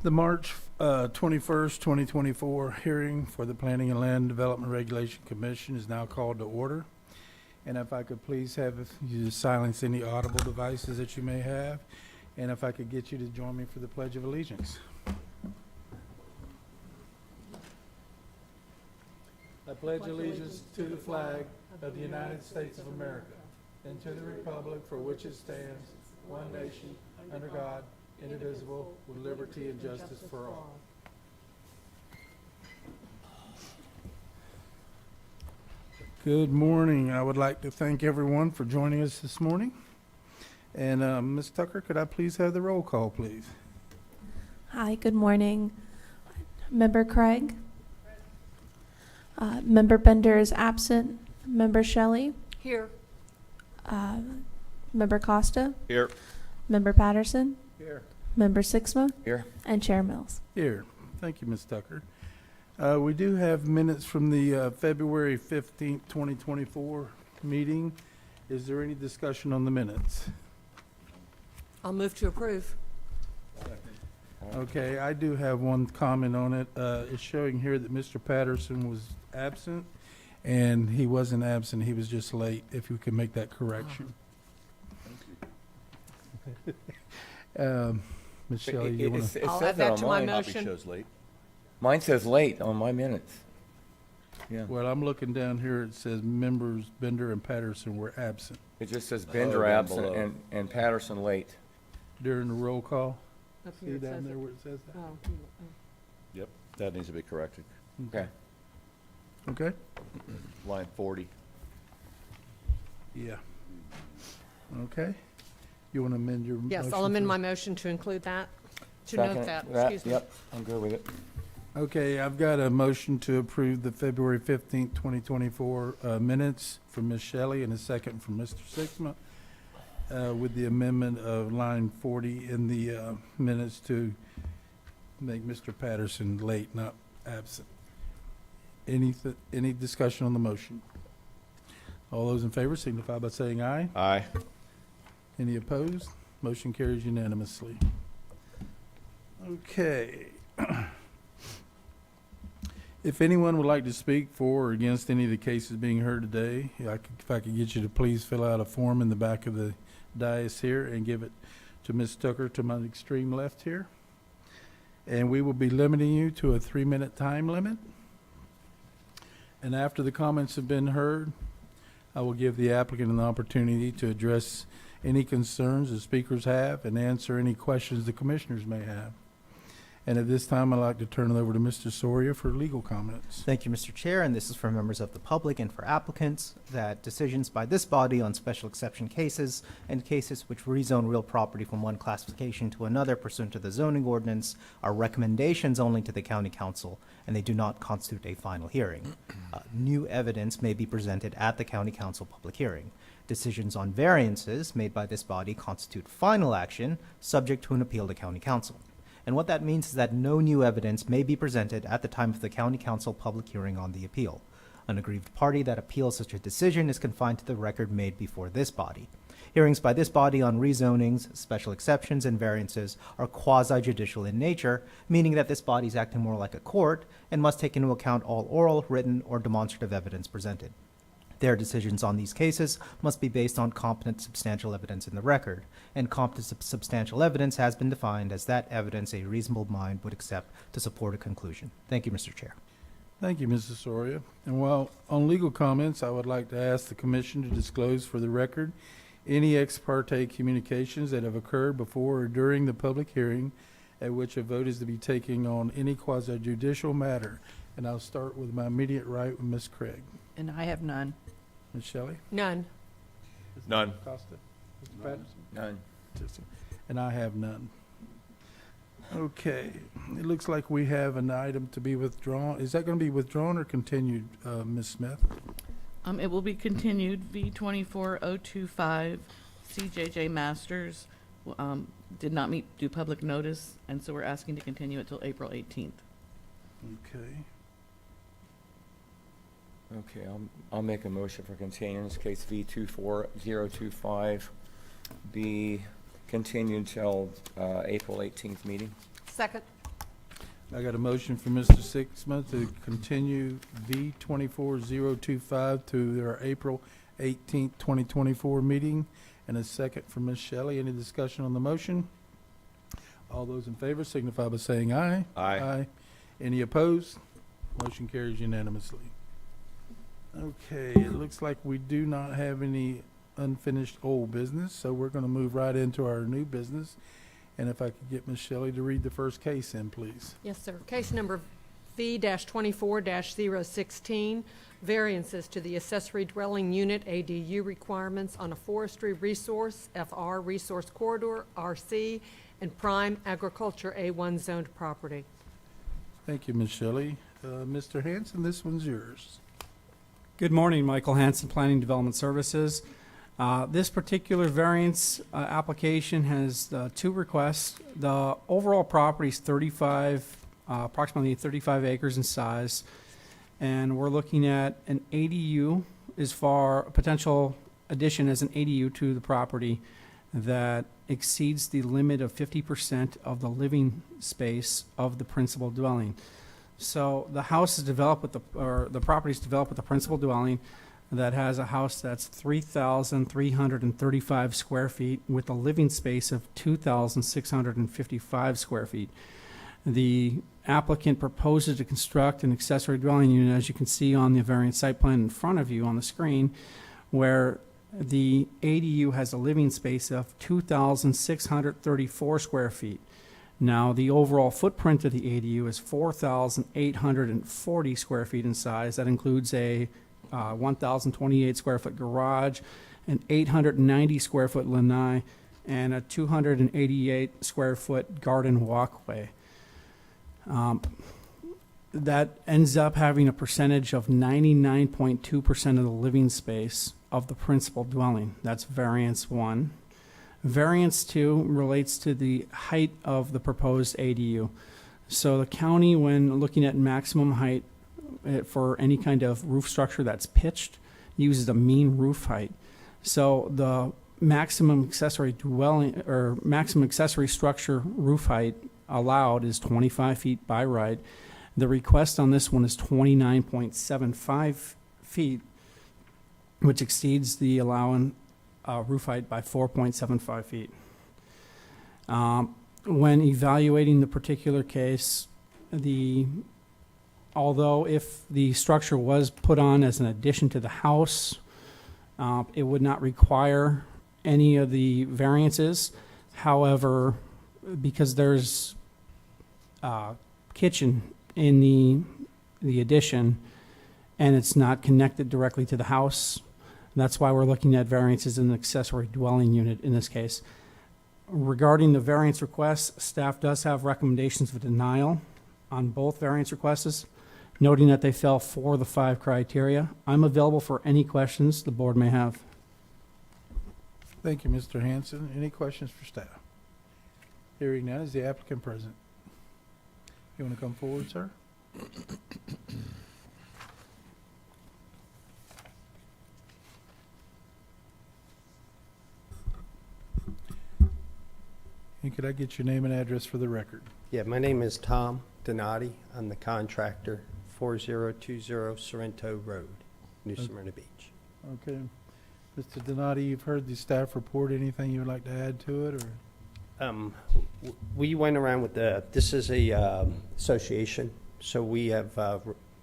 The March 21st, 2024 hearing for the Planning and Land Development Regulation Commission is now called to order. And if I could please have you silence any audible devices that you may have, and if I could get you to join me for the Pledge of Allegiance. I pledge allegiance to the flag of the United States of America and to the republic for which it stands, one nation, under God, indivisible, with liberty and justice for all. Good morning. I would like to thank everyone for joining us this morning. And Ms. Tucker, could I please have the roll call, please? Hi, good morning. Member Craig? Member Bender is absent. Member Shelley? Here. Member Costa? Here. Member Patterson? Here. Member Sixma? Here. And Chair Mills. Here. Thank you, Ms. Tucker. We do have minutes from the February 15th, 2024 meeting. Is there any discussion on the minutes? I'll move to approve. Okay, I do have one comment on it. It's showing here that Mr. Patterson was absent, and he wasn't absent, he was just late, if you can make that correction. Ms. Shelley, you want to? It I'll says add that that on to my mine. motion. Shows late. Mine says late on my minutes. Yeah. Well, I'm looking down here, it says members Bender and Patterson were absent It just says Bender down absent below. and Patterson late. during the roll call. Up See here it down says there it. where it says that? Oh, Yep, that needs to be corrected. Okay. Okay? Line 40. Yeah. Okay. You want to amend your motion? yes, I'll amend to- my motion to include that, to note Second that, that, excuse me. Yep, I'm good with it. Okay, I've got a motion to approve the February 15th, 2024 minutes from Ms. Shelley and a second from Mr. Sixma with the amendment of line 40 in the minutes to make Mr. Patterson late, not absent. Any discussion on the motion? All those in favor signify by saying aye. Aye. Any opposed? Motion carries unanimously. Okay. If anyone would like to speak for or against any of the cases being heard today, if I could get you to please fill out a form in the back of the dais here and give it to Ms. Tucker to my extreme left here. And we will be limiting you to a 3-minute time limit. And after the comments have been heard, I will give the applicant an opportunity to address any concerns the speakers have and answer any questions the commissioners may have. And at this time, I'd like to turn it over to Mr. Soria for legal comments. Thank you, Mr. Chair, and this is for members of the public and for applicants, that decisions by this body on special exception cases and cases which rezone real property from one classification to another pursuant to the zoning ordinance are recommendations only to the county council, and they do not constitute a final hearing. New evidence may be presented at the county council public hearing. Decisions on variances made by this body constitute final action, subject to an appeal to county council. And what that means is that no new evidence may be presented at the time of the county council public hearing on the appeal. An aggrieved party that appeals such a decision is confined to the record made before this body. Hearings by this body on rezonings, special exceptions, and variances are quasi-judicial in nature, meaning that this body is acting more like a court and must take into account all oral, written, or demonstrative evidence presented. Their decisions on these cases must be based on competent substantial evidence in the record, and competent substantial evidence has been defined as that evidence a reasonable mind would accept to support a conclusion. Thank you, Mr. Chair. Thank you, Mrs. Soria. And while on legal comments, I would like to ask the commission to disclose for the record any ex parte communications that have occurred before or during the public hearing at which a vote is to be taken on any quasi-judicial matter. And I'll start with my immediate right with Ms. Craig. And I have none. Ms. Shelley? None. None. Costa? Mr. Patterson? None. And I have none. Okay, it looks like we have an item to be withdrawn. Is that going to be withdrawn or continued, Ms. Smith? It will be continued, V24025, CJJ Masters, did not meet due public notice, and so we're asking to continue it till April 18th. Okay. Okay, I'll make a motion for continuance, case V24025 be continued till April 18th meeting. Second. I got a motion from Mr. Sixma to continue V 24025 to our April 18th, 2024 meeting, and a second from Ms. Shelley. Any discussion on the motion? All those in favor signify by saying aye. Aye. Any opposed? Motion carries unanimously. Okay, it looks like we do not have any unfinished old business, so we're going to move right into our new business. And if I could get Ms. Shelley to read the first case in, please. Yes, sir. Case number V-24-016, variances to the accessory dwelling unit ADU requirements on a forestry resource, FR resource corridor, RC, and prime agriculture A1 zoned property. Thank you, Ms. Shelley. Mr. Hanson, this one's yours. Good morning, Michael Hanson, Planning Development Services. This particular variance application has two requests. The overall property is approximately 35 acres in size, and we're looking at an ADU as far potential addition as an ADU to the property that exceeds the limit of 50% of the living space of the principal dwelling. So the house is developed with the property is developed with the principal dwelling that has a house that's 3,335 square feet with a living space of 2,655 square feet. The applicant proposes to construct an accessory dwelling unit, as you can see on the variance site plan in front of you on the screen, where the ADU has a living space of 2,634 square feet. Now, the overall footprint of the ADU is 4,840 square feet in size. That includes a 1,028 square foot garage, an 890 square foot lanai, and a 288 square foot garden walkway. That ends up having a percentage of 99.2% of the living space of the principal dwelling. That's variance 1. Variance 2 relates to the height of the proposed ADU. So the county, when looking at maximum height for any kind of roof structure that's pitched, uses a mean roof height. So the maximum accessory dwelling or maximum accessory structure roof height allowed is 25 feet by right. The request on this one is 29.75 feet, which exceeds the allowing roof height by 4.75 feet. When evaluating the particular case, although if the structure was put on as an addition to the house, it would not require any of the variances. However, because there's a kitchen in the addition and it's not connected directly to the house, that's why we're looking at variances in an accessory dwelling unit in this case. Regarding the variance requests, staff does have recommendations of denial on both variance requests, noting that they fell 4 of the 5 criteria. I'm available for any questions the board may have. Thank you, Mr. Hanson. Any questions for staff? Hearing none, is the applicant present? You want to come forward, sir? And could I get your name and address for the record? Yeah, my name is Tom Donati. I'm the contractor, 4020 Sorrento Road, New Smyrna Beach. Okay. Mr. Donati, you've heard the staff report. Anything you would like to add to it, or? We went around with this is a association, so we have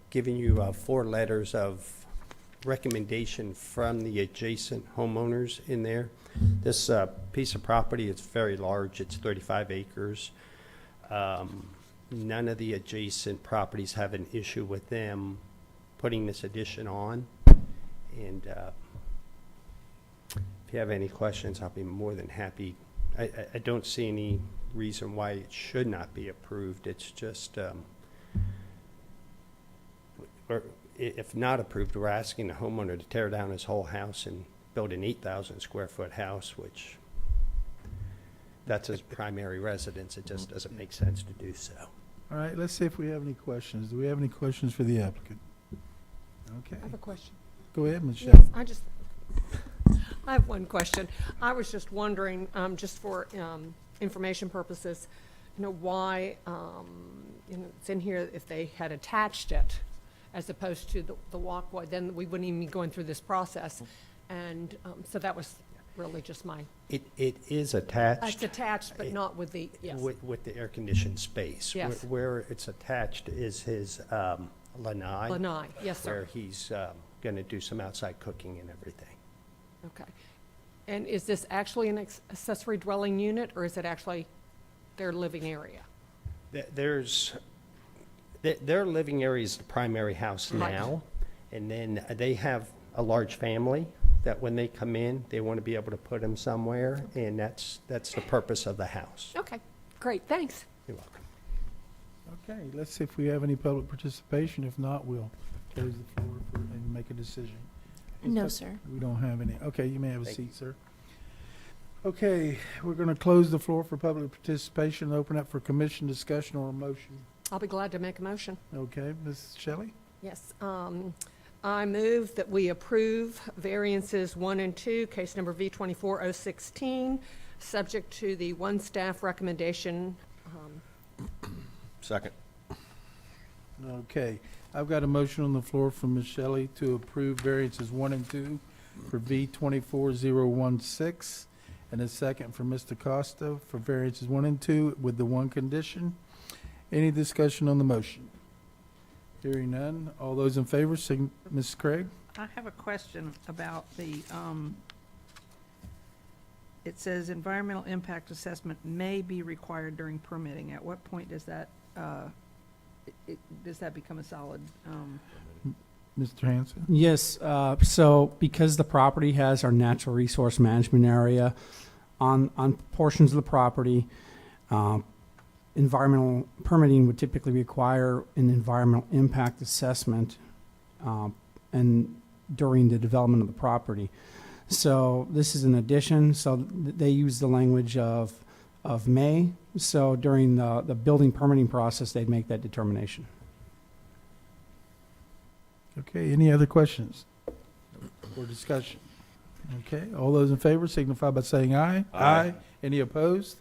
given you 4 letters of recommendation from the adjacent homeowners in there. This piece of property is very large. It's 35 acres. None of the adjacent properties have an issue with them putting this addition on. And if you have any questions, I'll be more than happy. I don't see any reason why it should not be approved. It's just, or if not approved, we're asking the homeowner to tear down his whole house and build an 8,000 square foot house, which that's his primary residence. It just doesn't make sense to do so. All right, let's see if we have any questions. Do we have any questions for the applicant? Okay. I have a question. Go ahead, Ms. Yes, Shelley. I have one question. I was just wondering, just for information purposes, why, it's in here, if they had attached it as opposed to the walkway, then we wouldn't even be going through this process. And so that was really just my, It is it's attached attached, but not with the, yes. with the air-conditioned space. Yes. Where it's attached is his lanai. Lanai, yes, Where sir. he's going to do some outside cooking and everything. Okay. And is this actually an accessory dwelling unit, or is it actually their living area? Their living area is the primary house Right. now, and then they have a large family that when they come in, they want to be able to put them somewhere, and that's the purpose of the house. Okay, great, thanks. You're welcome. Okay, let's see if we have any public participation. If not, we'll close the floor and make a decision. No, sir. We don't have any. Okay, you may have a Thank seat, sir. Okay, we're going to close the floor for public participation and open up for commission discussion or a motion. I'll be glad to make a motion. Okay, Ms. Shelley? Yes, I move that we approve variances 1 and 2, case number V24016, subject to the one staff recommendation. Second. Okay, I've got a motion on the floor from Ms. Shelley to approve variances 1 and 2 for V24016, and a second from Mr. Costa for variances 1 and 2 with the one condition. Any discussion on the motion? Hearing none. All those in favor, Mrs. Craig? I have a question about the, it says environmental impact assessment may be required during permitting. At what point does that, does that become a solid, Mr. Hanson? Yes, so because the property has our natural resource management area on portions of the property, environmental permitting would typically require an environmental impact assessment and during the development of the property. So this is an addition, so they use the language of may. So during the building permitting process, they'd make that determination. Okay, any other questions or discussion? Okay, all those in favor signify by saying aye. Aye. Any opposed?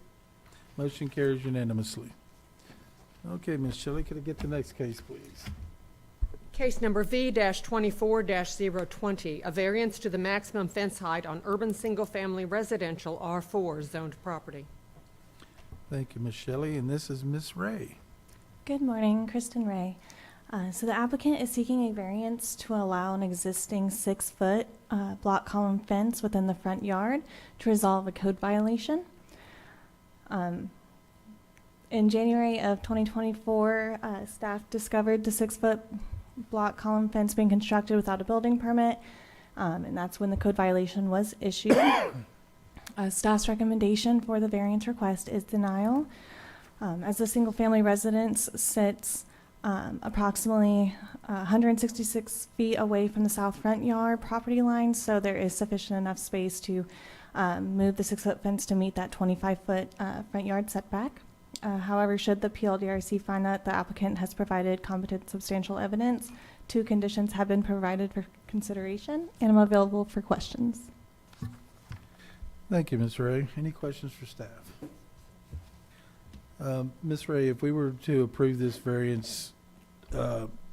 Motion carries unanimously. Okay, Ms. Shelley, could I get the next case, please? Case number V-24-020, a variance to the maximum fence height on urban single-family residential R4 zoned property. Thank you, Ms. Shelley, and this is Ms. Ray. Good morning, Kristen Ray. So the applicant is seeking a variance to allow an existing 6-foot block column fence within the front yard to resolve a code violation. In January of 2024, staff discovered the 6-foot block column fence being constructed without a building permit, and that's when the code violation was issued. Staff's recommendation for the variance request is denial, as the single-family residence sits approximately 166 feet away from the south front yard property line, so there is sufficient enough space to move the 6-foot fence to meet that 25-foot front yard setback. However, should the PLDRC find that the applicant has provided competent substantial evidence, 2 conditions have been provided for consideration, and I'm available for questions. Thank you, Ms. Ray. Any questions for staff? Ms. Ray, if we were to approve this variance,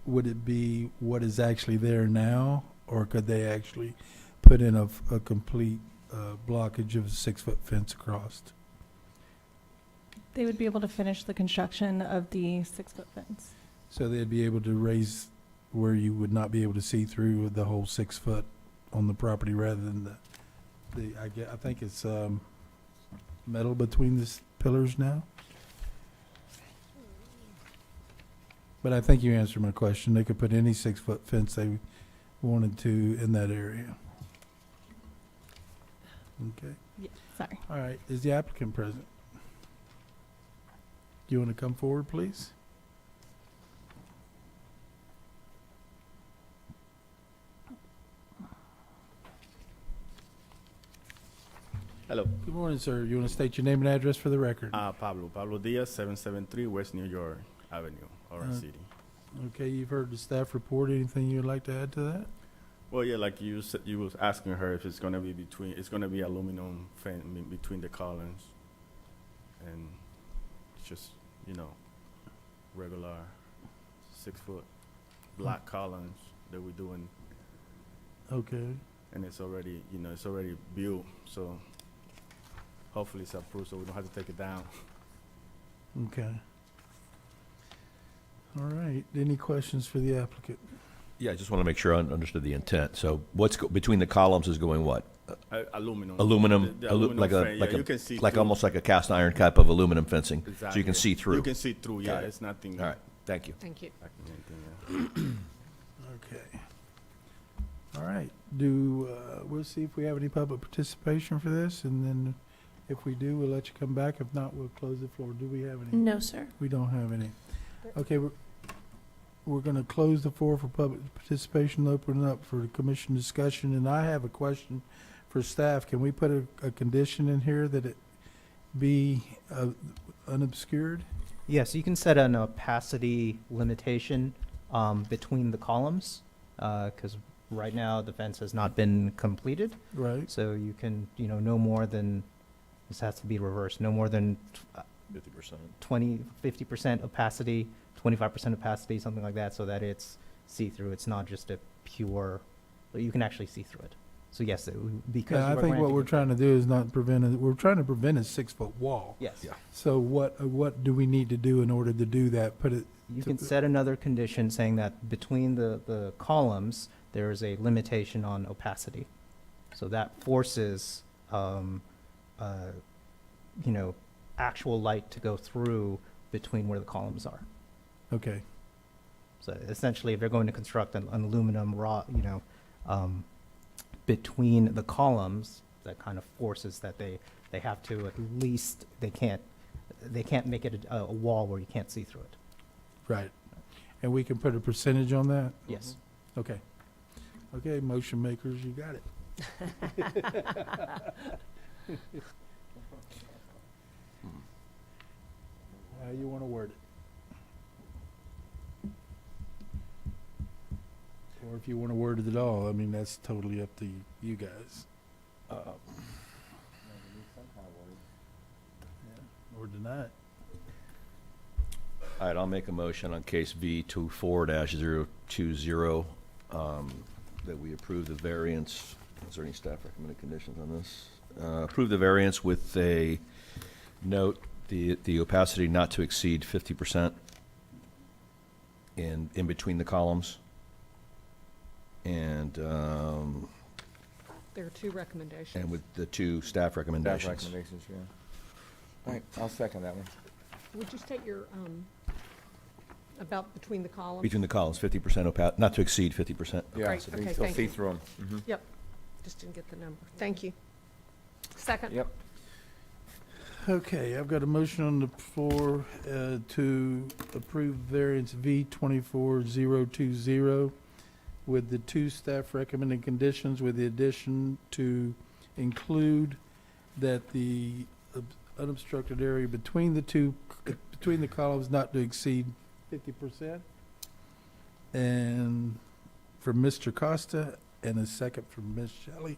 would it be what is actually there now, or could they actually put in a complete blockage of a 6-foot fence across? They would be able to finish the construction of the 6-foot fence. So they'd be able to raise where you would not be able to see through the whole 6 foot on the property rather than I think it's metal between the pillars now. But I think you answered my question. They could put any 6-foot fence they wanted to in that area. Okay. Yeah, sorry. All right. Is the applicant present? Do you want to come forward, please? Hello. Good morning, sir. You want to state your name and address for the record? Pablo Diaz, 773 West New York Avenue, Orange City. Okay, you've heard the staff report. Anything you'd like to add to that? Well, yeah, like you said, you was asking her if it's gonna be it's gonna be aluminum fence between the columns, and just, regular 6-foot block columns that we're doing, Okay. and it's already, it's already built, so hopefully it's approved, so we don't have to take it down. Okay. All right. Any questions for the applicant? Yeah, I just want to make sure I understood the intent. So between the columns is going what? Aluminum. Aluminum, The aluminum like frame, like you can see like through. almost like a cast iron type of aluminum fencing, so Exactly. you can see through. You can see through, yeah, Got it. it's nothing. All right, thank you. Thank you. Like anything, yeah. Okay. All right. We'll see if we have any public participation for this, and then if we do, we'll let you come back. If not, we'll close the floor. Do we have any? No, sir. We don't have any. Okay, we're going to close the floor for public participation, open it up for the commission discussion, and I have a question for staff. Can we put a condition in here that it be unobscured? Yes, you can set an opacity limitation between the columns, because right now the fence has not been completed. Right. So you can, no more than, this has to be reversed, no more than 50%. 50% opacity, 25% opacity, something like that, so that it's see-through. It's not just a pure, but you can actually see through it. So yes, because Yeah, I you are think what granting we're a- trying to do is not prevent it. We're trying to prevent a 6-foot wall. Yes. Yeah. So what do we need to do in order to do that? Put it, You can set another condition saying that between the columns, there is a limitation on opacity. So that forces, actual light to go through between where the columns are. okay. So essentially, if they're going to construct an aluminum rod, between the columns, that kind of forces that they have to at least, they can't make it a wall where you can't see through it. Right. And we can put a percentage on that? Yes. Okay. Okay, motion makers, you got it. How you want to word it? Or if you want to word it at all, I mean, that's totally up to you guys. Or deny it. All right, I'll make a motion on case V 24-020, that we approve the variance. Is there any staff recommended conditions on this? Approve the variance with a note, the opacity not to exceed 50% in between the columns. And There are two recommendations. and with the two staff recommendations. Staff recommendations, yeah. All right, I'll second that one. Would you state your, about between the columns? Between the columns, 50% not to exceed 50% Yeah, Great, so okay, you still thank see you. through them. Yep, just didn't get the number. Thank you. Second? Yep. Okay, I've got a motion on the floor to approve variance V 24020 with the two staff recommended conditions, with the addition to include that the unobstructed area between the columns not to exceed 50%. And from Mr. Costa, and a second from Ms. Shelley.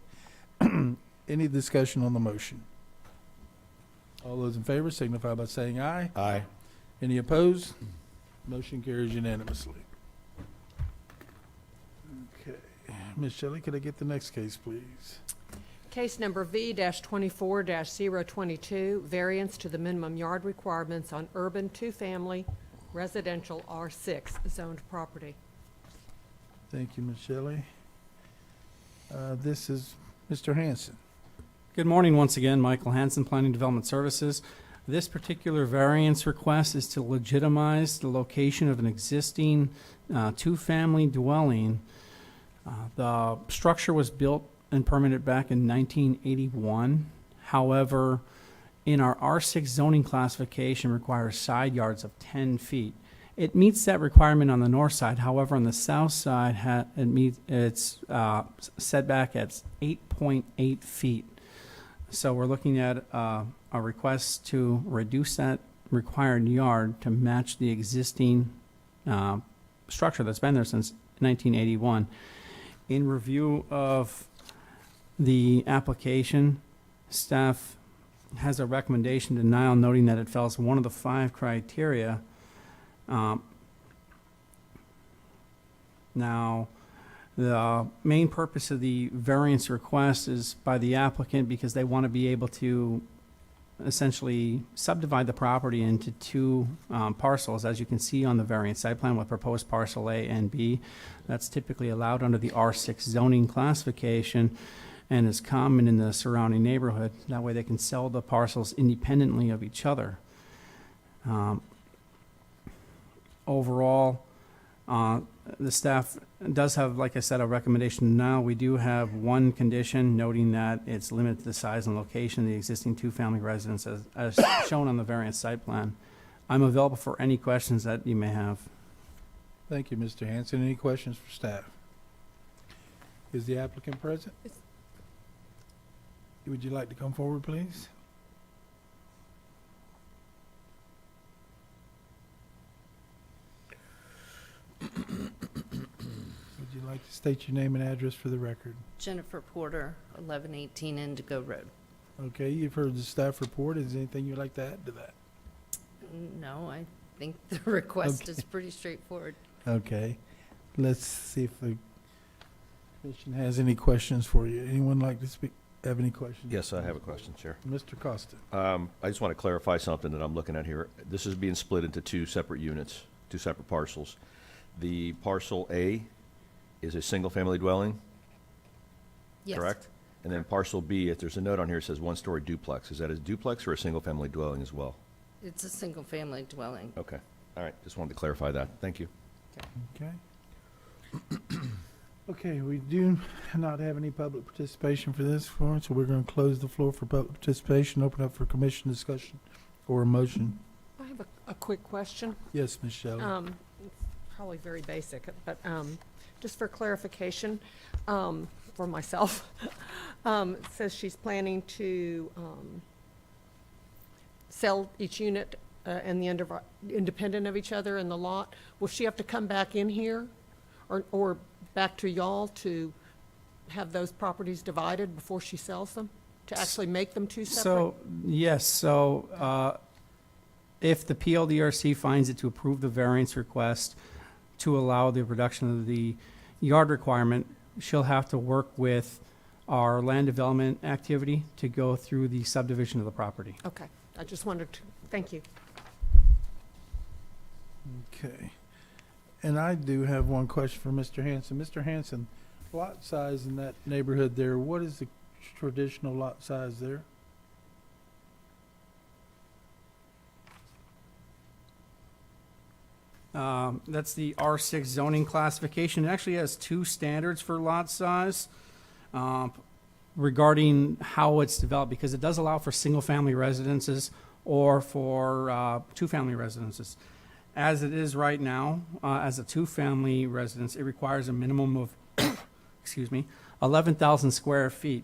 Any discussion on the motion? All those in favor signify by saying aye. Aye. Any opposed? Motion carries unanimously. Okay. Ms. Shelley, could I get the next case, please? Case number V-24-022, variance to the minimum yard requirements on urban two-family residential R6 zoned property. Thank you, Ms. Shelley. This is Mr. Hanson. Good morning once again, Michael Hanson, Planning Development Services. This particular variance request is to legitimize the location of an existing two-family dwelling. The structure was built and permitted back in 1981. However, in our R6 zoning classification requires side yards of 10 feet. It meets that requirement on the north side. However, on the south side, it's setback at 8.8 feet. So we're looking at a request to reduce that required yard to match the existing structure that's been there since 1981. In review of the application, staff has a recommendation denial, noting that it fails one of the 5 criteria. Now, the main purpose of the variance request is by the applicant because they want to be able to essentially subdivide the property into 2 parcels, as you can see on the variance site plan with proposed parcel A and B. That's typically allowed under the R6 zoning classification and is common in the surrounding neighborhood. That way they can sell the parcels independently of each other. Overall, the staff does have, like I said, a recommendation now. We do have one condition noting that it's limited to the size and location of the existing 2-family residence as shown on the variance site plan. I'm available for any questions that you may have. Thank you, Mr. Hanson. Any questions for staff? Is the applicant present? Would you like to come forward, please? Would you like to state your name and address for the record? Jennifer Porter, 1118 Indigo Road. Okay, you've heard the staff report. Is there anything you'd like to add to that? No, I think the request Okay. is pretty straightforward. Okay, let's see if the commission has any questions for you. Anyone like to speak, have any questions? Yes, I have a question, Chair. Mr. Costa. I just want to clarify something that I'm looking at here. This is being split into 2 separate units, 2 separate parcels. The parcel A is a single-family dwelling, Yes. correct? And then parcel B, if there's a note on here, it says 1-story duplex. Is that a duplex or a single-family dwelling as well? It's a single-family dwelling. Okay, all right, just wanted to clarify that. Thank you. Okay. Okay, we do not have any public participation for this floor, so we're going to close the floor for public participation, open up for commission discussion or a motion. I have a quick question. Yes, Ms. Shelley. Probably very basic, but just for clarification, for myself, it says she's planning to sell each unit and independent of each other in the lot. Will she have to come back in here or back to y'all to have those properties divided before she sells them? To actually make them 2 separate? So, yes, so if the PLDRC finds it to approve the variance request to allow the reduction of the yard requirement, she'll have to work with our land development activity to go through the subdivision of the property. Okay, I just wanted to, thank you. Okay. And I do have one question for Mr. Hanson. Mr. Hanson, lot size in that neighborhood there, what is the traditional lot size there? That's the R6 zoning classification. It actually has 2 standards for lot size regarding how it's developed, because it does allow for single-family residences or for 2-family residences. As it is right now, as a 2-family residence, it requires a minimum of, 11,000 square feet.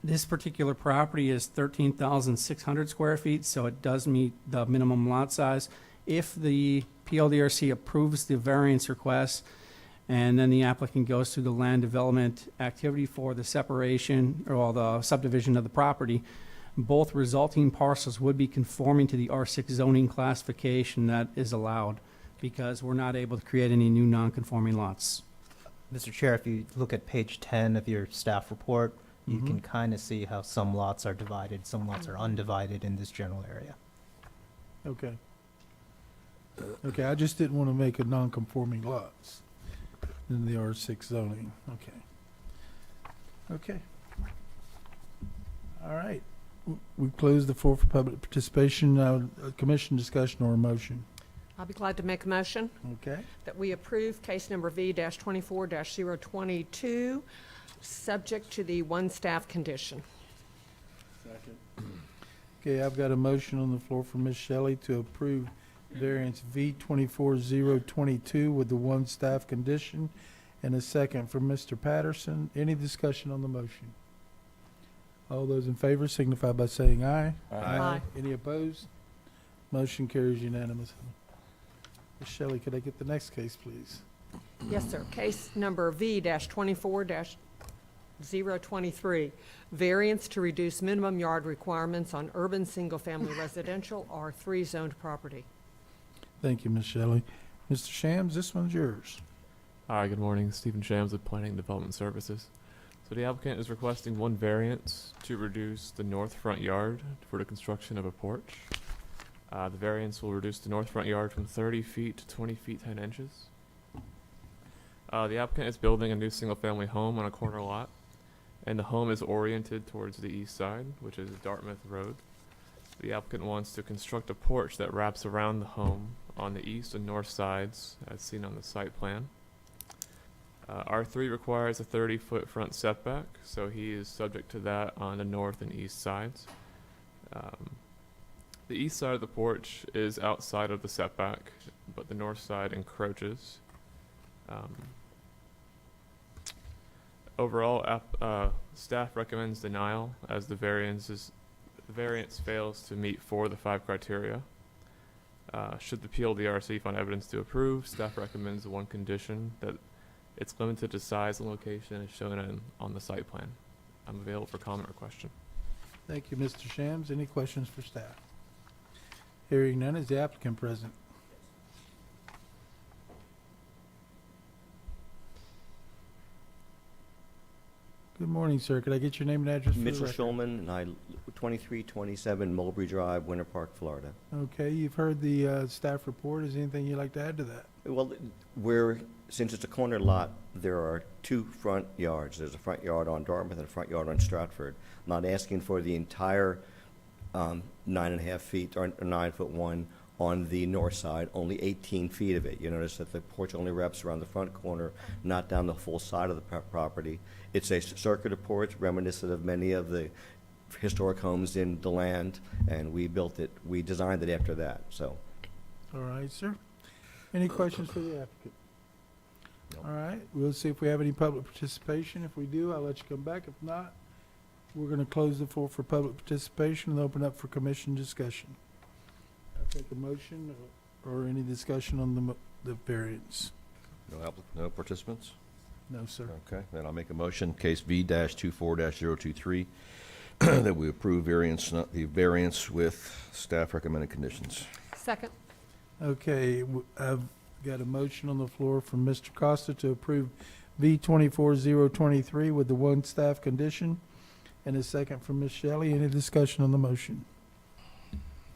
This particular property is 13,600 square feet, so it does meet the minimum lot size. If the PLDRC approves the variance request, and then the applicant goes through the land development activity for the separation or the subdivision of the property, both resulting parcels would be conforming to the R6 zoning classification that is allowed, because we're not able to create any new non-conforming lots. Mr. Chair, if you look at page 10 of your staff report, you Mhm. can kind of see how some lots are divided, some lots are undivided in this general area. Okay. Okay, I just didn't want to make a non-conforming lots in the R6 zoning. Okay. Okay. All right. We've closed the floor for public participation. Now, commission discussion or a motion. I'll be glad to make a motion Okay. that we approve case number V-24-022, subject to the 1 staff condition. Okay, I've got a motion on the floor for Ms. Shelley to approve variance V-24-022 with the 1 staff condition, and a second from Mr. Patterson. Any discussion on the motion? All those in favor signify by saying aye. Aye. Any opposed? Motion carries unanimously. Ms. Shelley, could I get the next case, please? Yes, sir. Case number V-24- 24-023, variance to reduce minimum yard requirements on urban single-family residential R3 zoned property. Thank you, Ms. Shelley. Mr. Shams, this one's yours. Hi, good morning. Stephen Shams with Planning and Development Services. So the applicant is requesting one variance to reduce the north front yard for the construction of a porch. The variance will reduce the north front yard from 30 feet to 20 feet 10 inches. The applicant is building a new single-family home on a corner lot, and the home is oriented towards the east side, which is Dartmouth Road. The applicant wants to construct a porch that wraps around the home on the east and north sides, as seen on the site plan. R3 requires a 30-foot front setback, so he is subject to that on the north and east sides. The east side of the porch is outside of the setback, but the north side encroaches. Overall, staff recommends denial as the variance fails to meet 4 of the 5 criteria. Should the PLDRC find evidence to approve, staff recommends the one condition that it's limited to size and location as shown on the site plan. I'm available for comment or question. Thank you, Mr. Shams. Any questions for staff? Hearing none, is the applicant present? Good morning, sir. Could I get your name and address for the Mitchell record? Schulman, and 2327 Mulberry Drive, Winter Park, Florida. Okay, you've heard the staff report. Is there anything you'd like to add to that? Well, since it's a corner lot, there are 2 front yards. There's a front yard on Dartmouth and a front yard on Stratford. I'm not asking for the entire 9.5 feet or 9-foot one on the north side, only 18 feet of it. You notice that the porch only wraps around the front corner, not down the full side of the property. It's a circular porch reminiscent of many of the historic homes in the land, and we designed it after that, so. All right, sir. Any questions for the applicant? No. All right, we'll see if we have any public participation. If we do, I'll let you come back. If not, we're going to close the floor for public participation and open up for commission discussion. I'll take a motion or any discussion on the variance. No participants? No, sir. Okay, then I'll make a motion, case V-24-023, that we approve the variance with staff recommended conditions. Second. Okay, I've got a motion on the floor from Mr. Costa to approve V-24-023 with the one staff condition, and a second from Ms. Shelley. Any discussion on the motion?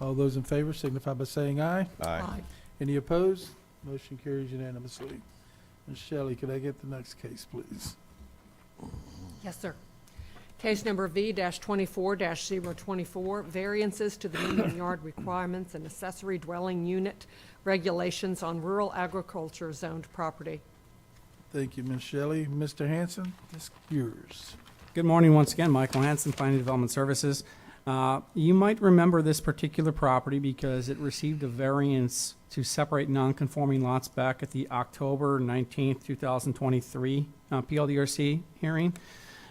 All those in favor signify by saying aye. Aye. Any opposed? Motion carries unanimously. Ms. Shelley, could I get the next case, please? Yes, sir. Case number V-24-024, variances to the minimum yard requirements and accessory dwelling unit regulations on rural agriculture zoned property. Thank you, Ms. Shelley. Mr. Hanson, it's yours. Good morning once again, Michael Hanson, Planning and Development Services. You might remember this particular property because it received a variance to separate non-conforming lots back at the October 19th, 2023 PLDRC hearing.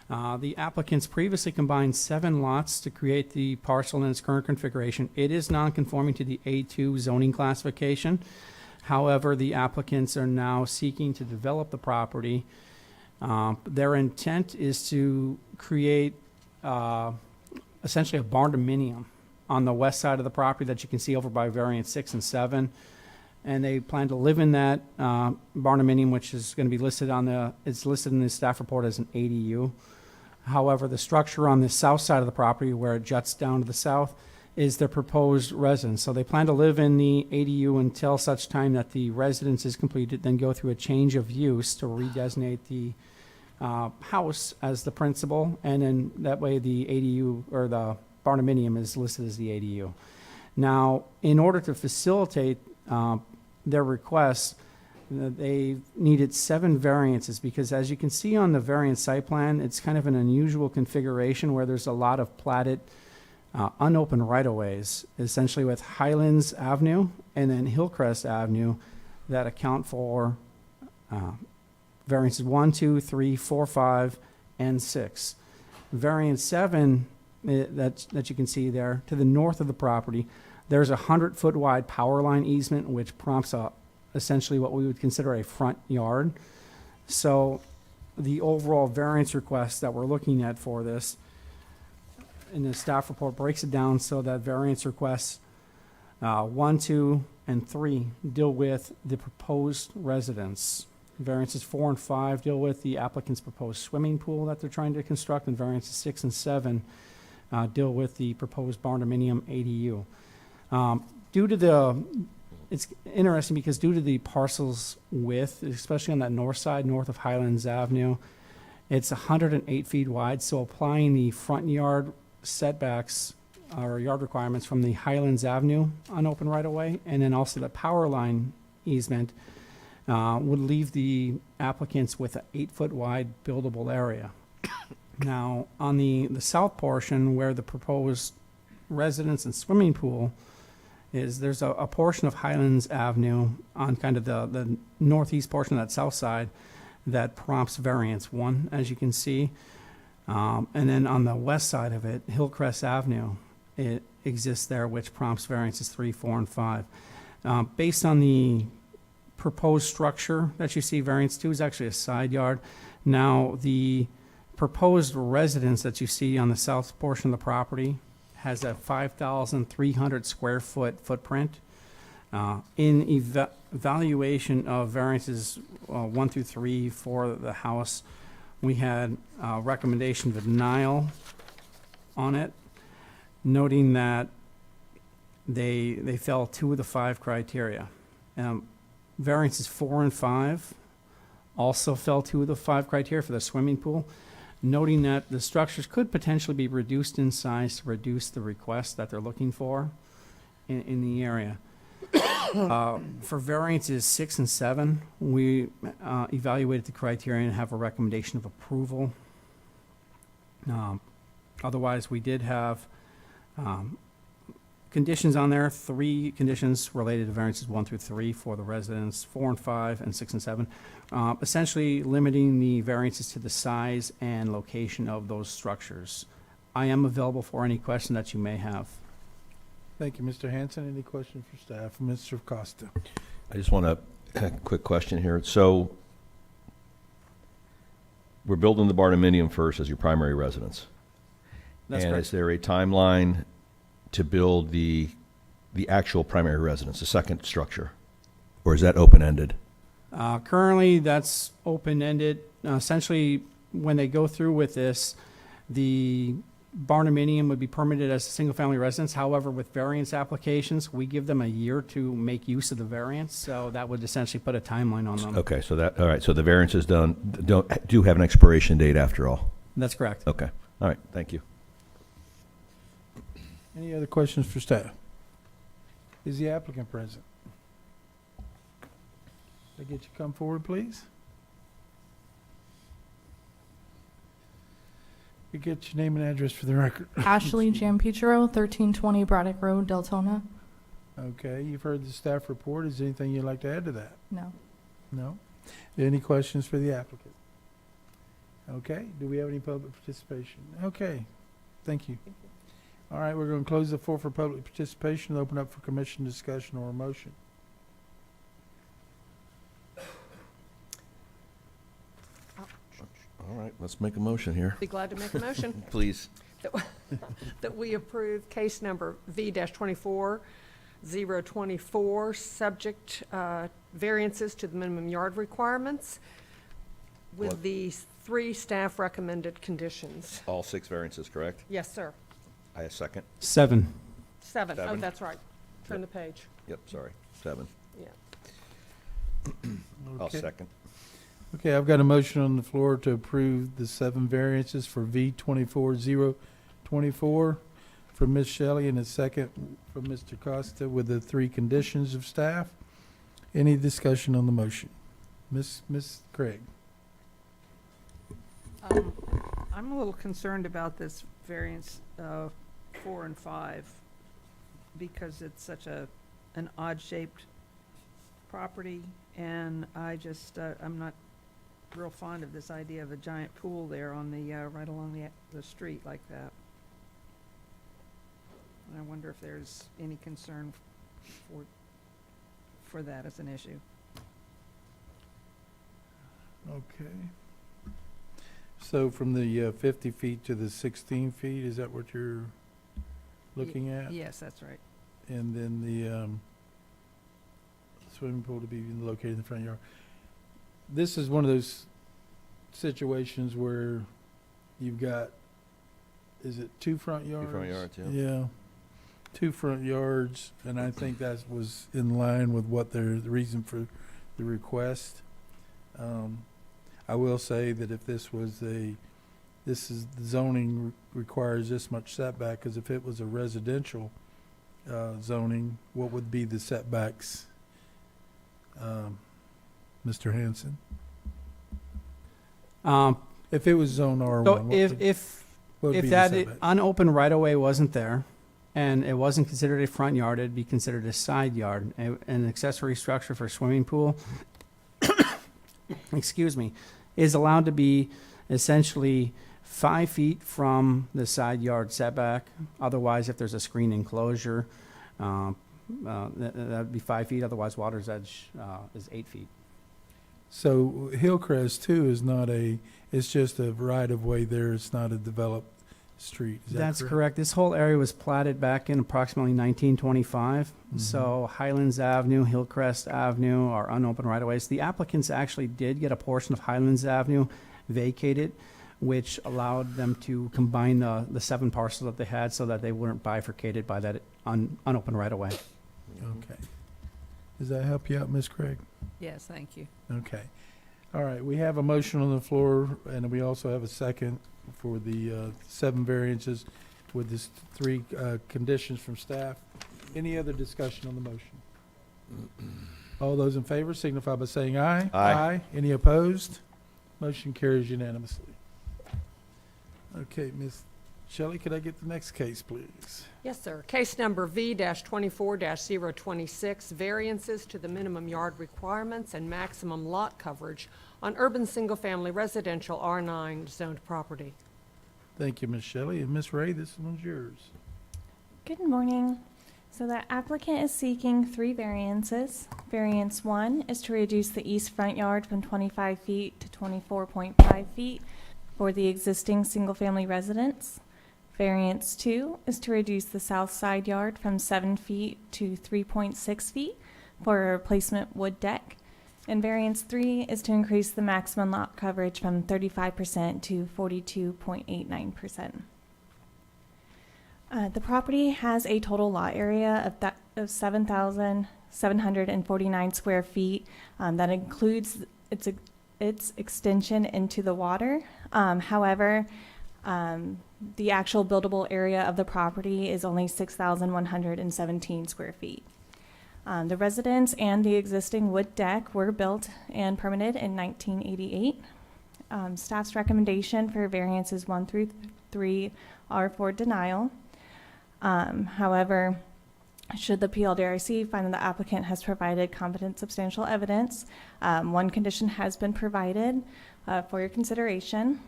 The applicants previously combined 7 lots to create the parcel in its current configuration. It is non-conforming to the A2 zoning classification. However, the applicants are now seeking to develop the property. Their intent is to create essentially a barn-dominium on the west side of the property that you can see over by variance 6 and 7. And they plan to live in that barn-dominium, which is going to be listed it's listed in the staff report as an ADU. However, the structure on the south side of the property, where it juts down to the south, is their proposed residence. So they plan to live in the ADU until such time that the residence is completed, then go through a change of use to redesignate the house as the principal, and then that way the ADU or the barn-dominium is listed as the ADU. Now, in order to facilitate their request, they needed 7 variances because, as you can see on the variance site plan, it's kind of an unusual configuration where there's a lot of platted unopened right-of-ways, essentially with Highlands Avenue and then Hillcrest Avenue that account for variances 1, 2, 3, 4, 5, and 6. Variance 7 that you can see there to the north of the property, there's a 100-foot wide power line easement which prompts essentially what we would consider a front yard. So the overall variance request that we're looking at for this, and the staff report breaks it down so that variance requests 1, 2, and 3 deal with the proposed residence. Variances 4 and 5 deal with the applicant's proposed swimming pool that they're trying to construct, and variances 6 and 7 deal with the proposed barndominium ADU. It's interesting because due to the parcel's width, especially on that north side, north of Highlands Avenue, it's 108 feet wide, so applying the front yard setbacks or yard requirements from the Highlands Avenue unopened right-of-way, and then also the power line easement, would leave the applicants with an 8-foot wide buildable area. Now, on the south portion where the proposed residence and swimming pool is, there's a portion of Highlands Avenue on kind of the northeast portion of that south side that prompts variance 1, as you can see. And then on the west side of it, Hillcrest Avenue, it exists there, which prompts variances 3, 4, and 5. Based on the proposed structure that you see, variance 2 is actually a side yard. Now, the proposed residence that you see on the south portion of the property has a 5,300 square foot footprint. In evaluation of variances 1 through 3 for the house, we had a recommendation of denial on it, noting that they fell 2 of the 5 criteria. Variances 4 and 5 also fell 2 of the 5 criteria for the swimming pool, noting that the structures could potentially be reduced in size to reduce the request that they're looking for in the area. For variances 6 and 7, we evaluated the criteria and have a recommendation of approval. Otherwise, we did have conditions on there, 3 conditions related to variances 1 through 3 for the residents, 4 and 5, and 6 and 7, essentially limiting the variances to the size and location of those structures. I am available for any question that you may have. Thank you, Mr. Hanson. Any questions for staff? Mr. Costa? I just want a quick question here. So we're building the barndominium first as your primary residence. That's and correct. is there a timeline to build the actual primary residence, the second structure? Or is that open-ended? Currently, that's open-ended. Essentially, when they go through with this, the barndominium would be permitted as a single-family residence. However, with variance applications, we give them a year to make use of the variance, so that would essentially put a timeline on them. Okay, so all right, so the variances do have an expiration date after all? That's correct. Okay, all right, thank you. Any other questions for staff? Is the applicant present? Can I get you to come forward, please? You get your name and address for the record. Ashley Giampietro, 1320 Braddock Road, Deltona. Okay, you've heard the staff report. Is there anything you'd like to add to that? No. No? Any questions for the applicant? Okay, do we have any public participation? Okay, thank you. All right, we're going to close the floor for public participation and open up for commission discussion or a motion. All right, let's make a motion here. Be glad to make a motion. Please. That we approve case number V-24-024, subject variances to the minimum yard requirements with What? the 3 staff recommended conditions. All 6 variances, correct? Yes, sir. I second. 7. 7. Oh, 7. that's right. Turn Yep. the page. Yep, sorry, 7. Yeah. I'll Okay. second. Okay, I've got a motion on the floor to approve the 7 variances for V-24-024 from Ms. Shelley and a second from Mr. Costa with the 3 conditions of staff. Any discussion on the motion? Ms. Craig? I'm a little concerned about this variance 4 and 5 because it's such an odd-shaped property, and I just, I'm not real fond of this idea of a giant pool there on the, right along the street like that. And I wonder if there's any concern for that as an issue. Okay. So from the 50 feet to the 16 feet, is that what you're looking at? Yes, that's right. And then the swimming pool to be located in the front yard. This is one of those situations where you've got, is it two front yards? Two front yards, yeah. Yeah, two front yards, and I think that was in line with what the reason for the request. I will say that if this was the zoning requires this much setback, because if it was a residential zoning, what would be the setbacks, Mr. Hanson? If it was zone R1, So what would be if the that setback? unopened right-of-way wasn't there, and it wasn't considered a front yard, it'd be considered a side yard. An accessory structure for swimming pool, excuse me, is allowed to be essentially 5 feet from the side yard setback. Otherwise, if there's a screen enclosure, that'd be 5 feet. Otherwise, water's edge is 8 feet. So Hillcrest too is not it's just a right of way there. It's not a developed street. Is that That's correct. This whole area was platted back in approximately 1925. So Highlands Avenue, Hillcrest Avenue are unopened right-of-ways. The applicants actually did get a portion of Highlands Avenue vacated, which allowed them to combine the 7 parcels that they had so that they weren't bifurcated by that unopened right-of-way. Okay. Does that help you out, Ms. Craig? Yes, thank you. Okay. All right, we have a motion on the floor, and we also have a second for the 7 variances with this 3 conditions from staff. Any other discussion on the motion? All those in favor signify by saying aye. Aye. Any opposed? Motion carries unanimously. Okay, Ms. Shelley, could I get the next case, please? Yes, sir. Case number V-24-026, variances to the minimum yard requirements and maximum lot coverage on urban single-family residential R9 zoned property. Thank you, Ms. Shelley. And Ms. Ray, this one's yours. Good morning. So the applicant is seeking 3 variances. Variance 1 is to reduce the east front yard from 25 feet to 24.5 feet for the existing single-family residence. Variance 2 is to reduce the south side yard from 7 feet to 3.6 feet for a replacement wood deck. And variance 3 is to increase the maximum lot coverage from 35% to 42.89%. The property has a total lot area of 7,749 square feet. That includes its extension into the water. However, the actual buildable area of the property is only 6,117 square feet. The residence and the existing wood deck were built and permitted in 1988. Staff's recommendation for variances 1 through 3 are for denial. However, should the PLDRC find that the applicant has provided competent substantial evidence, 1 condition has been provided for your consideration.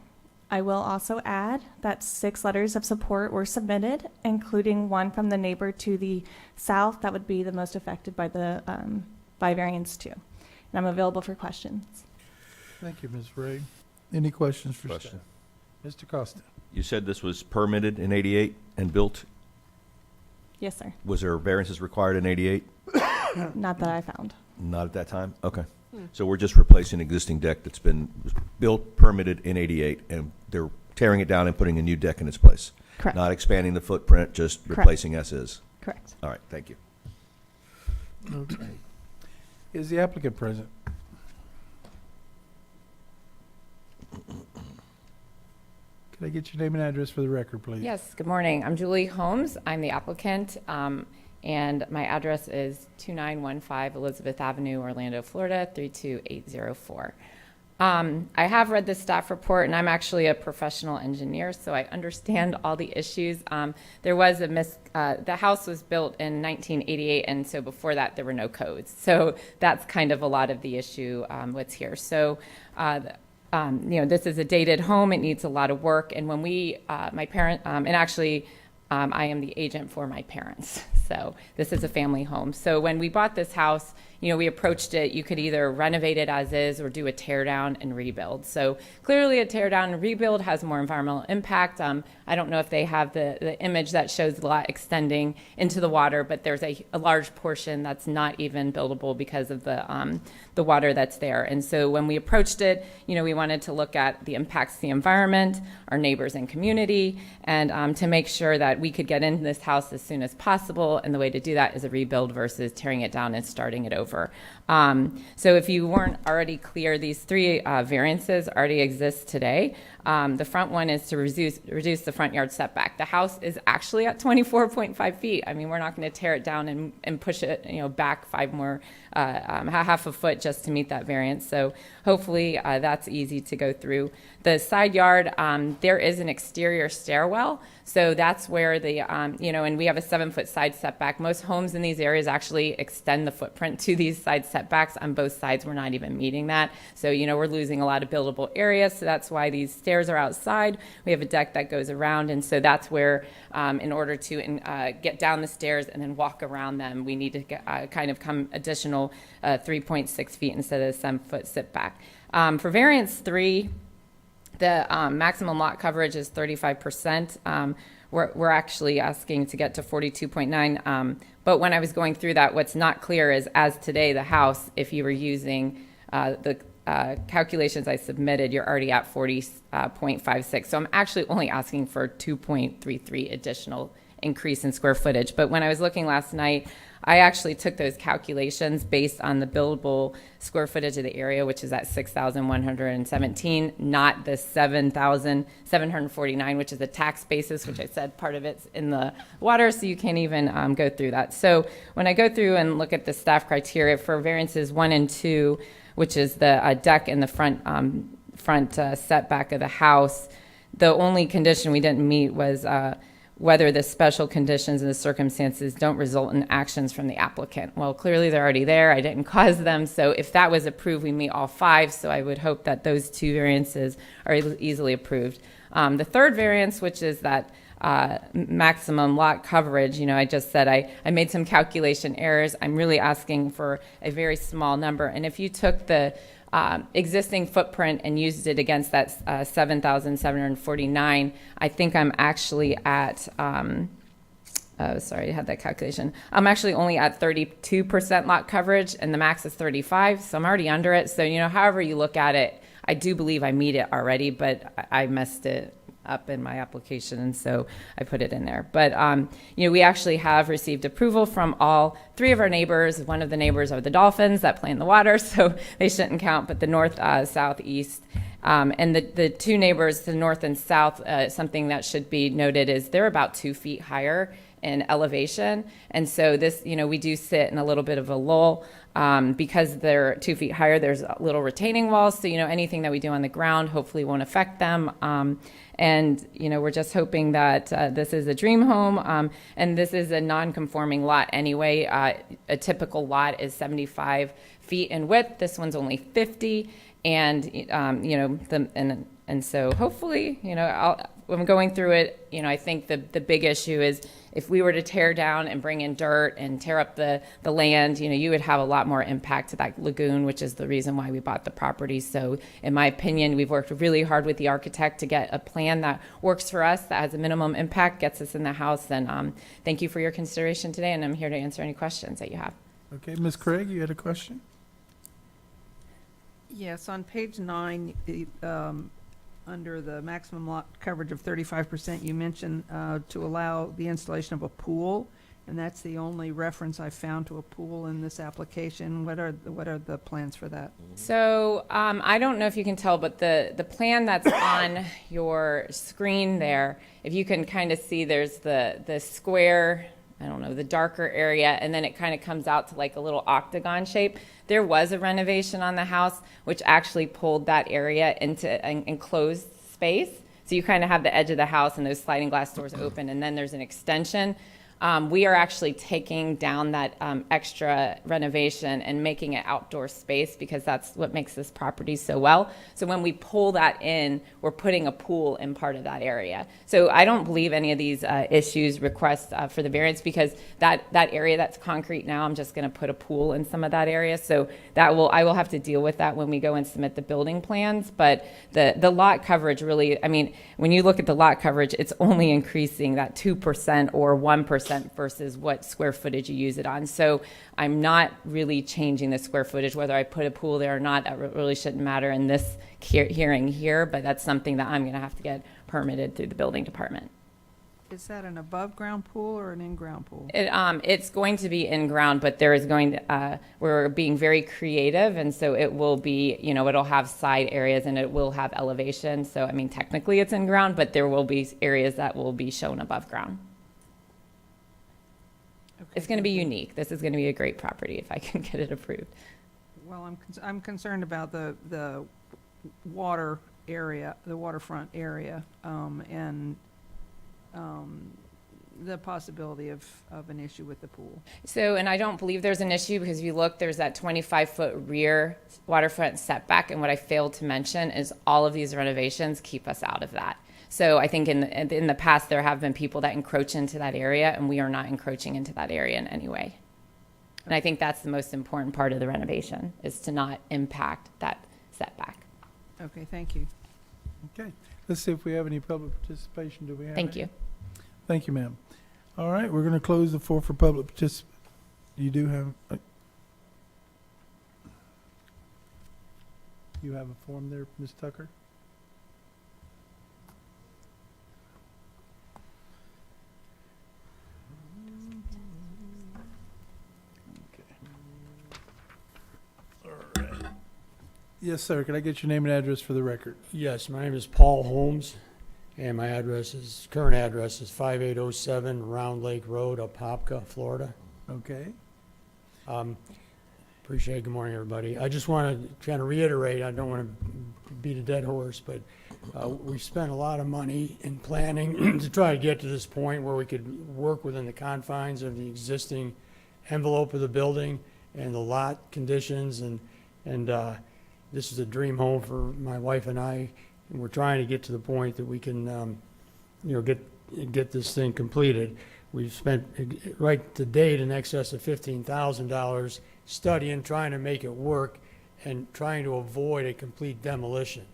I will also add that 6 letters of support were submitted, including 1 from the neighbor to the south that would be the most affected by the by variance 2. And I'm available for questions. Thank you, Ms. Ray. Any questions for Question. staff? Mr. Costa? You said this was permitted in 88 and built? Yes, sir. Was there variances required in 88? Not that I found. Not at that time? Okay. So we're just replacing an existing deck that's been built, permitted in 88, and they're tearing it down and putting a new deck in its place? Correct. Not expanding the footprint, just Correct. replacing as is? Correct. All right, thank you. Okay. Is the applicant present? Could I get your name and address for the record, please? Yes, good morning. I'm Julie Holmes. I'm the applicant, and my address is 2915 Elizabeth Avenue, Orlando, Florida, 32804. I have read the staff report, and I'm actually a professional engineer, so I understand all the issues. There was the house was built in 1988, and so before that, there were no codes. So that's kind of a lot of the issue what's here. So, this is a dated home. It needs a lot of work. And when my parent, and actually I am the agent for my parents. So this is a family home. So when we bought this house, we approached it, you could either renovate it as is or do a tear down and rebuild. So clearly a tear down and rebuild has more environmental impact. I don't know if they have the image that shows the lot extending into the water, but there's a large portion that's not even buildable because of the water that's there. And so when we approached it, we wanted to look at the impacts to the environment, our neighbors and community, and to make sure that we could get into this house as soon as possible. And the way to do that is a rebuild versus tearing it down and starting it over. So if you weren't already clear, these three variances already exist today. The front one is to reduce the front yard setback. The house is actually at 24.5 feet. I mean, we're not going to tear it down and push it, back half a foot just to meet that variance. So hopefully that's easy to go through. The side yard, there is an exterior stairwell. So that's where and we have a 7-foot side setback. Most homes in these areas actually extend the footprint to these side setbacks. On both sides, we're not even meeting that. So, we're losing a lot of buildable area. So that's why these stairs are outside. We have a deck that goes around. And so that's where, in order to get down the stairs and then walk around them, we need to kind of come additional 3.6 feet instead of the 7-foot setback. For variance 3, the maximum lot coverage is 35%. We're actually asking to get to 42.9. But when I was going through that, what's not clear is, as today, the house, if you were using the calculations I submitted, you're already at 40.56. So I'm actually only asking for 2.33 additional increase in square footage. But when I was looking last night, I actually took those calculations based on the buildable square footage of the area, which is at 6,117, not the 7,749, which is the tax basis, which I said part of it's in the water, so you can't even go through that. So when I go through and look at the staff criteria for variances 1 and 2, which is the deck in the front setback of the house, the only condition we didn't meet was whether the special conditions and the circumstances don't result in actions from the applicant. Well, clearly they're already there. I didn't cause them. So if that was approved, we meet all 5. So I would hope that those 2 variances are easily approved. The third variance, which is that maximum lot coverage, I just said I made some calculation errors. I'm really asking for a very small number. And if you took the existing footprint and used it against that 7,749, I think I'm actually at, sorry, I had that calculation. I'm actually only at 32% lot coverage, and the max is 35, so I'm already under it. So, however you look at it, I do believe I meet it already, but I messed it up in my application, and so I put it in there. But we actually have received approval from all 3 of our neighbors. One of the neighbors are the dolphins that play in the water, so they shouldn't count, but the north, south, east. And the 2 neighbors, the north and south, something that should be noted is they're about 2 feet higher in elevation. And so this, we do sit in a little bit of a lull. Because they're 2 feet higher, there's little retaining walls. So, anything that we do on the ground hopefully won't affect them. And, we're just hoping that this is a dream home. And this is a non-conforming lot anyway. A typical lot is 75 feet in width. This one's only 50. And, and so hopefully, when I'm going through it, I think the big issue is if we were to tear down and bring in dirt and tear up the land, you would have a lot more impact to that lagoon, which is the reason why we bought the property. So in my opinion, we've worked really hard with the architect to get a plan that works for us, that has a minimum impact, gets us in the house. And thank you for your consideration today, and I'm here to answer any questions that you have. Okay, Ms. Craig, you had a question? Yes, on page 9, under the maximum lot coverage of 35%, you mentioned to allow the installation of a pool, and that's the only reference I found to a pool in this application. What are the plans for that? So I don't know if you can tell, but the plan that's on your screen there, if you can kind of see, there's the square, I don't know, the darker area, and then it kind of comes out to like a little octagon shape. There was a renovation on the house, which actually pulled that area into an enclosed space. So you kind of have the edge of the house and those sliding glass doors open, and then there's an extension. We are actually taking down that extra renovation and making it outdoor space because that's what makes this property so well. So when we pull that in, we're putting a pool in part of that area. So I don't believe any of these issues request for the variance because that area that's concrete now, I'm just going to put a pool in some of that area. So I will have to deal with that when we go and submit the building plans. But the lot coverage really, I mean, when you look at the lot coverage, it's only increasing that 2% or 1% versus what square footage you use it on. So I'm not really changing the square footage. Whether I put a pool there or not, that really shouldn't matter in this hearing here, but that's something that I'm going to have to get permitted through the building department. Is that an above-ground pool or an in-ground pool? It's going to be in-ground, but there is going to, we're being very creative, and so it will be, you know, it'll have side areas and it will have elevation. So, I mean, technically it's in-ground, but there will be areas that will be shown above ground. Okay, It's going to be unique. This is going to be a great property if I can get it approved. Well, I'm concerned about the water area, the waterfront area, and the possibility of an issue with the pool. So, and I don't believe there's an issue because if you look, there's that 25-foot rear waterfront setback. And what I failed to mention is all of these renovations keep us out of that. So I think in the past, there have been people that encroach into that area, and we are not encroaching into that area in any way. And I think that's the most important part of the renovation, is to not impact that setback. Okay, thank you. Okay, let's see if we have any public participation. Do we have Thank any? you. Thank you, ma'am. All right, we're going to close the floor for public participation. You do have, you have a form there, Ms. Tucker? Yes, sir. Can I get your name and address for the record? Yes, my name is Paul Holmes, and my current address is 5807 Round Lake Road, Apopka, Florida. Okay. Appreciate it. Good morning, everybody. I just want to kind of reiterate, I don't want to beat a dead horse, but we spent a lot of money in planning to try to get to this point where we could work within the confines of the existing envelope of the building and the lot conditions, and this is a dream home for my wife and I, and we're trying to get to the point that we can, get this thing completed. We've spent, right to date, in excess of $15,000 studying, trying to make it work, and trying to avoid a complete demolition.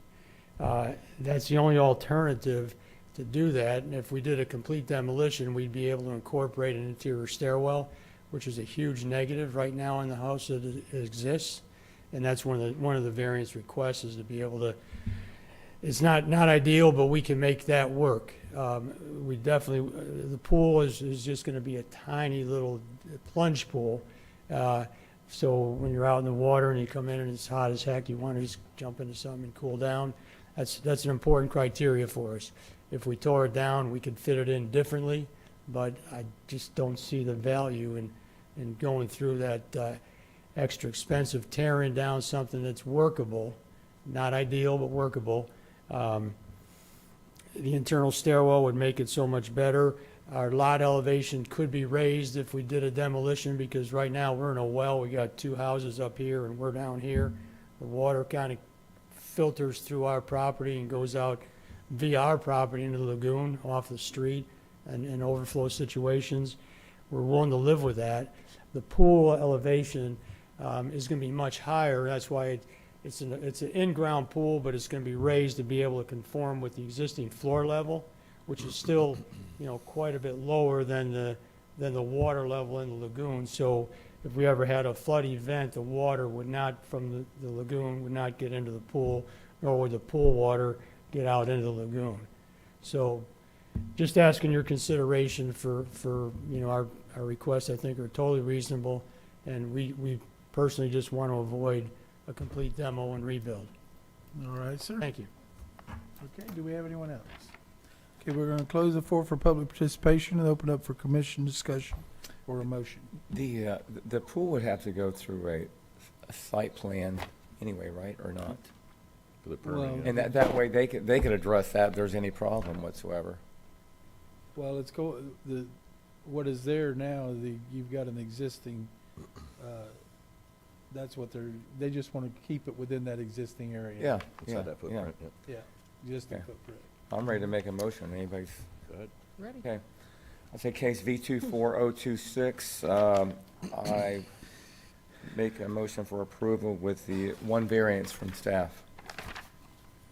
That's the only alternative to do that, and if we did a complete demolition, we'd be able to incorporate an interior stairwell, which is a huge negative right now in the house that exists. And that's one of the variance requests, is to be able to, it's not ideal, but we can make that work. We definitely, the pool is just going to be a tiny little plunge pool. So when you're out in the water and you come in and it's hot as heck, you want to just jump into something and cool down. That's an important criteria for us. If we tore it down, we could fit it in differently, but I just don't see the value in going through that extra expensive, tearing down something that's workable, not ideal, but workable. The internal stairwell would make it so much better. Our lot elevation could be raised if we did a demolition, because right now we're in a well. We got two houses up here and we're down here. The water kind of filters through our property and goes out via our property into the lagoon off the street and overflow situations. We're willing to live with that. The pool elevation is going to be much higher. That's why it's an in-ground pool, but it's going to be raised to be able to conform with the existing floor level, which is still, quite a bit lower than the water level in the lagoon. So if we ever had a flood event, the water would not, from the lagoon, would not get into the pool, nor would the pool water get out into the lagoon. So just asking your consideration for our requests, I think, are totally reasonable, and we personally just want to avoid a complete demo and rebuild. All right, sir. Thank you. Okay, do we have anyone else? Okay, we're going to close the floor for public participation and open up for commission discussion or a motion. The pool would have to go through a site plan anyway, right, or not? For the permitting. And that way they could address that if there's any problem whatsoever. Well, what is there now, you've got an existing, that's what they just want to keep it within that existing area. Yeah, Inside yeah, that yeah. footprint, yeah. Yeah, existing Okay. footprint. I'm ready to make a motion. Anybody's? Go ahead. Ready? Okay. I'll say case V24026. I make a motion for approval with the one variance from staff.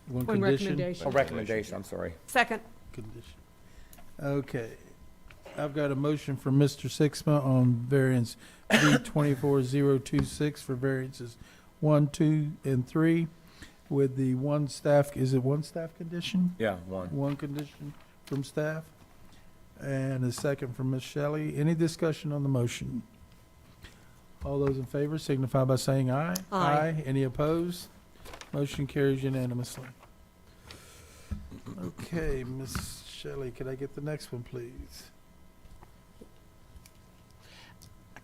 One One condition? recommendation. Oh, recommendation, I'm sorry. Second. Condition. Okay. I've got a motion from Mr. Sixma on variance B 24026 for variances 1, 2, and 3 with the one staff, is it one staff condition? Yeah, one. One condition from staff. And a second from Ms. Shelley. Any discussion on the motion? All those in favor signify by saying aye. Aye. Any opposed? Motion carries unanimously. Okay, Ms. Shelley, could I get the next one, please?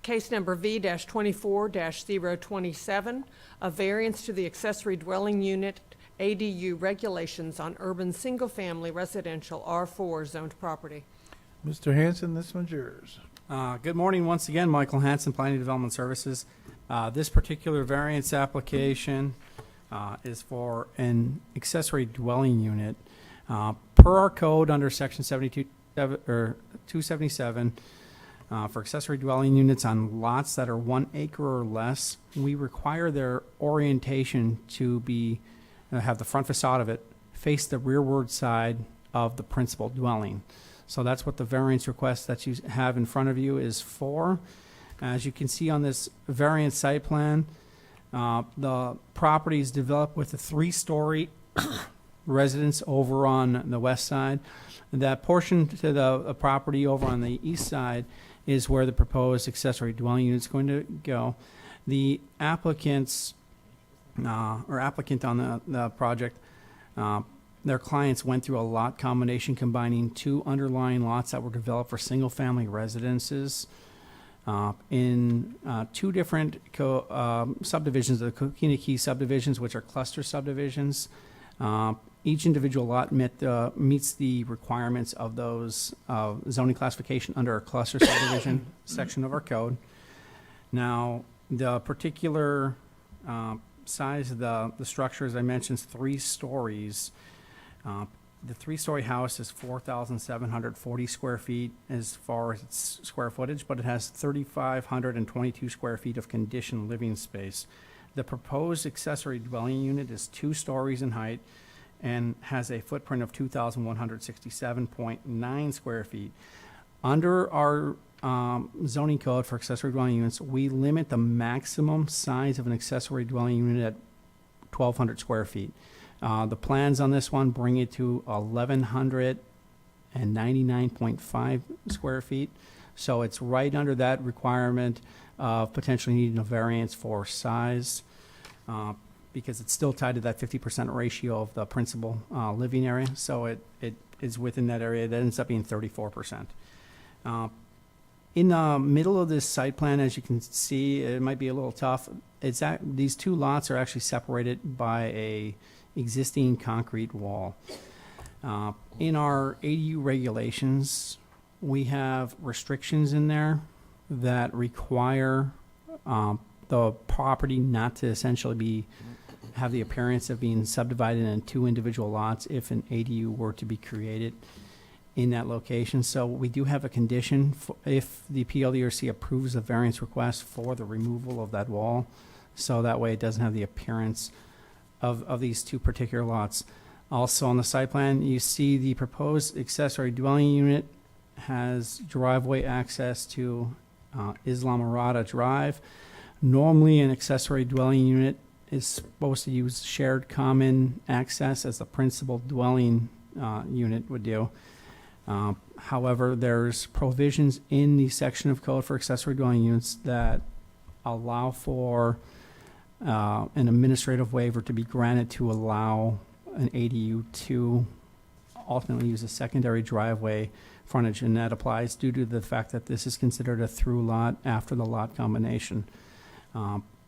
Case number V-24-027, a variance to the accessory dwelling unit ADU regulations on urban single-family residential R4 zoned property. Mr. Hanson, this one's yours. Good morning once again, Michael Hanson, Planning Development Services. This particular variance application is for an accessory dwelling unit. Per our code under section 277, for accessory dwelling units on lots that are 1 acre or less, we require their orientation to be, have the front facade of it face the rearward side of the principal dwelling. So that's what the variance request that you have in front of you is for. As you can see on this variance site plan, the property is developed with a 3-story residence over on the west side. That portion to the property over on the east side is where the proposed accessory dwelling unit is going to go. The applicants, or applicant on the project, their clients went through a lot combination combining 2 underlying lots that were developed for single-family residences in 2 different subdivisions, the Coquina Key subdivisions, which are cluster subdivisions. Each individual lot meets the requirements of those zoning classification under a cluster subdivision section of our code. Now, the particular size of the structure, as I mentioned, is 3 stories. The 3-story house is 4,740 square feet as far as its square footage, but it has 3,522 square feet of conditioned living space. The proposed accessory dwelling unit is 2 stories in height and has a footprint of 2,167.9 square feet. Under our zoning code for accessory dwelling units, we limit the maximum size of an accessory dwelling unit at 1,200 square feet. The plans on this one bring it to 1,199.5 square feet. So it's right under that requirement of potentially needing a variance for size, because it's still tied to that 50% ratio of the principal living area. So it is within that area. That ends up being 34%. In the middle of this site plan, as you can see, it might be a little tough. These 2 lots are actually separated by a existing concrete wall. In our ADU regulations, we have restrictions in there that require the property not to essentially have the appearance of being subdivided into 2 individual lots if an ADU were to be created in that location. So we do have a condition if the PLDRC approves a variance request for the removal of that wall, so that way it doesn't have the appearance of these 2 particular lots. Also on the site plan, you see the proposed accessory dwelling unit has driveway access to Islamorada Drive. Normally, an accessory dwelling unit is supposed to use shared common access as the principal dwelling unit would do. However, there's provisions in the section of code for accessory dwelling units that allow for an administrative waiver to be granted to allow an ADU to ultimately use a secondary driveway frontage, and that applies due to the fact that this is considered a through lot after the lot combination.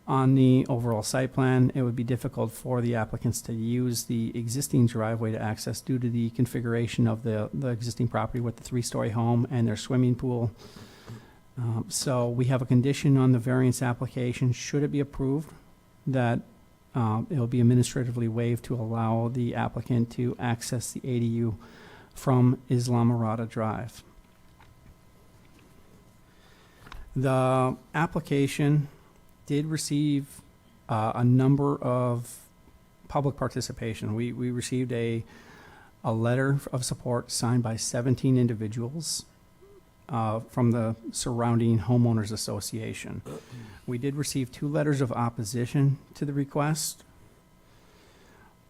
On the overall site plan, it would be difficult for the applicants to use the existing driveway to access due to the configuration of the existing property with the three-story home and their swimming pool. So we have a condition on the variance application, should it be approved, that it will be administratively waived to allow the applicant to access the ADU from Islamorada Drive. The application did receive a number of public participation. We received a letter of support signed by 17 individuals from the surrounding homeowners association. We did receive 2 letters of opposition to the request.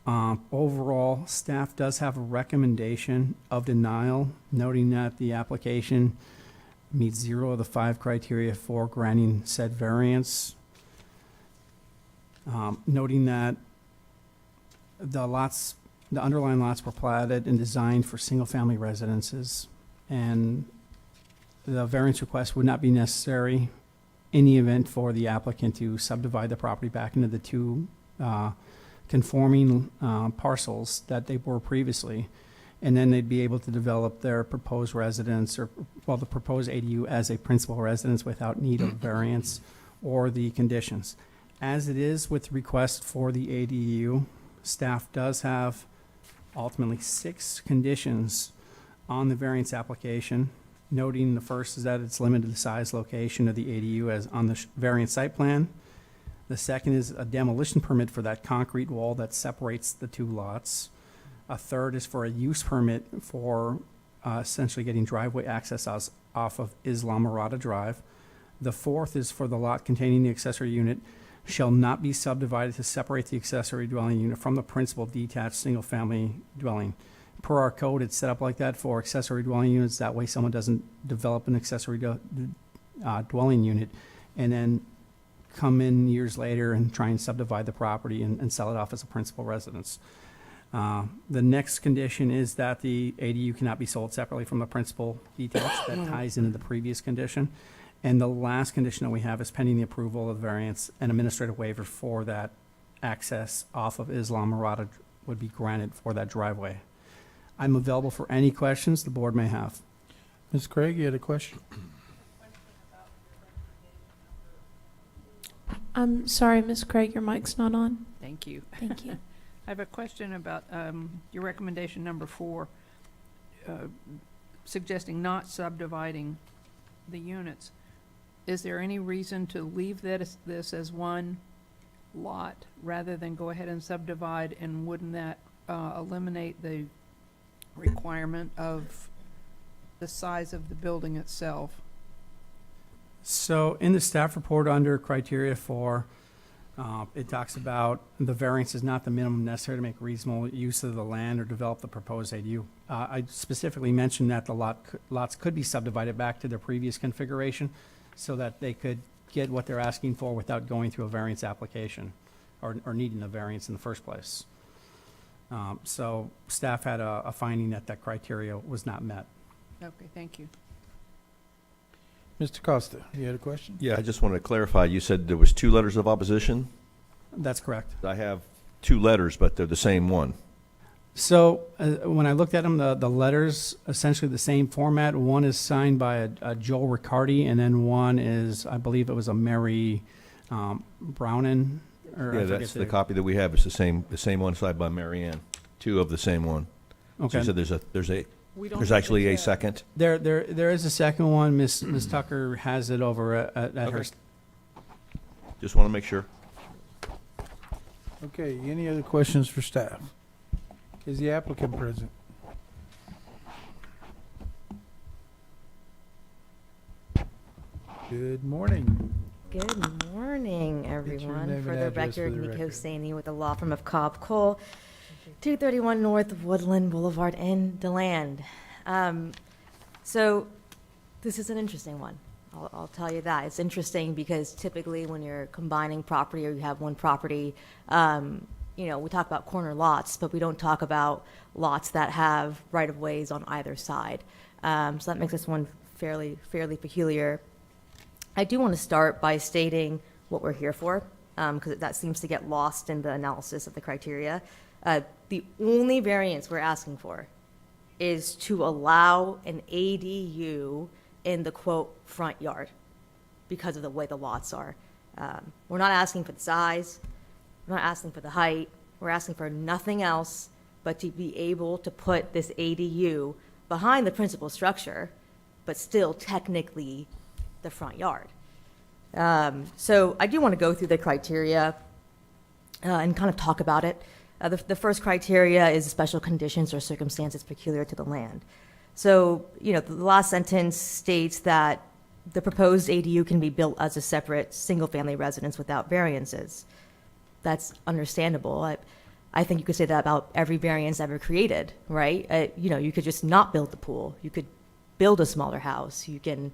Overall, staff does have a recommendation of denial, noting that the application meets 0 of the 5 criteria for granting said variance. Noting that the underlying lots were platted and designed for single-family residences, and the variance request would not be necessary in the event for the applicant to subdivide the property back into the 2 conforming parcels that they were previously, and then they'd be able to develop their proposed residence, or, well, the proposed ADU as a principal residence without need of variance or the conditions. As it is with request for the ADU, staff does have ultimately 6 conditions on the variance application, noting the first is that it's limited to the size, location of the ADU as on the variance site plan. The second is a demolition permit for that concrete wall that separates the 2 lots. A third is for a use permit for essentially getting driveway access off of Islamorada Drive. The fourth is for the lot containing the accessory unit shall not be subdivided to separate the accessory dwelling unit from the principal detached single-family dwelling. Per our code, it's set up like that for accessory dwelling units. That way someone doesn't develop an accessory dwelling unit and then come in years later and try and subdivide the property and sell it off as a principal residence. The next condition is that the ADU cannot be sold separately from the principal detached. That ties into the previous condition. And the last condition that we have is pending the approval of the variance, an administrative waiver for that access off of Islamorada would be granted for that driveway. I'm available for any questions the board may have. Ms. Craig, you had a question? I'm sorry, Ms. Craig, your mic's not on. Thank you. Thank you. I have a question about your recommendation number 4, suggesting not subdividing the units. Is there any reason to leave this as one lot rather than go ahead and subdivide, and wouldn't that eliminate the requirement of the size of the building itself? So in the staff report under criteria 4, it talks about the variance is not the minimum necessary to make reasonable use of the land or develop the proposed ADU. I specifically mentioned that the lots could be subdivided back to their previous configuration so that they could get what they're asking for without going through a variance application or needing a variance in the first place. So staff had a finding that that criteria was not met. Okay, thank you. Mr. Costa, you had a question? Yeah, I just wanted to clarify, you said there was 2 letters of opposition? That's correct. I have 2 letters, but they're the same one. So when I looked at them, the letters, essentially the same format. One is signed by a Joel Riccardi, and then one is, I believe it was a Mary Brownin. Or I Yeah, forget that's the copy that we have. It's the same one signed by Mary Ann. 2 of the same one. Okay. So you said We don't there's have actually the a tab. second? There is a second one. Miss Tucker has it over at her. Okay. Just want to make sure. Okay, any other questions for staff? Is the applicant present? Good morning. Good morning, your everyone. name For and the address for record, the Nico record. Saney with the law firm of Cobb Cole, 231 North Woodland Boulevard in DeLand. So this is an interesting one. I'll tell you that. It's interesting because typically when you're combining property or you have one property, we talk about corner lots, but we don't talk about lots that have right-of-ways on either side. So that makes this one fairly peculiar. I do want to start by stating what we're here for. because that seems to get lost in the analysis of the criteria. The only variance we're asking for is to allow an ADU in the quote front yard because of the way the lots are. We're not asking for the size, we're not asking for the height, we're asking for nothing else but to be able to put this ADU behind the principal structure, but still technically the front yard. So I do want to go through the criteria and kind of talk about it. The first criteria is special conditions or circumstances peculiar to the land. So, the last sentence states that the proposed ADU can be built as a separate single-family residence without variances. That's understandable. I think you could say that about every variance ever created, right? You could just not build the pool. You could build a smaller house. You can,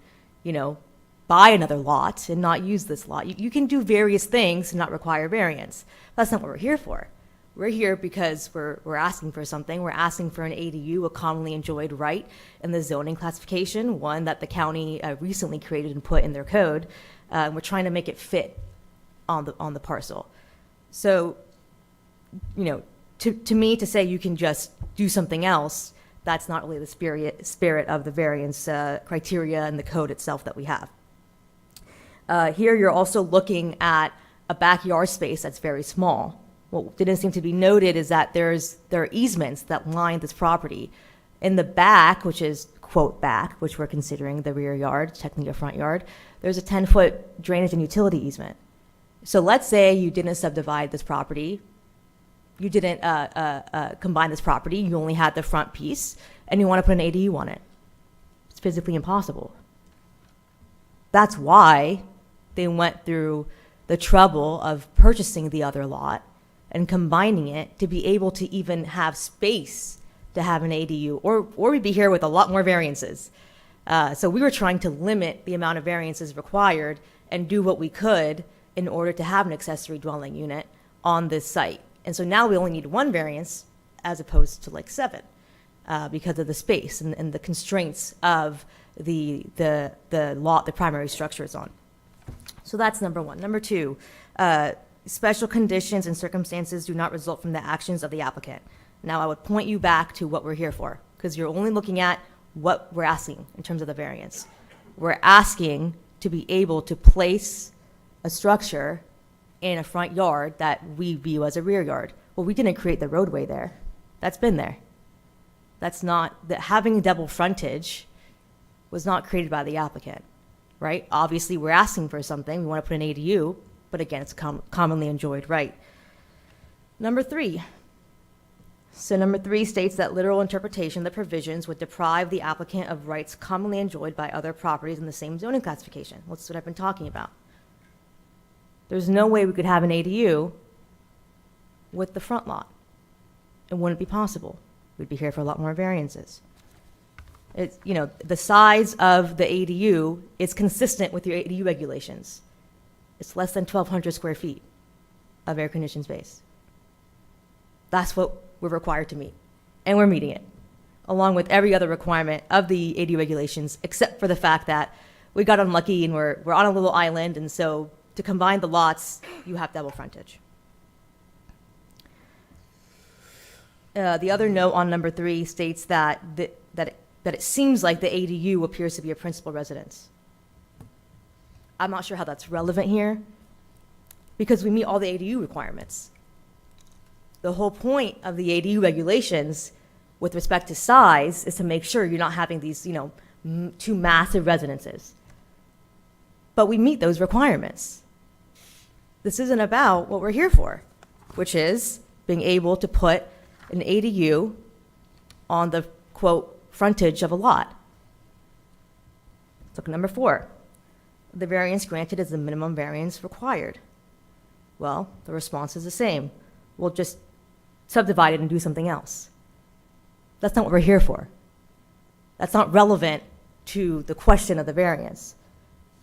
buy another lot and not use this lot. You can do various things and not require variance. That's not what we're here for. We're here because we're asking for something. We're asking for an ADU, a commonly enjoyed right in the zoning classification, one that the county recently created and put in their code. We're trying to make it fit on the parcel. So, to me, to say you can just do something else, that's not really the spirit of the variance criteria and the code itself that we have. Here, you're also looking at a backyard space that's very small. What didn't seem to be noted is that there are easements that line this property. In the back, which is, quote, back, which we're considering the rear yard, technically a front yard, there's a 10-foot drainage and utility easement. So let's say you didn't subdivide this property, you didn't combine this property, you only had the front piece, and you want to put an ADU on it. It's physically impossible. That's why they went through the trouble of purchasing the other lot and combining it to be able to even have space to have an ADU, or we'd be here with a lot more variances. So we were trying to limit the amount of variances required and do what we could in order to have an accessory dwelling unit on this site. And so now we only need one variance as opposed to like 7 because of the space and the constraints of the lot the primary structure is on. So that's number one. Number two, special conditions and circumstances do not result from the actions of the applicant. Now, I would point you back to what we're here for, because you're only looking at what we're asking in terms of the variance. We're asking to be able to place a structure in a front yard that we view as a rear yard. Well, we didn't create the roadway there. That's been there. That's not, having double frontage was not created by the applicant, right? Obviously, we're asking for something. We want to put an ADU, but again, it's a commonly enjoyed right. Number 3. So number 3 states that literal interpretation of the provisions would deprive the applicant of rights commonly enjoyed by other properties in the same zoning classification. Well, that's what I've been talking about. There's no way we could have an ADU with the front lot. It wouldn't be possible. We'd be here for a lot more variances. It's, the size of the ADU is consistent with your ADU regulations. It's less than 1,200 square feet of air-conditioned space. That's what we're required to meet, and we're meeting it, along with every other requirement of the ADU regulations, except for the fact that we got unlucky and we're on a little island, and so to combine the lots, you have double frontage. The other note on number 3 states that it seems like the ADU appears to be a principal residence. I'm not sure how that's relevant here, because we meet all the ADU requirements. The whole point of the ADU regulations with respect to size is to make sure you're not having these, 2 massive residences. But we meet those requirements. This isn't about what we're here for, which is being able to put an ADU on the, quote, frontage of a lot. Look at number 4. The variance granted is the minimum variance required. Well, the response is the same. We'll just subdivide it and do something else. That's not what we're here for. That's not relevant to the question of the variance,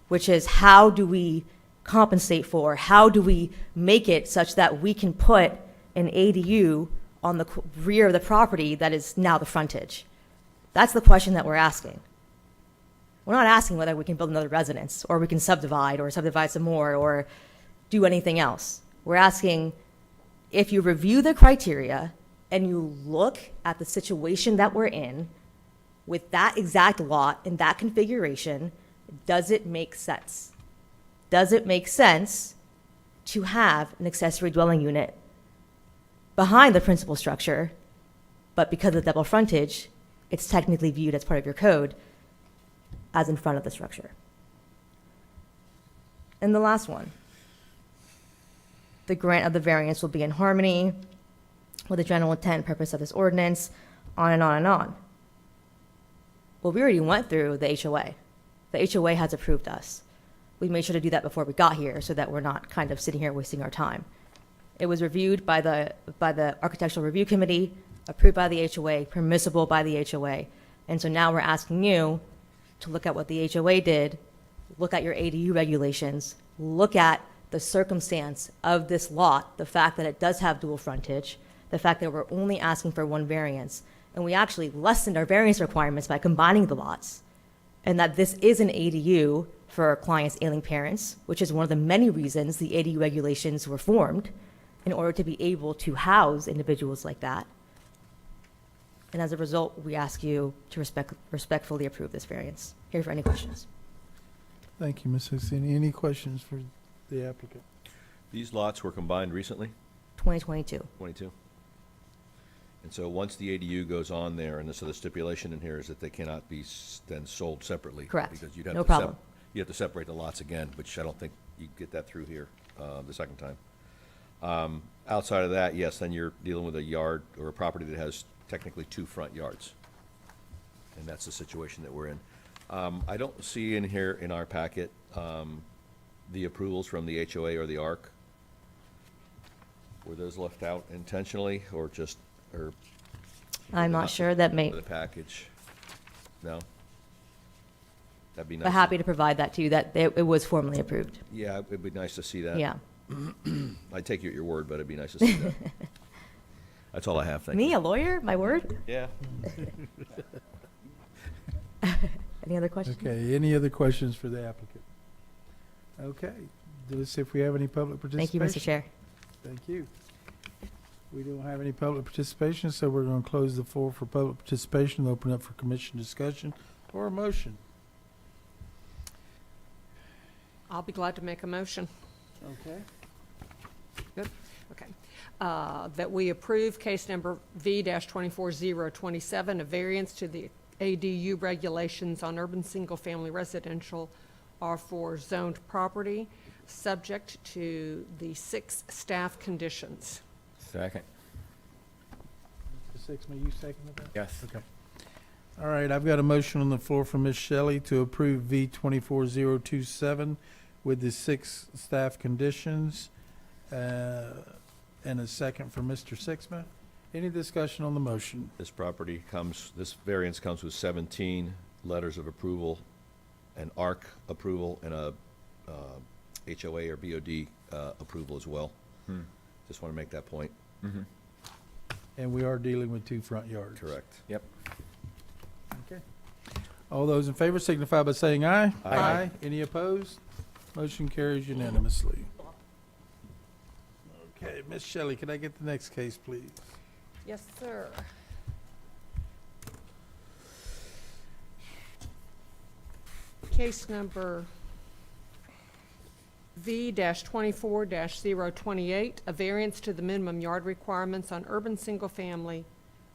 which is how do we compensate for, how do we make it such that we can put an ADU on the rear of the property that is now the frontage? That's the question that we're asking. We're not asking whether we can build another residence or we can subdivide some more or do anything else. We're asking if you review the criteria and you look at the situation that we're in with that exact lot in that configuration, does it make sense? Does it make sense to have an accessory dwelling unit behind the principal structure, but because of the double frontage, it's technically viewed as part of your code as in front of the structure? And the last one, the grant of the variance will be in harmony with the general intent and purpose of this ordinance, on and on and on. Well, we already went through the HOA. The HOA has approved us. We made sure to do that before we got here so that we're not kind of sitting here wasting our time. It was reviewed by the Architectural Review Committee, approved by the HOA, permissible by the HOA. And so now we're asking you to look at what the HOA did, look at your ADU regulations, look at the circumstance of this lot, the fact that it does have dual frontage, the fact that we're only asking for one variance, and we actually lessened our variance requirements by combining the lots, and that this is an ADU for our clients' ailing parents, which is one of the many reasons the ADU regulations were formed, in order to be able to house individuals like that. And as a result, we ask you to respectfully approve this variance. Here for any questions. Thank you, Ms. Husseini. Any questions for the applicant? These lots were combined recently, 2022. 22? And so once the ADU goes on there, and so the stipulation in here is that they cannot be then sold separately? Correct. Because you'd have No to problem. you have to separate the lots again, which I don't think you get that through here the second time. Outside of that, yes, then you're dealing with a yard or a property that has technically 2 front yards. And that's the situation that we're in. I don't see in here in our packet the approvals from the HOA or the ARC. Were those left out intentionally or just, or? I'm not sure. That may, The package? No? That'd be nice. but happy to provide that to you, that it was formally approved. Yeah, it'd be nice to see that. Yeah. I'd take you at your word, but it'd be nice to see that. That's all I have, thank you. Me, a lawyer? My word? Yeah. Any other questions? Okay, any other questions for the applicant? Okay, let's see if we have any public Thank participation. you, Mr. Chair. Thank you. We don't have any public participation, so we're going to close the floor for public participation, and open up for commission discussion or a motion. I'll be glad to make a motion. Okay. Good, okay. That we approve case number V-24027, a variance to the ADU regulations on urban single-family residential R4 zoned property, subject to the 6 staff conditions. Second. Mr. Sixman, you seconded that? Yes. Okay. All right, I've got a motion on the floor from Ms. Shelley to approve V-24027 with the 6 staff conditions, and a second from Mr. Sixman. Any discussion on the motion? This this variance comes with 17 letters of approval, an ARC approval, and a HOA or BOD approval as well. Just want to make that point. Mm-hmm. And we are dealing with 2 front yards. Correct. Yep. Okay. All those in favor signify by saying aye. Aye. Any opposed? Motion carries unanimously. Okay, Ms. Shelley, can I get the next case, please? Yes, sir. Case number V-24-028, a variance to the minimum yard requirements on urban single-family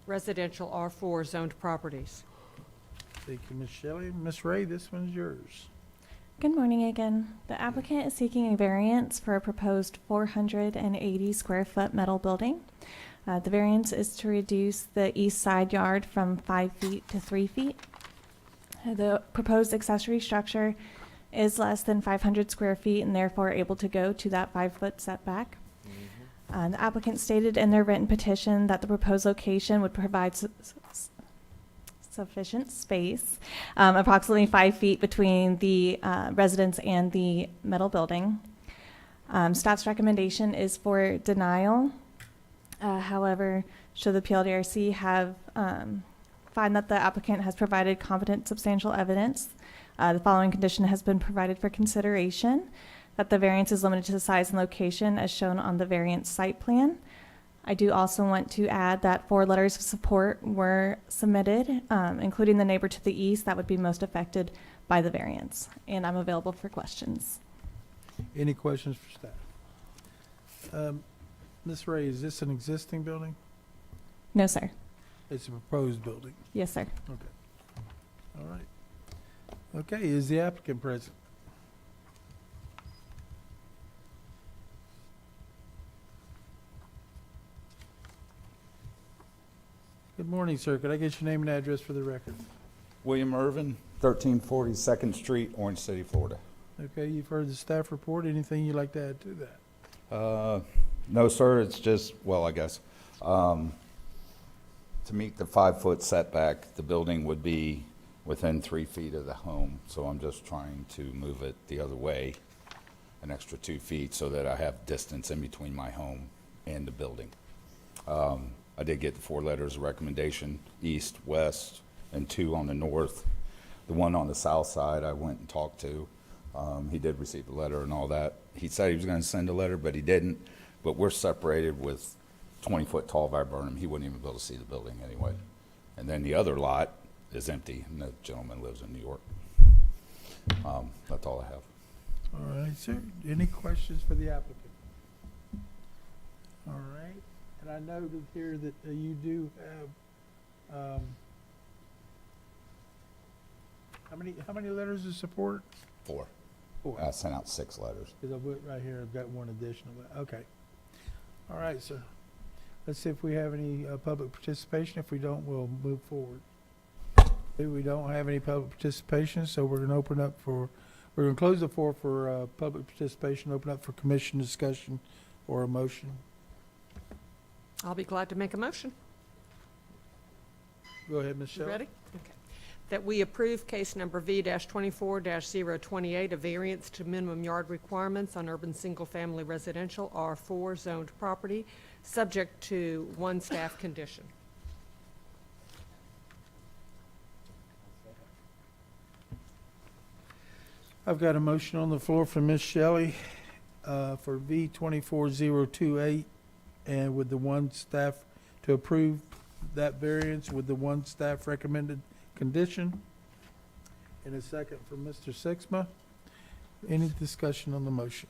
residential R4 zoned properties. Thank you, Ms. Shelley. Ms. Ray, this one's yours. Good morning again. The applicant is seeking a variance for a proposed 480 square foot metal building. The variance is to reduce the east side yard from 5 feet to 3 feet. The proposed accessory structure is less than 500 square feet and therefore able to go to that 5-foot setback. The applicant stated in their written petition that the proposed location would provide sufficient space, approximately 5 feet between the residence and the metal building. Staff's recommendation is for denial. However, should the PLDRC have find that the applicant has provided competent substantial evidence, the following condition has been provided for consideration, that the variance is limited to the size and location as shown on the variance site plan. I do also want to add that 4 letters of support were submitted, including the neighbor to the east that would be most affected by the variance. And I'm available for questions. Any questions for staff? Ms. Ray, is this an existing building? No, sir. It's a proposed building. Yes, sir. Okay. All right. Okay, is the applicant present? Good morning, sir. Could I get your name and address for the record? William Irvin, 1340 2nd Street, Orange City, Florida. Okay, you've heard the staff report. Anything you'd like to add to that? No, sir, it's just, well, I guess, to meet the 5-foot setback, the building would be within 3 feet of the home. So I'm just trying to move it the other way, an extra 2 feet, so that I have distance in between my home and the building. I did get the 4 letters of recommendation, east, west, and 2 on the north. The one on the south side I went and talked to. He did receive a letter and all that. He said he was going to send a letter, but he didn't. But we're separated with 20-foot tall viburnum. He wouldn't even be able to see the building anyway. And then the other lot is empty, and the gentleman lives in New York. That's all I have. All right, sir. Any questions for the applicant? All right. And I noted here that you do have, how many letters of support? 4. 4. I sent out 6 letters. Because I put right here, I've got one additional. Okay. All right, sir. Let's see if we have any public participation. If we don't, we'll move forward. We don't have any public participation, so we're going to open up for, we're going to close the floor for public participation, open up for commission discussion or a motion. I'll be glad to make a motion. Go ahead, Ms. You Shelley. ready? Okay. That we approve case number V-24-028, a variance to minimum yard requirements on urban single-family residential R4 zoned property, subject to 1 staff condition. I've got a motion on the floor from Ms. Shelley for V-24-028, and with the 1 staff to approve that variance with the 1 staff recommended condition. And a second from Mr. Sixma. Any discussion on the motion?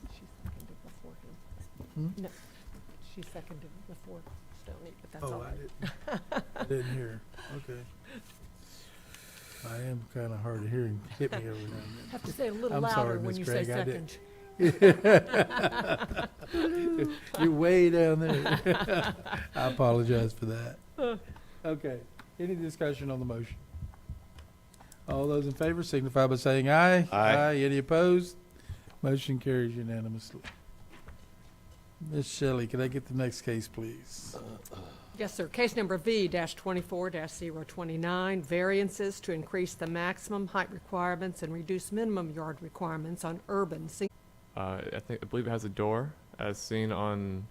No, she seconded before. Don't need, but that's all Oh, right. I didn't hear. Okay. I am kind of hard of hearing. Hit me every now and then. Have to say it a little I'm louder sorry, when Ms. you say Craig, I did. second. You're way down there. I apologize for that. Okay. Any discussion on the motion? All those in favor signify by saying aye. Aye. Any opposed? Motion carries unanimously. Ms. Shelley, can I get the next case, please? Yes, sir. Case number V-24-029, variances to increase the maximum height requirements and reduce minimum yard requirements on urban. I believe it has a door, as seen on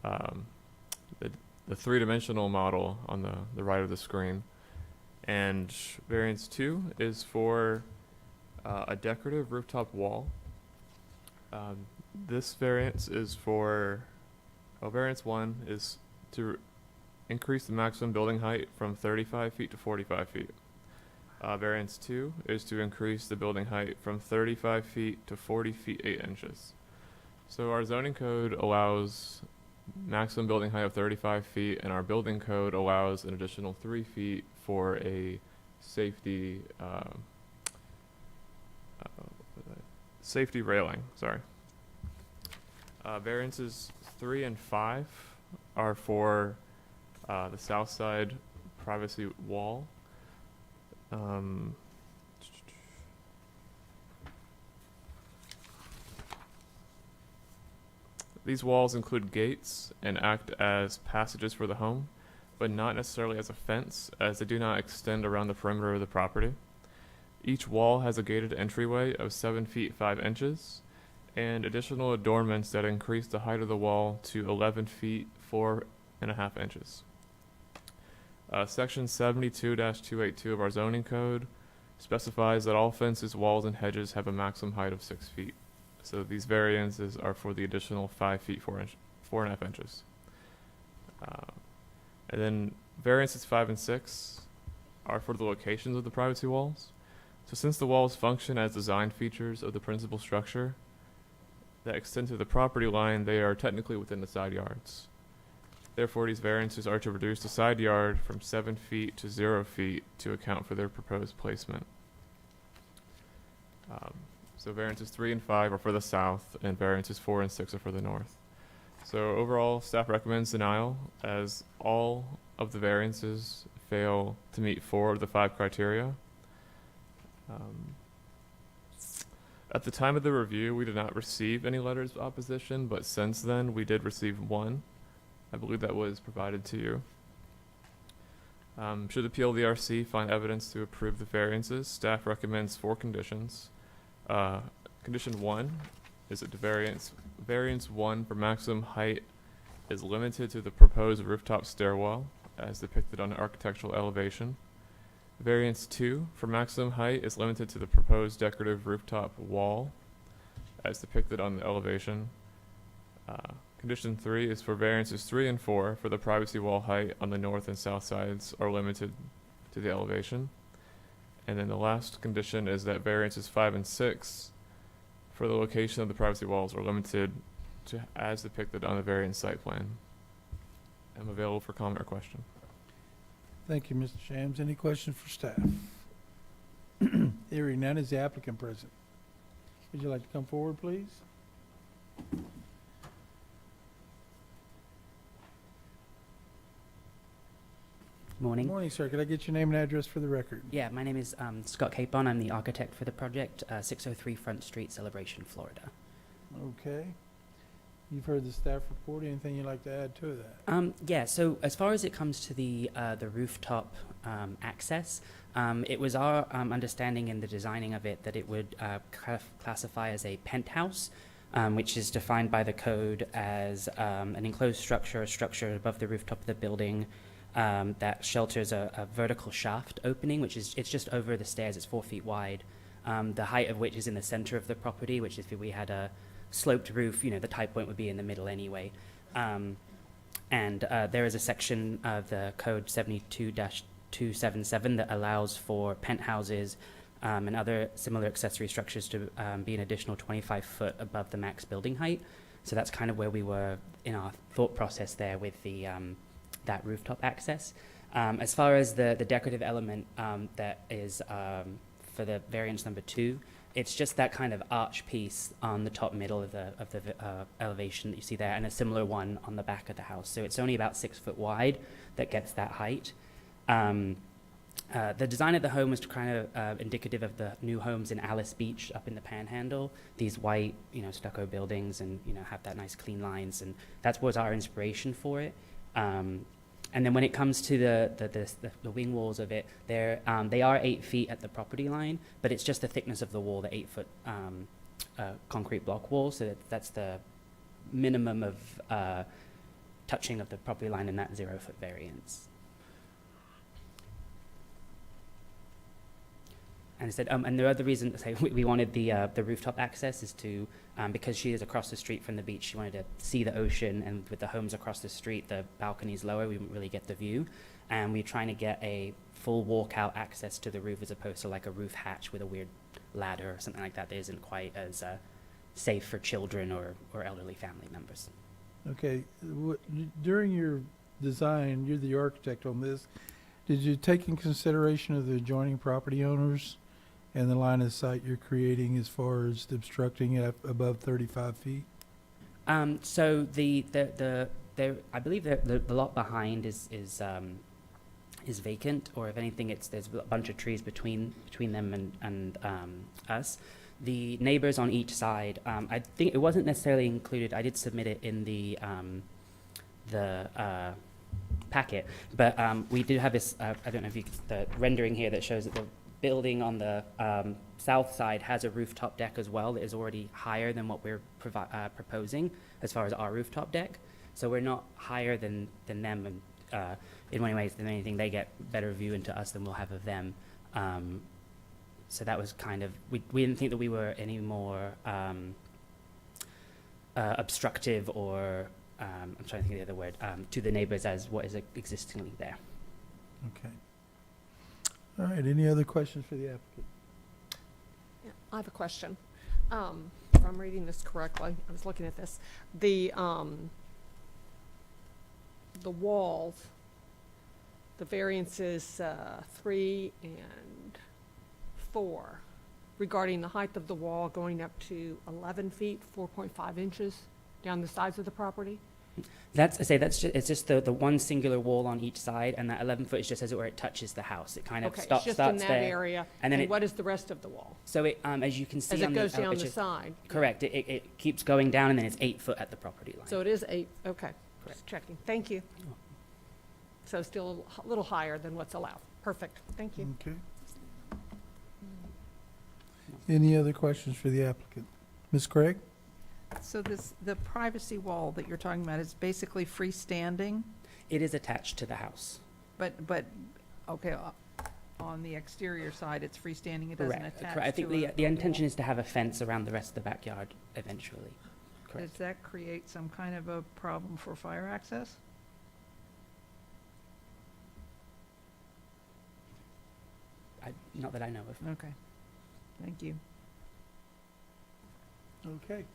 the 3-dimensional model on the right of the screen. And variance 2 is for a decorative rooftop wall. This variance is for, variance 1 is to increase the maximum building height from 35 feet to 45 feet. Variance 2 is to increase the building height from 35 feet to 40 feet 8 inches. So our zoning code allows maximum building height of 35 feet, and our building code allows an additional 3 feet for a safety safety railing. Sorry. Variances 3 and 5 are for the south side privacy wall. These walls include gates and act as passages for the home, but not necessarily as a fence, as they do not extend around the perimeter of the property. Each wall has a gated entryway of 7 feet 5 inches, and additional adornments that increase the height of the wall to 11 feet 4.5 inches. Section 72-282 of our zoning code specifies that all fences, walls, and hedges have a maximum height of 6 feet. So these variances are for the additional 5 feet 4.5 inches. And then variances 5 and 6 are for the locations of the privacy walls. So since the walls function as design features of the principal structure that extend to the property line, they are technically within the side yards. Therefore, these variances are to reduce the side yard from 7 feet to 0 feet to account for their proposed placement. So variances 3 and 5 are for the south, and variances 4 and 6 are for the north. So overall, staff recommends denial, as all of the variances fail to meet 4 of the 5 criteria. At the time of the review, we did not receive any letters of opposition, but since then, we did receive one. I believe that was provided to you. Should the PLDRC find evidence to approve the variances, staff recommends 4 conditions. Condition 1 is that the variance 1 for maximum height is limited to the proposed rooftop stairwell as depicted on the architectural elevation. Variance 2 for maximum height is limited to the proposed decorative rooftop wall as depicted on the elevation. Condition 3 is for variances 3 and 4 for the privacy wall height on the north and south sides are limited to the elevation. And then the last condition is that variances 5 and 6 for the location of the privacy walls are limited to as depicted on the variance site plan. I'm available for comment or question. Thank you, Mr. Shams. Any questions for staff? Hearing none, is the applicant present? Would you like to come forward, please? Morning. Good morning, sir. Could I get your name and address for the record? Yeah, my name is Scott Capon. I'm the architect for the project, 603 Front Street, Celebration, Florida. Okay. You've heard the staff report. Anything you'd like to add to that? Yeah, so as far as it comes to the rooftop access, it was our understanding in the designing of it that it would classify as a penthouse, which is defined by the code as an enclosed structure, a structure above the rooftop of the building, that shelters a vertical shaft opening, which is, it's just over the stairs, it's 4 feet wide, the height of which is in the center of the property, which is if we had a sloped roof, the tie point would be in the middle anyway. And there is a section of the code 72-277 that allows for penthouses and other similar accessory structures to be an additional 25 foot above the max building height. So that's kind of where we were in our thought process there with the that rooftop access. As far as the decorative element that is for the variance number 2, it's just that kind of arch piece on the top middle of the elevation that you see there, and a similar one on the back of the house. So it's only about 6 foot wide that gets that height. The design of the home was kind of indicative of the new homes in Alice Beach up in the Panhandle. These white, stucco buildings, and have that nice clean lines, and that was our inspiration for it. And then when it comes to the wing walls of it, they are 8 feet at the property line, but it's just the thickness of the wall, the 8 foot concrete block wall. So that's the minimum of touching of the property line in that 0 foot variance. And I said, and the other reason we wanted the rooftop access is to, because she is across the street from the beach, she wanted to see the ocean, and with the homes across the street, the balcony's lower, we wouldn't really get the view. And we're trying to get a full walkout access to the roof as opposed to like a roof hatch with a weird ladder or something like that that isn't quite as safe for children or elderly family members. Okay. During your design, you're the architect on this, did you take in consideration of the adjoining property owners and the line of sight you're creating as far as obstructing it above 35 feet? So I believe the lot behind is vacant, or if anything, there's a bunch of trees between them and us. The neighbors on each side, I think it wasn't necessarily included. I did submit it in the packet, but we do have this. I don't know if the rendering here that shows that the building on the south side has a rooftop deck as well that is already higher than what we're proposing as far as our rooftop deck. So we're not higher than them, and in many ways, than anything, they get better view into us than we'll have of them. So that was kind of, we didn't think that we were any more obstructive or, I'm trying to think of the other word, to the neighbors as what is existingly there. Okay. All right, any other questions for the applicant? Yeah, I have a question. If I'm reading this correctly, I was looking at this. The walls, the variances 3 and 4, regarding the height of the wall going up to 11 feet, 4.5 inches down the sides of the property? It's just the one singular wall on each side, and that 11 foot is just as it where it touches the house. It kind of Okay, starts it's just in that there, area, and then what is the rest of the wall? So it, as you can see, As it on goes the down the picture- side? Correct. It keeps going down, and then it's 8 foot at the property line. So it is 8, okay, just checking. Thank you. So still a little higher than what's allowed. Perfect, thank you. Okay. Any other questions for the applicant? Ms. Craig? So the privacy wall that you're talking about is basically freestanding, It is attached to the house. but, okay, on the exterior side, it's freestanding, it doesn't Correct. attach Correct. I think to the intention is to have a fence around the rest of the backyard eventually. Does Correct. that create some kind of a problem for fire access? Not that I know of. Okay, thank you. Okay.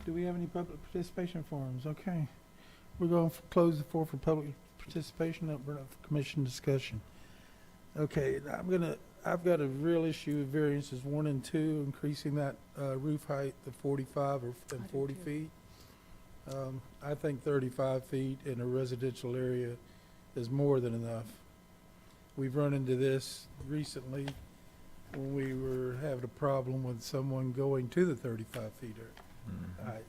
Do we have any public participation forums? Okay. We're going to close the floor for public participation, open up for commission discussion. Okay, I've got a real issue with variances 1 and 2, increasing that roof height to 45 and 40 feet. I think 35 feet in a residential area is more than enough. We've run into this recently when we were having a problem with someone going to the 35 feet height.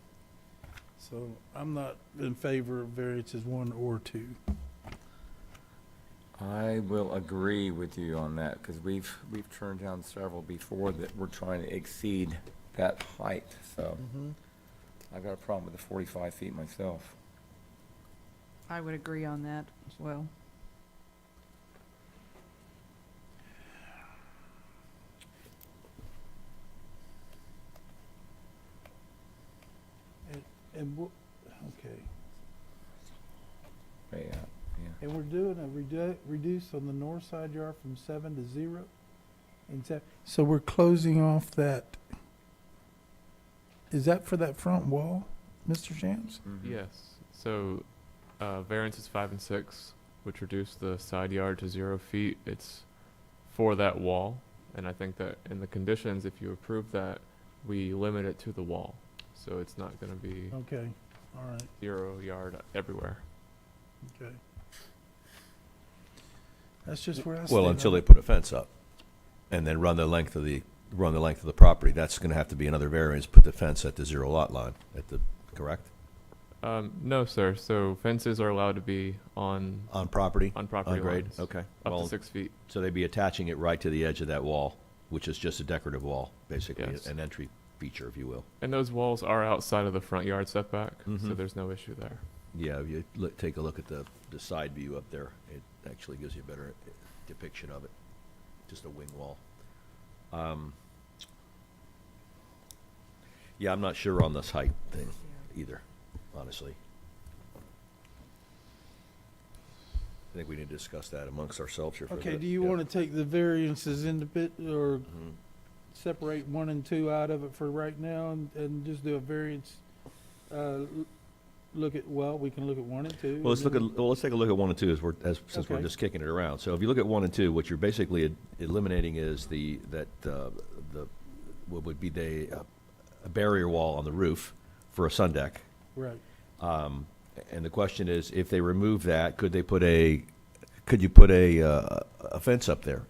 So I'm not in favor of variances 1 or 2. I will agree with you on that, because we've turned down several before that we're trying to exceed that height, so I've got a problem with the 45 feet myself. I would agree on that as well. Okay. Yeah. And we're doing a reduce on the north side yard from 7 to 0. So we're closing off that. Is that for that front wall, Mr. Shams? Yes. So variances 5 and 6, which reduce the side yard to 0 feet, it's for that wall. And I think that in the conditions, if you approve that, we limit it to the wall. So it's not going to be Okay, all right, 0 yard everywhere. okay. That's just where I stand. Well, until they put a fence up and then run the length of the property, that's going to have to be another variance, put the fence at the 0 lot line, correct? No, sir. So fences are allowed to be on property? On property grade? lines. Okay. Up Well, to 6 feet. So they'd be attaching it right to the edge of that wall, which is just a decorative wall, basically, Yes. an entry feature, if you will. And those walls are outside of the front yard setback, so Mhm. there's no issue there. Yeah, if you take a look at the side view up there, it actually gives you a better depiction of it, just a wing wall. Yeah, I'm not sure on this height thing either, honestly. I think we need to discuss that amongst ourselves here for a Okay, bit. do you Yeah. want to take the variances into bit, or separate 1 and 2 out of it for right now and just do a variance? We can look at 1 and 2. Well, let's take a look at 1 and 2 since we're Okay. just kicking it around. So if you look at 1 and 2, what you're basically eliminating is what would be a barrier wall on the roof for a sun deck. Right. And the question is, if they remove that, could you put a fence up there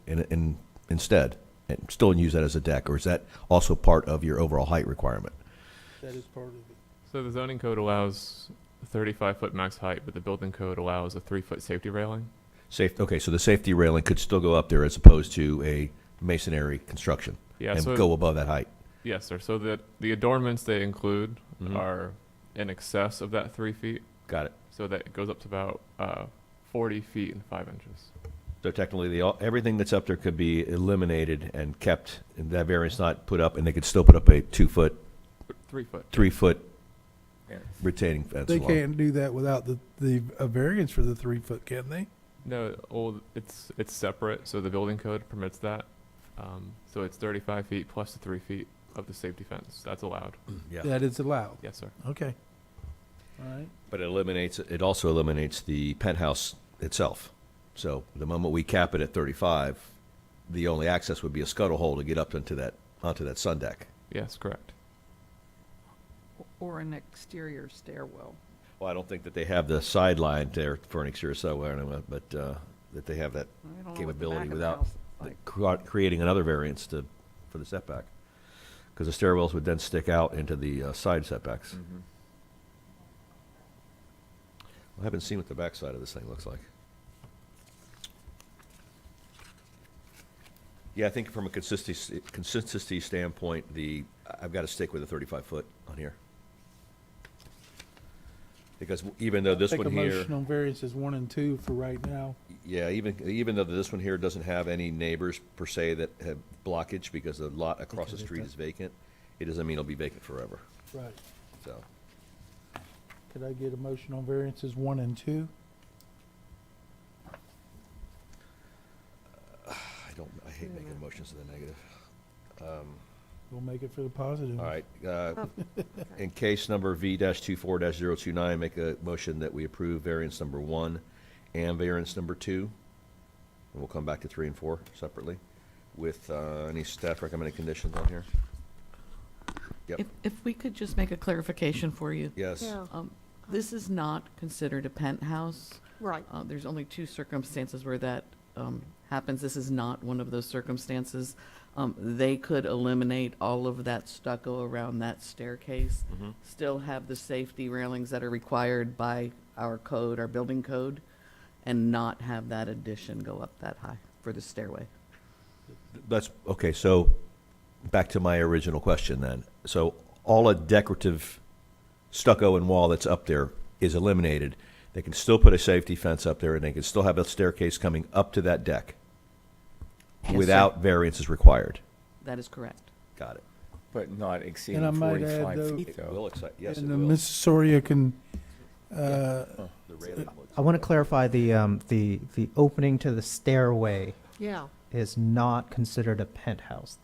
instead and still use that as a deck, or is that also part of your overall height requirement? That is part of it. So the zoning code allows a 35-foot max height, but the building code allows a 3-foot safety railing. Okay, so the safety railing could still go up there as opposed to a masonry construction and go above that height. Yes, sir. So the adornments they include Mhm. are in excess of that 3 feet. Got it. So that it goes up to about 40 feet and 5 inches. So technically, everything that's up there could be eliminated and kept, and that variance not put up, and they could still put up a 2-foot, 3 foot. 3-foot retaining fence They wall. can't do that without a variance for the 3 foot, can they? No, well, it's separate, so the building code permits that. So it's 35 feet plus the 3 feet of the safety fence. That's allowed. Yeah. That is allowed? Yes, sir. Okay. All right. But it also eliminates the penthouse itself. So the moment we cap it at 35, the only access would be a scuttle hole to get up onto that sun deck. Yes, correct. Or an exterior stairwell. Well, I don't think that they have the sideline there for an exterior sidewalk, but that they have that I don't know what the capability back of the without house is like. creating another variance for the setback. Because the stairwells would then stick out into the side setbacks. Mhm. I haven't seen what the backside of this thing looks like. Yeah, I think from a consistency standpoint, I've got to stick with the 35-foot on here. Because even though this Take one a here, motion on variances 1 and 2 for right now. yeah, even though this one here doesn't have any neighbors per se that have blockage because the lot across the Because it street does- is vacant, it doesn't mean it'll be vacant forever. Right. So, Could I get a motion on variances 1 and 2? I hate making motions to the negative. We'll make it for the positive. All right, Oh, in case number V-24-029, make a motion that we approve variance number 1 and variance number 2. And we'll come back to 3 and 4 separately with any staff recommended conditions on here. Yep. If we could just make a clarification for you. Yes. Yeah. This is not considered a penthouse. Right. There's only 2 circumstances where that happens. This is not one of those circumstances. They could eliminate all of that stucco around that staircase, Mhm. still have the safety railings that are required by our code, our building code, and not have that addition go up that high for the stairway. That's, okay, so back to my original question then. So all a decorative stucco and wall that's up there is eliminated. They can still put a safety fence up there and they can still have a staircase coming up to that deck Yes, sir. without variances required. That is correct. Got it. But not And I exceeding might add, 45 though- feet, It though. will excite, yes, it And will. Mrs. Soria can, The railing will I want to clarify the opening to the stairway Yeah. is not considered a penthouse.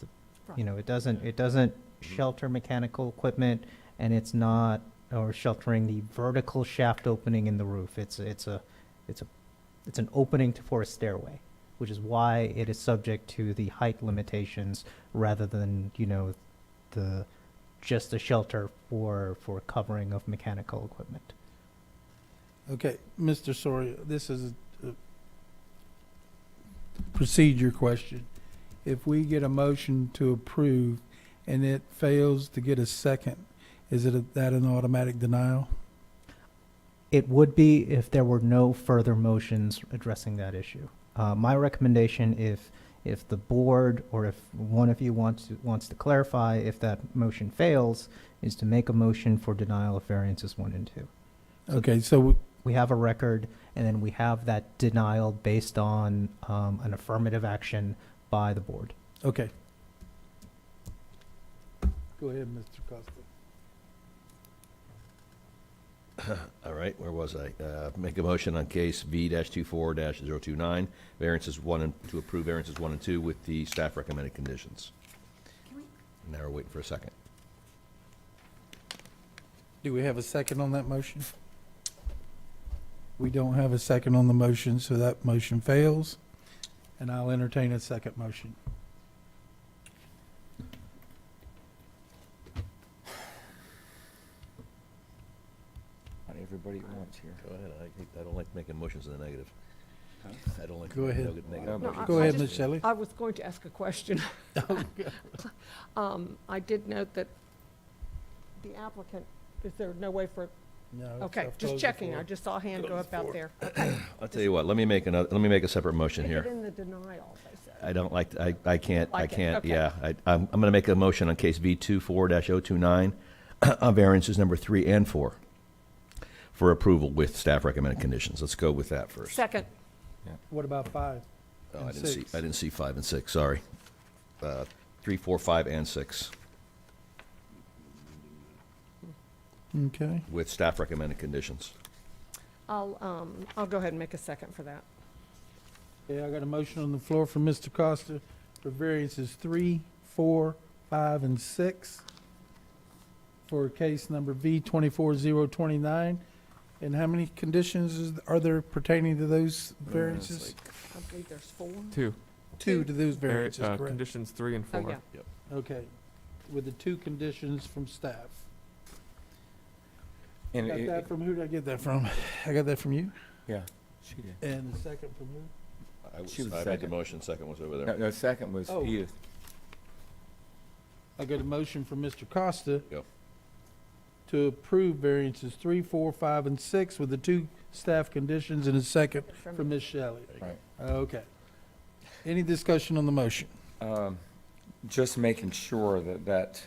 You know, it doesn't shelter mechanical equipment, and it's not, or sheltering the vertical shaft opening in the roof. It's an opening for a stairway, which is why it is subject to the height limitations rather than, you know, just a shelter for covering of mechanical equipment. okay, Mr. Soria, this is a procedure question. If we get a motion to approve and it fails to get a second, is that an automatic denial? It would be if there were no further motions addressing that issue. My recommendation, if the board or if one of you wants to clarify if that motion fails, is to make a motion for denial of variances 1 and 2. Okay, so We have a record, and then we have that denial based on an affirmative action by the board. okay. Go ahead, Mr. Costa. All right, where was I? Make a motion on case V-24-029, variances 1 and, to approve variances 1 and 2 with the staff recommended conditions. Now we're waiting for a second. Do we have a second on that motion? We don't have a second on the motion, so that motion fails. And I'll entertain a second motion. Not everybody at once here. Go ahead, I don't like making motions in the negative. I don't like. Go ahead. negative No, motions. Go ahead, Ms. Shelley. I was going to ask a question. I did note that the applicant, is there no way for, No. it's okay, up just close checking. before. I just saw a hand go Close up out before. there. I'll tell you what, let me make a separate motion Make it here. in the denial, they said. I don't like, I can't, Like it, okay. yeah. I'm gonna make a motion on case V-24-029, on variances number 3 and 4 for approval with staff recommended conditions. Let's go with that first. Second. What about 5? Oh, and I didn't see, 6? I didn't see 5 and 6, sorry. 3, 4, 5, and 6. Okay. with staff recommended conditions. I'll go ahead and make a second for that. Okay, I got a motion on the floor from Mr. Costa for variances 3, 4, 5, and 6 for case number V 24029. And how many conditions are there pertaining to those variances? I believe there's 4. Two. Two to those variances, correct? Conditions 3 and 4. Oh, yeah. Yep. Okay, with the 2 conditions from staff. And Got it- that from, who did I get that from? I got that from you? Yeah, she did. And the second from who? She was I made second. the motion, second was over No, there. no, second was Oh. Edith. I got a motion from Mr. Costa. Yep. To approve variances 3, 4, 5, and 6 with the 2 staff conditions and a second from Ms. Shelley. Right. Okay. Any discussion on the motion? Just making sure that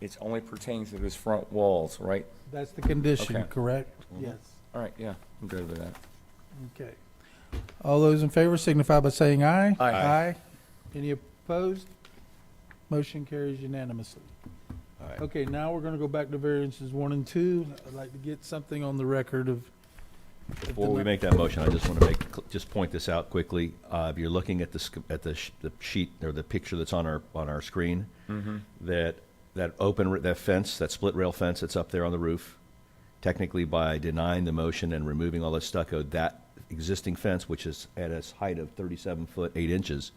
it only pertains to those front walls, right? That's the condition, Okay. correct? Mhm. Yes. All right, yeah, I'm good with that. Okay. All those in favor signify by saying aye. Aye. Aye. Any opposed? Motion carries unanimously. All right. Okay, now we're gonna go back to variances 1 and 2. I'd like to get something on the record of. Before we make that motion, I just want to just point this out quickly. If you're looking at the sheet or the picture that's on our screen, Mm-hmm. that fence, that split rail fence that's up there on the roof, technically by denying the motion and removing all the stucco, that existing fence, which is at its height of 37 foot 8 inches,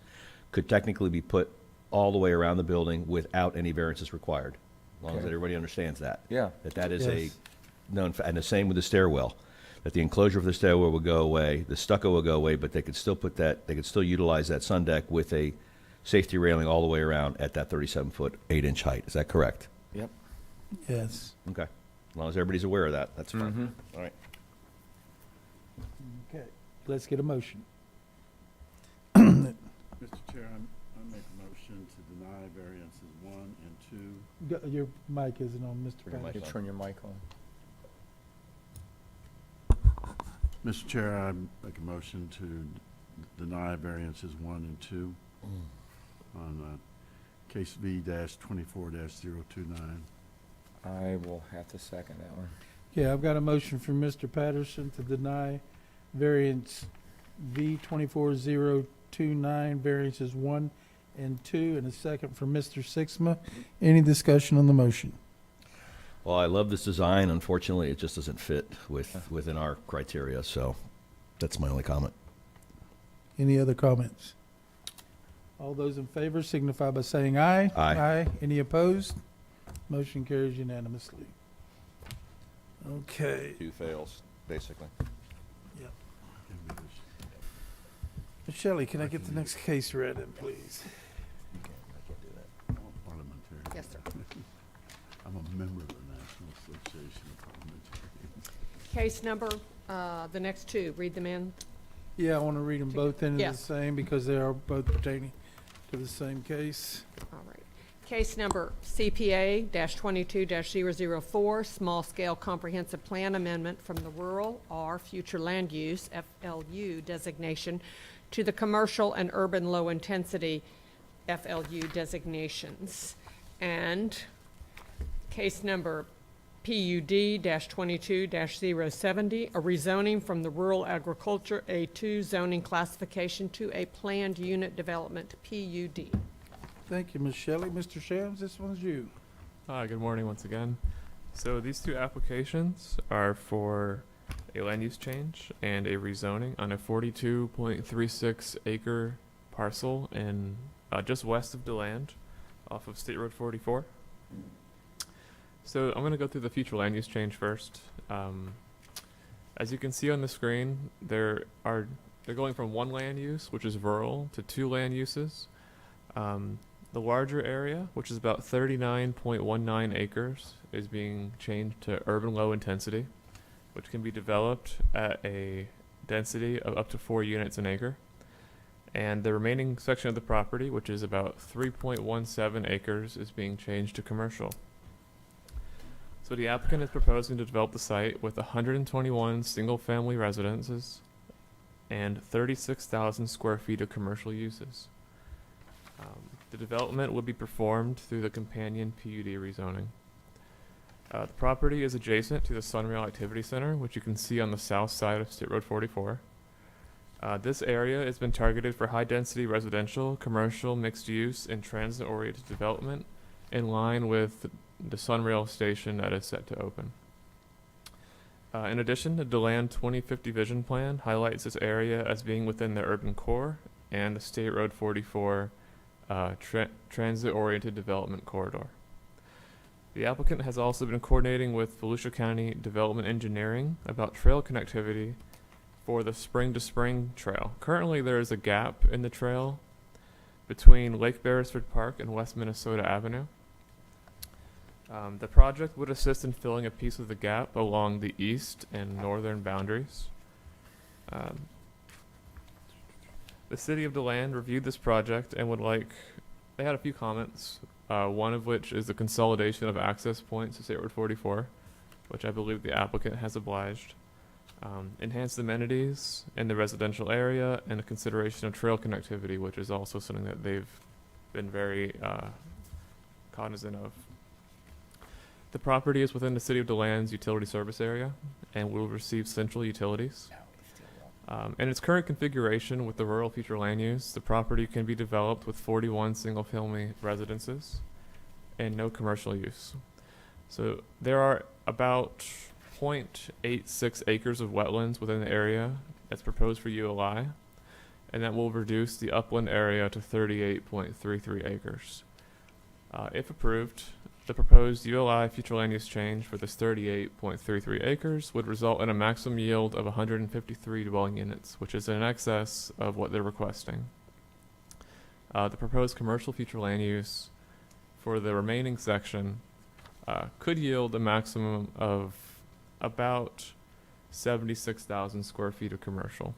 could technically be put all the way around the building without any variances required, as long as Okay. everybody understands that. Yeah. That is a Yes. known, and the same with the stairwell, that the enclosure of the stairwell will go away, the stucco will go away, but they could still they could still utilize that sun deck with a safety railing all the way around at that 37 foot 8 inch height. Is that correct? Yep. Yes. Okay. As long as everybody's aware of that, that's fine. Mhm. All right. Okay, let's get a motion. Mr. Chair, I make a motion to deny variances 1 and 2. Your mic isn't on, Mr. Turn your mic Patterson. You turn your mic on. Mr. Chair, I make a motion to deny variances 1 and 2 on case V-24-029. I will have to second that one. Yeah, I've got a motion from Mr. Patterson to deny variance V 24029, variances 1 and 2, and a second from Mr. Sixma. Any discussion on the motion? Well, I love this design. Unfortunately, it just doesn't fit within our criteria, so that's my only comment. Any other comments? All those in favor signify by saying aye. Aye. Aye. Any opposed? Motion carries unanimously. Okay. 2 fails, basically. Ms. Shelley, can I get the next case read in, please? Parliamentary. Yes, sir. I'm a member of the National Association of Parliamentary. Case number, the next 2, read them in. Yeah, I want to read them both into the Yes. same because they are both pertaining to the same case. All right. Case number CPA-22-004, Small Scale Comprehensive Plan Amendment from the Rural or Future Land Use, FLU, designation to the Commercial and Urban Low Intensity, FLU, designations. And case number PUD-22-070, a rezoning from the Rural Agriculture A2 zoning classification to a Planned Unit Development, PUD. Thank you, Ms. Shelley. Mr. Shams, this one's you. Hi, good morning once again. So these 2 applications are for a land use change and a rezoning on a 42.36 acre parcel in just west of DeLand off of State Road 44. So I'm going to go through the future land use change first. As you can see on the screen, they're going from 1 land use, which is rural, to 2 land uses. The larger area, which is about 39.19 acres, is being changed to urban low intensity, which can be developed at a density of up to 4 units an acre. And the remaining section of the property, which is about 3.17 acres, is being changed to commercial. So the applicant is proposing to develop the site with 121 single-family residences and 36,000 square feet of commercial uses. The development would be performed through the companion PUD rezoning. The property is adjacent to the Sunrail Activity Center, which you can see on the south side of State Road 44. This area has been targeted for high-density residential, commercial, mixed-use, and transit-oriented development in line with the Sunrail station that is set to open. In addition, the DeLand 2050 Vision Plan highlights this area as being within the urban core and the State Road 44 transit-oriented development corridor. The applicant has also been coordinating with Volusia County Development Engineering about trail connectivity for the Spring to Spring Trail. Currently, there is a gap in the trail between Lake Beresford Park and West Minnesota Avenue. The project would assist in filling a piece of the gap along the east and northern boundaries. The City of DeLand reviewed this project and they had a few comments, one of which is the consolidation of access points to State Road 44, which I believe the applicant has obliged. Enhanced amenities in the residential area, and a consideration of trail connectivity, which is also something that they've been very cognizant of. The property is within the City of DeLand's utility service area and will receive central utilities. In its current configuration with the rural future land use, the property can be developed with 41 single-family residences and no commercial use. So there are about 0.86 acres of wetlands within the area that's proposed for ULI, and that will reduce the upland area to 38.33 acres. If approved, the proposed ULI future land use change for this 38.33 acres would result in a maximum yield of 153 dwelling units, which is in excess of what they're requesting. The proposed commercial future land use for the remaining section could yield a maximum of about 76,000 square feet of commercial.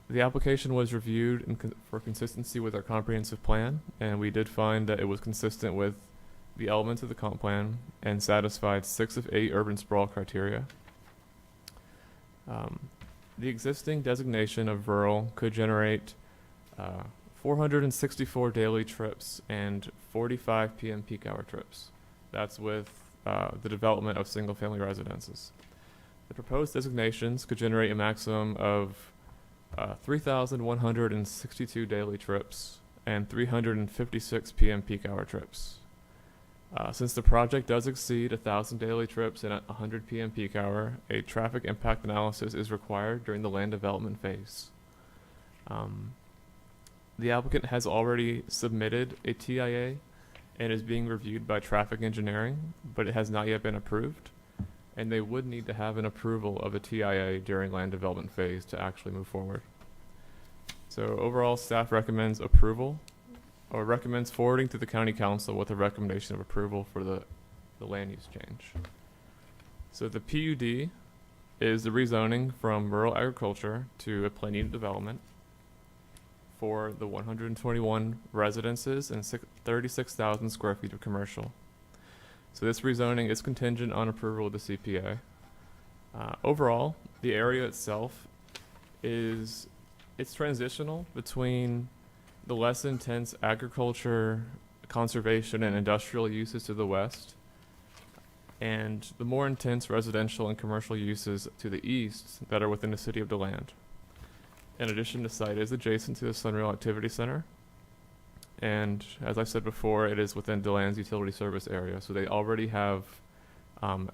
The application was reviewed for consistency with our comprehensive plan, and we did find that it was consistent with the elements of the comp plan and satisfied 6 of 8 urban sprawl criteria. The existing designation of rural could generate 464 daily trips and 45 p.m. peak hour trips. That's with the development of single-family residences. The proposed designations could generate a maximum of 3,162 daily trips and 356 p.m. peak hour trips. Since the project does exceed 1,000 daily trips and 100 p.m. peak hour, a traffic impact analysis is required during the land development phase. The applicant has already submitted a TIA and is being reviewed by traffic engineering, but it has not yet been approved, and they would need to have an approval of a TIA during land development phase to actually move forward. So overall, staff recommends approval, or recommends forwarding to the county council with a recommendation of approval for the land use change. So the PUD is the rezoning from rural agriculture to a planned unit development for the 121 residences and 36,000 square feet of commercial. So this rezoning is contingent on approval of the CPA. Overall, the area itself it's transitional between the less intense agriculture, conservation, and industrial uses to the west, and the more intense residential and commercial uses to the east that are within the City of DeLand. In addition, the site is adjacent to the Sunrail Activity Center, and as I said before, it is within DeLand's utility service area, so they already have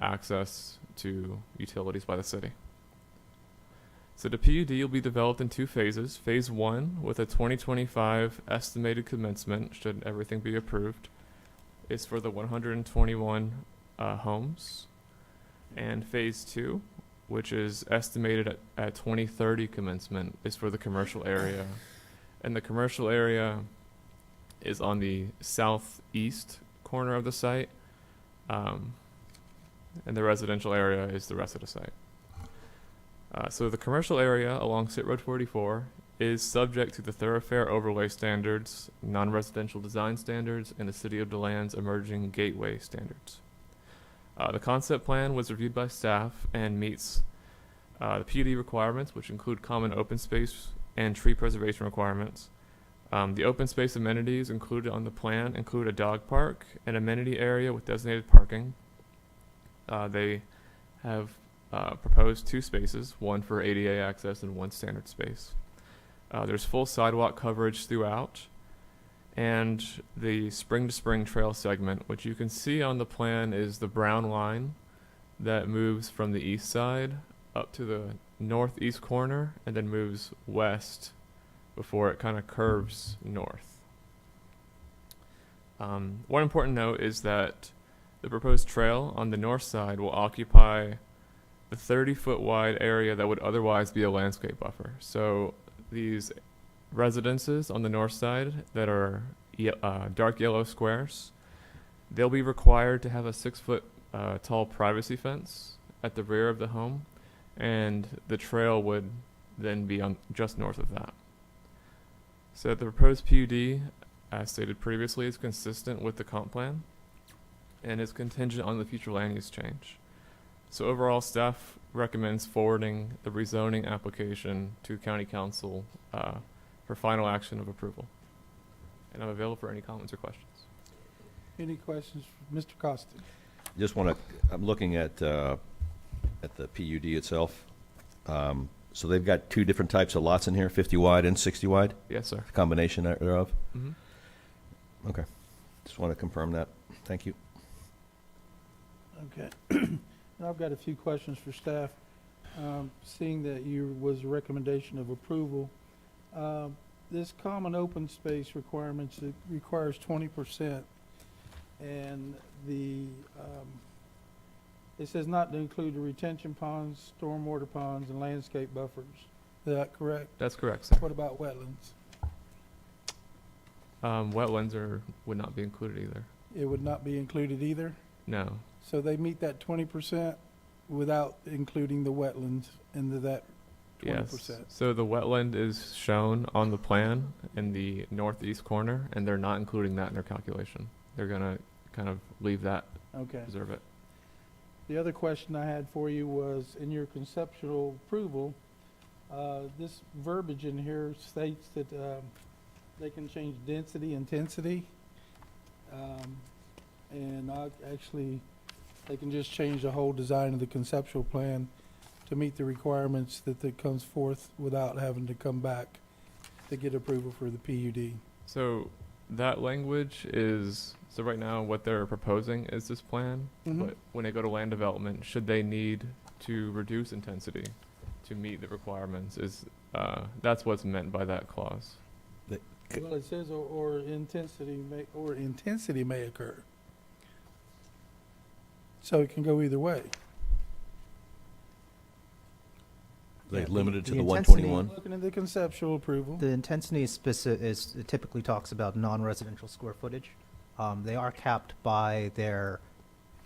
access to utilities by the city. So the PUD will be developed in 2 phases. Phase 1, with a 2025 estimated commencement, should everything be approved, is for the 121 homes. And Phase 2, which is estimated at 2030 commencement, is for the commercial area. And the commercial area is on the southeast corner of the site, and the residential area is the rest of the site. So the commercial area along State Road 44 is subject to the thoroughfare overlay standards, non-residential design standards, and the City of DeLand's emerging gateway standards. The concept plan was reviewed by staff and meets the PUD requirements, which include common open space and tree preservation requirements. The open space amenities included on the plan include a dog park, an amenity area with designated parking, They have proposed 2 spaces, one for ADA access and one standard space. There's full sidewalk coverage throughout, and the spring-to-spring trail segment, which you can see on the plan, is the brown line that moves from the east side up to the northeast corner and then moves west before it kind of curves north. One important note is that the proposed trail on the north side will occupy the 30-foot wide area that would otherwise be a landscape buffer. So these residences on the north side that are dark yellow squares, they'll be required to have a 6-foot tall privacy fence at the rear of the home, and the trail would then be on just north of that. So the proposed PUD, as stated previously, is consistent with the comp plan and is contingent on the future land use change. So overall, staff recommends forwarding the rezoning application to County Council for final action of approval. And I'm available for any comments or questions. Any questions, Mr. Costa? Just want to, I'm looking at the PUD itself. So they've got 2 different types of lots in here, 50 wide and 60 wide? Yes, sir. Combination thereof? Mm-hmm. Okay. Just want to confirm that. Thank you. Okay. And I've got a few questions for staff. Seeing that was a recommendation of approval, this common open space requirements, it requires 20%, and it says not to include the retention ponds, stormwater ponds, and landscape buffers. Is that correct? That's correct, sir. What about wetlands? Wetlands would not be included either. It would not be included either? No. So they meet that 20% without including the wetlands into that 20%? Yes. So the wetland is shown on the plan in the northeast corner, and they're not including that in their calculation. They're going to kind of leave that, Okay. preserve it. The other question I had for you was, in your conceptual approval, this verbiage in here states that they can change density, intensity, and they can just change the whole design of the conceptual plan to meet the requirements that comes forth without having to come back to get approval for the PUD. So that language is, so right now what they're proposing is this plan, but when they go to land development, should they need to reduce intensity to meet the requirements, that's what's meant by that clause. Well, it says or intensity may occur. So it can go either way. They limited to the the intensity- 121? Looking at the conceptual approval. The intensity it typically talks about non-residential square footage. They are capped by their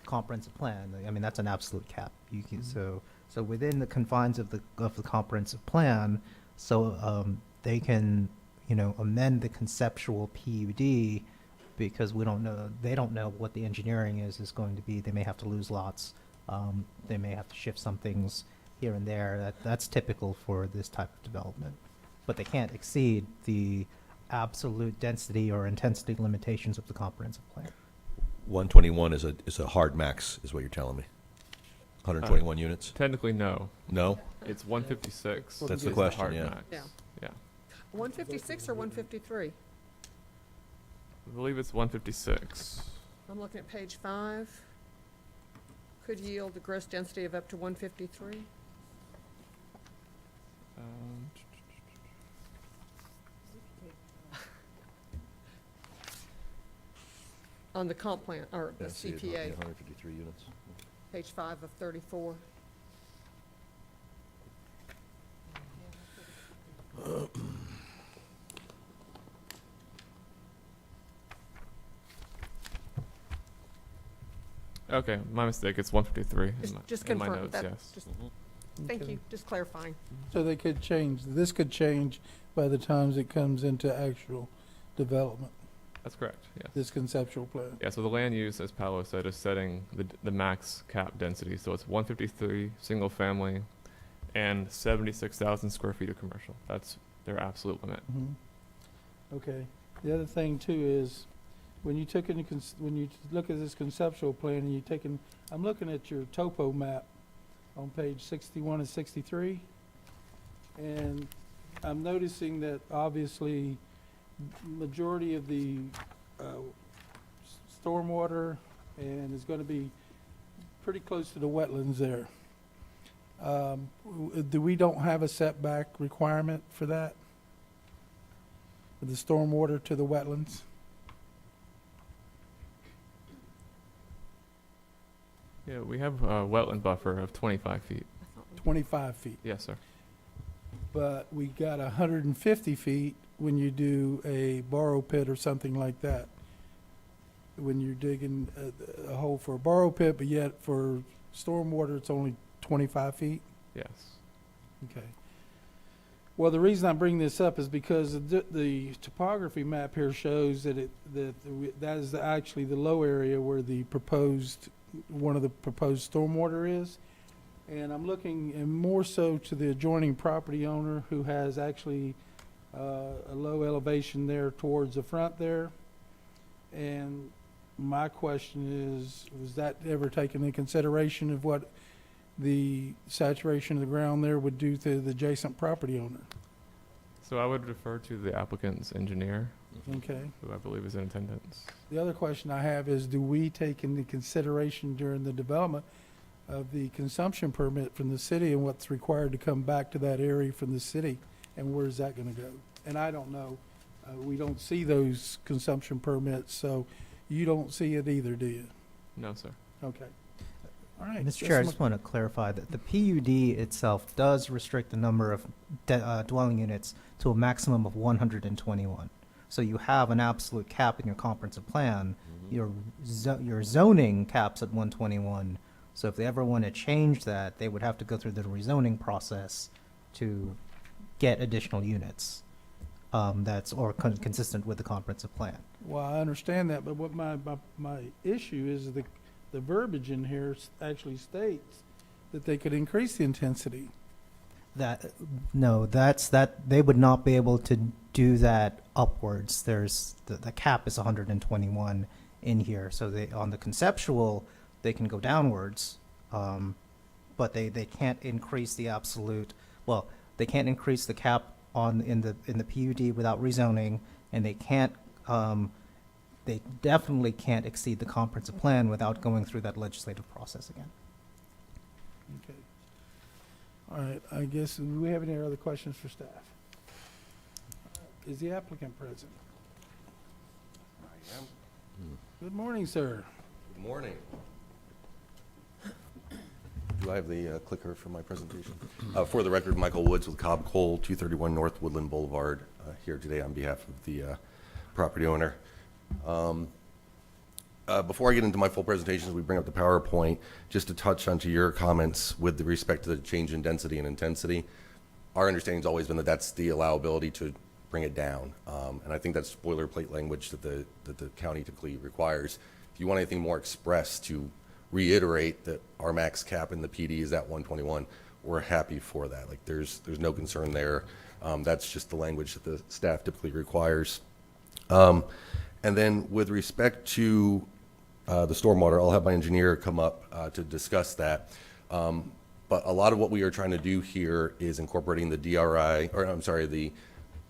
comprehensive plan. I mean, that's an absolute cap. You can, so within the confines of the comprehensive plan, they can, amend the conceptual PUD because they don't know what the engineering is going to be. They may have to lose lots. They may have to shift some things here and there. That's typical for this type of development. But they can't exceed the absolute density or intensity limitations of the comprehensive plan. 121 is a hard max, is what you're telling me. 121 units? Technically, no. No? It's 156. That's the is question, hard yeah. max. Yeah. Yeah. 156 or 153? I believe it's 156. I'm looking at page 5. Could yield a gross density of up to 153. On the comp plan, or the CPA, 153 units. page 5 of 34. Okay, my mistake. It's 153 Just in my confirm notes, that. yes. Just- Thank you, just clarifying. So this could change by the times it comes into actual development, That's correct, yes. this conceptual plan. Yeah, so the land use, as Paolo said, is setting the max cap density. So it's 153 single family and 76,000 square feet of commercial. That's their absolute limit. Okay. The other thing too is, when you took into, when you look at this conceptual plan and you're taking, I'm looking at your topo map on page 61 and 63, and I'm noticing that obviously majority of the stormwater and is going to be pretty close to the wetlands there. We don't have a setback requirement for that? For the stormwater to the wetlands? Yeah, we have a wetland buffer of 25 feet. 25 feet. Yes, sir. But we got 150 feet when you do a borrow pit or something like that. When you're digging a hole for a borrow pit, but yet for stormwater, it's only 25 feet? Yes. Okay. Well, the reason I bring this up is because the topography map here shows that that is actually the low area where the proposed, one of the proposed stormwater is. And I'm looking and more so to the adjoining property owner who has actually a low elevation there towards the front there. And my question is, was that ever taken into consideration of what the saturation of the ground there would do to the adjacent property owner? So I would refer to the applicant's engineer, Okay. who I believe is in attendance. The other question I have is, do we take into consideration during the development of the consumption permit from the city and what's required to come back to that area from the city, and where is that going to go? And I don't know. We don't see those consumption permits, so you don't see it either, do you? No, sir. Okay. All right. Mr. Chair, I just want to clarify that the PUD itself does restrict the number of dwelling units to a maximum of 121. So you have an absolute cap in your comprehensive plan. Your zoning caps at 121. So if they ever want to change that, they would have to go through the rezoning process to get additional units. That's consistent with the comprehensive plan. Well, I understand that, but what my issue is the verbiage in here actually states that they could increase the intensity. That they would not be able to do that upwards. There's the cap is 121 in here, so they on the conceptual they can go downwards, but they can't increase the absolute. Well, they can't increase the cap in the PUD without rezoning, and they can't. They definitely can't exceed the comprehensive plan without going through that legislative process again. Okay. All right. I guess, do we have any other questions for staff? Is the applicant present? I am. Good morning, sir. Good morning. Do I have the clicker for my presentation? For the record, Michael Woods with Cobb Cole, 231 North Woodland Boulevard, here today on behalf of the property owner. Before I get into my full presentation, we bring up the PowerPoint, just to touch onto your comments with respect to the change in density and intensity. Our understanding has always been that that's the allowability to bring it down. And I think that's boilerplate language that the county typically requires. If you want anything more express to reiterate that our max cap in the PD is at 121, we're happy for that. Like there's no concern there. That's just the language that the staff typically requires. And then with respect to the stormwater, I'll have my engineer come up to discuss that. But a lot of what we are trying to do here is incorporating the the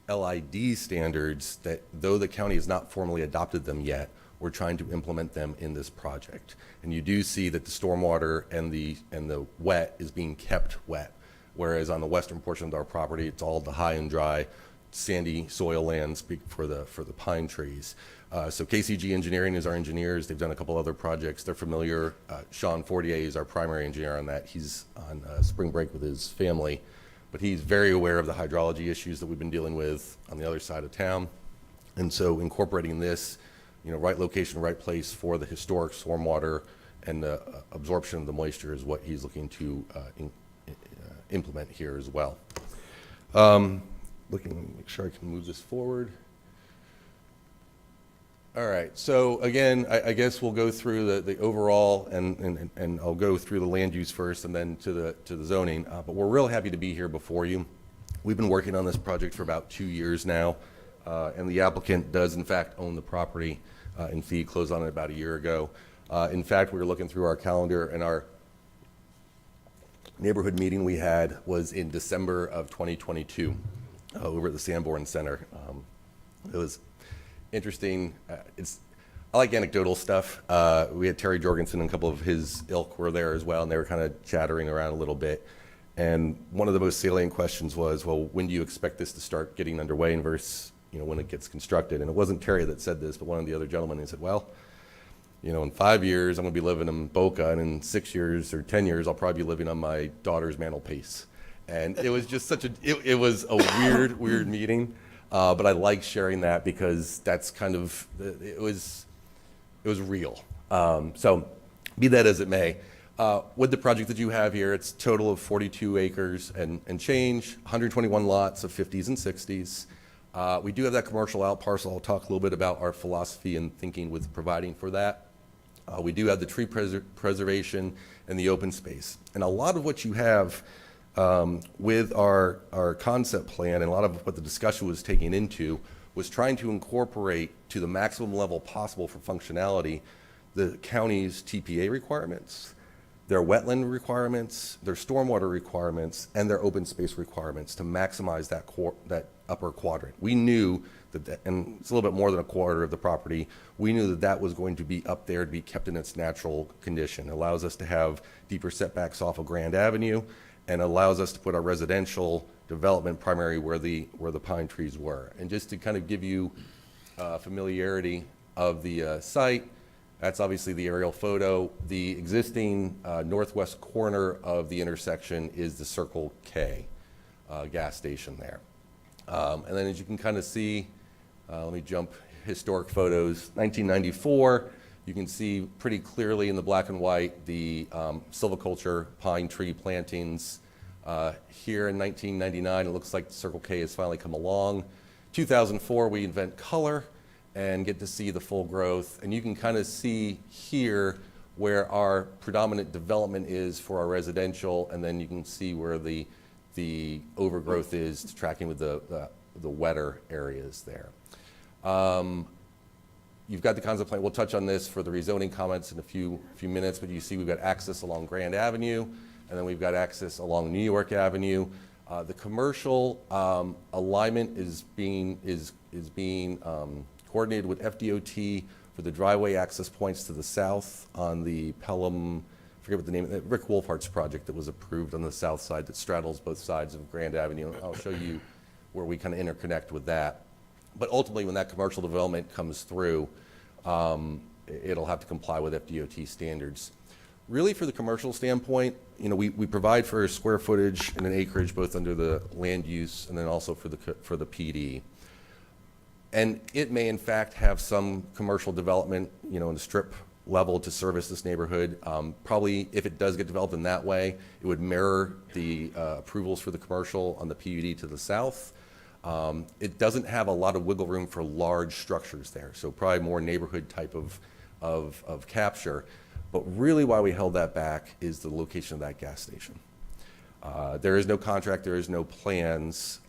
LID standards that, though the county has not formally adopted them yet, we're trying to implement them in this project. And you do see that the stormwater and the wet is being kept wet, whereas on the western portion of our property, it's all the high and dry, sandy soil lands for the pine trees. So KCG Engineering is our engineers. They've done a couple other projects. They're familiar. Sean Fortier is our primary engineer on that. He's on spring break with his family, but he's very aware of the hydrology issues that we've been dealing with on the other side of town. And so incorporating this, right location, right place for the historic stormwater and the absorption of the moisture is what he's looking to implement here as well. Looking to make sure I can move this forward. All right, so again, I guess we'll go through the overall, and I'll go through the land use first and then to the zoning. But we're real happy to be here before you. We've been working on this project for about 2 years now, and the applicant does in fact own the property. in fee, closed on it about a year ago. In fact, we were looking through our calendar, and our neighborhood meeting we had was in December of 2022 over at the Sanborn Center. It was interesting. I like anecdotal stuff. We had Terry Jorgensen and a couple of his ilk were there as well, and they were kind of chattering around a little bit. And one of the most salient questions was, well, when do you expect this to start getting underway and versus, when it gets constructed? And it wasn't Terry that said this, but one of the other gentlemen, he said, well, in 5 years, I'm going to be living in Boca, and in 6 years or 10 years, I'll probably be living on my daughter's mantelpiece. And it was just it was a weird meeting. But I like sharing that because that's kind of, it was real. So be that as it may, with the project that you have here, it's a total of 42 acres and change, 121 lots of 50s and 60s. We do have that commercial out parcel. I'll talk a little bit about our philosophy and thinking with providing for that. We do have the tree preservation and the open space. And a lot of what you have with our concept plan and a lot of what the discussion was taking into was trying to incorporate to the maximum level possible for functionality the county's TPA requirements, their wetland requirements, their stormwater requirements, and their open space requirements to maximize that upper quadrant. We knew that, and it's a little bit more than a quarter of the property, we knew that was going to be up there to be kept in its natural condition. It allows us to have deeper setbacks off of Grand Avenue and allows us to put our residential development primary where the pine trees were. And just to kind of give you familiarity of the site, that's obviously the aerial photo. The existing northwest corner of the intersection is the Circle K gas station there. And then as you can kind of see, let me jump historic photos, 1994, you can see pretty clearly in the black and white the silviculture pine tree plantings. Here in 1999, it looks like the Circle K has finally come along. 2004, we invent color and get to see the full growth. And you can kind of see here where our predominant development is for our residential, and then you can see where the overgrowth is tracking with the wetter areas there. You've got the concept plan. We'll touch on this for the rezoning comments in a few minutes, but you see we've got access along Grand Avenue, and then we've got access along New York Avenue. The commercial alignment is being coordinated with FDOT for the driveway access points to the south on the Pelham, I forget what the name, Rick Wolfhart's project that was approved on the south side that straddles both sides of Grand Avenue. I'll show you where we kind of interconnect with that. But ultimately, when that commercial development comes through, it'll have to comply with FDOT standards. Really, for the commercial standpoint, we provide for square footage and an acreage both under the land use and then also for the PD. And it may, in fact, have some commercial development, in the strip level to service this neighborhood. Probably, if it does get developed in that way, it would mirror the approvals for the commercial on the PUD to the south. It doesn't have a lot of wiggle room for large structures there, so probably more neighborhood type of capture. But really why we held that back is the location of that gas station. There is no contract, there is no plans,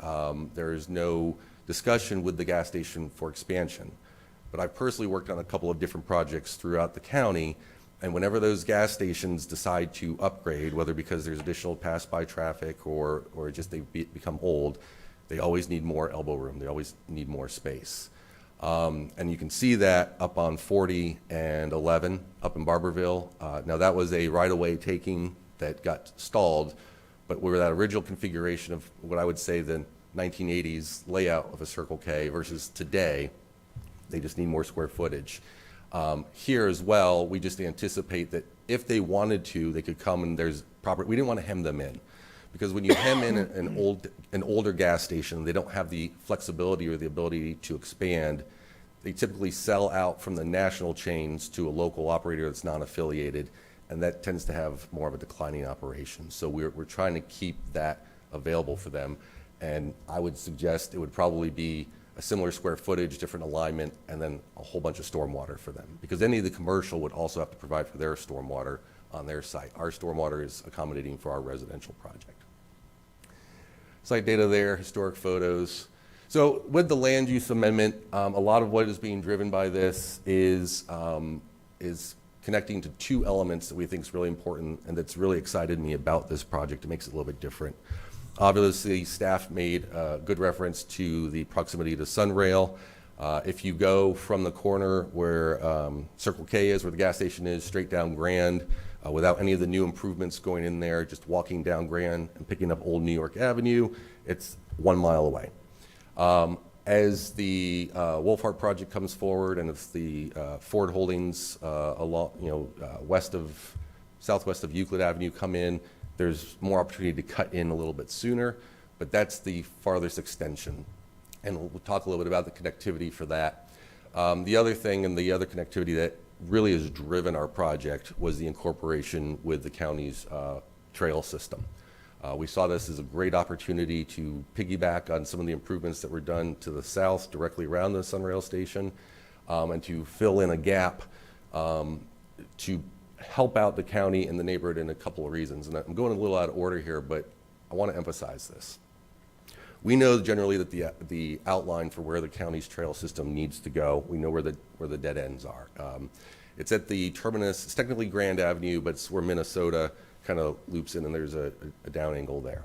there is no discussion with the gas station for expansion. But I've personally worked on a couple of different projects throughout the county, and whenever those gas stations decide to upgrade, whether because there's additional pass-by traffic or just they become old, they always need more elbow room, they always need more space. And you can see that up on 40 and 11 up in Barberville. Now that was a right-of-way taking that got stalled, but we were that original configuration of what I would say the 1980s layout of a Circle K versus today. They just need more square footage. Here as well, we just anticipate that if they wanted to, they could come and there's proper, we didn't want to hem them in. Because when you hem in an older gas station, they don't have the flexibility or the ability to expand. They typically sell out from the national chains to a local operator that's non-affiliated, and that tends to have more of a declining operation. So we're trying to keep that available for them, and I would suggest it would probably be a similar square footage, different alignment, and then a whole bunch of stormwater for them. Because any of the commercial would also have to provide for their stormwater on their site. Our stormwater is accommodating for our residential project. Site data there, historic photos. So with the land use amendment, a lot of what is being driven by this is connecting to two elements that we think is really important and that's really excited me about this project. It makes it a little bit different. Obviously, staff made good reference to the proximity to Sunrail. If you go from the corner where Circle K is, where the gas station is, straight down Grand, without any of the new improvements going in there, just walking down Grand and picking up Old New York Avenue, it's 1 mile away. As the Wolfhart project comes forward, and if the Ford Holdings along, southwest of Euclid Avenue come in, there's more opportunity to cut in a little bit sooner, but that's the farthest extension. And we'll talk a little bit about the connectivity for that. The other thing and the other connectivity that really has driven our project was the incorporation with the county's trail system. We saw this as a great opportunity to piggyback on some of the improvements that were done to the south directly around the Sunrail station, and to fill in a gap to help out the county and the neighborhood in a couple of reasons. And I'm going a little out of order here, but I want to emphasize this. We know generally that the outline for where the county's trail system needs to go, we know where the dead ends are. It's at the terminus, it's technically Grand Avenue, but it's where Minnesota kind of loops in, and there's a down angle there.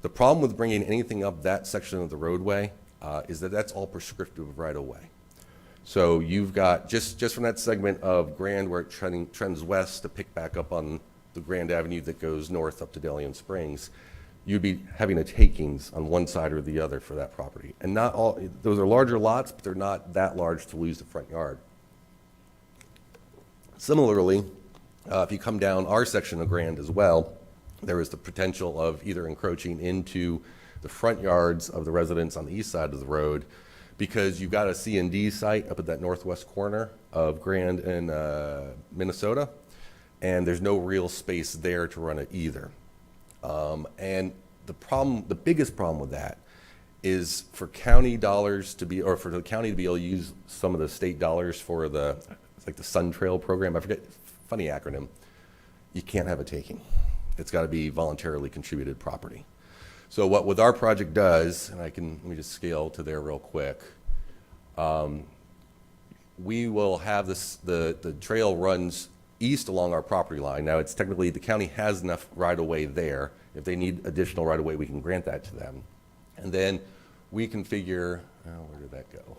The problem with bringing anything up that section of the roadway is that that's all prescriptive right away. So you've got, just from that segment of Grand where it trends west to pick back up on the Grand Avenue that goes north up to Delian Springs, you'd be having a takings on one side or the other for that property. And not all, those are larger lots, but they're not that large to lose the front yard. Similarly, if you come down our section of Grand as well, there is the potential of either encroaching into the front yards of the residents on the east side of the road, because you've got a C&D site up at that northwest corner of Grand and Minnesota, and there's no real space there to run it either. And the biggest problem with that is for county dollars to be, or for the county to be able to use some of the state dollars for like the Sun Trail program, I forget, funny acronym, you can't have a taking. It's got to be voluntarily contributed property. So what with our project does, and let me just scale to there real quick. We will have the trail runs east along our property line. Now it's technically, the county has enough right of way there. If they need additional right of way, we can grant that to them. And then we configure, where did that go?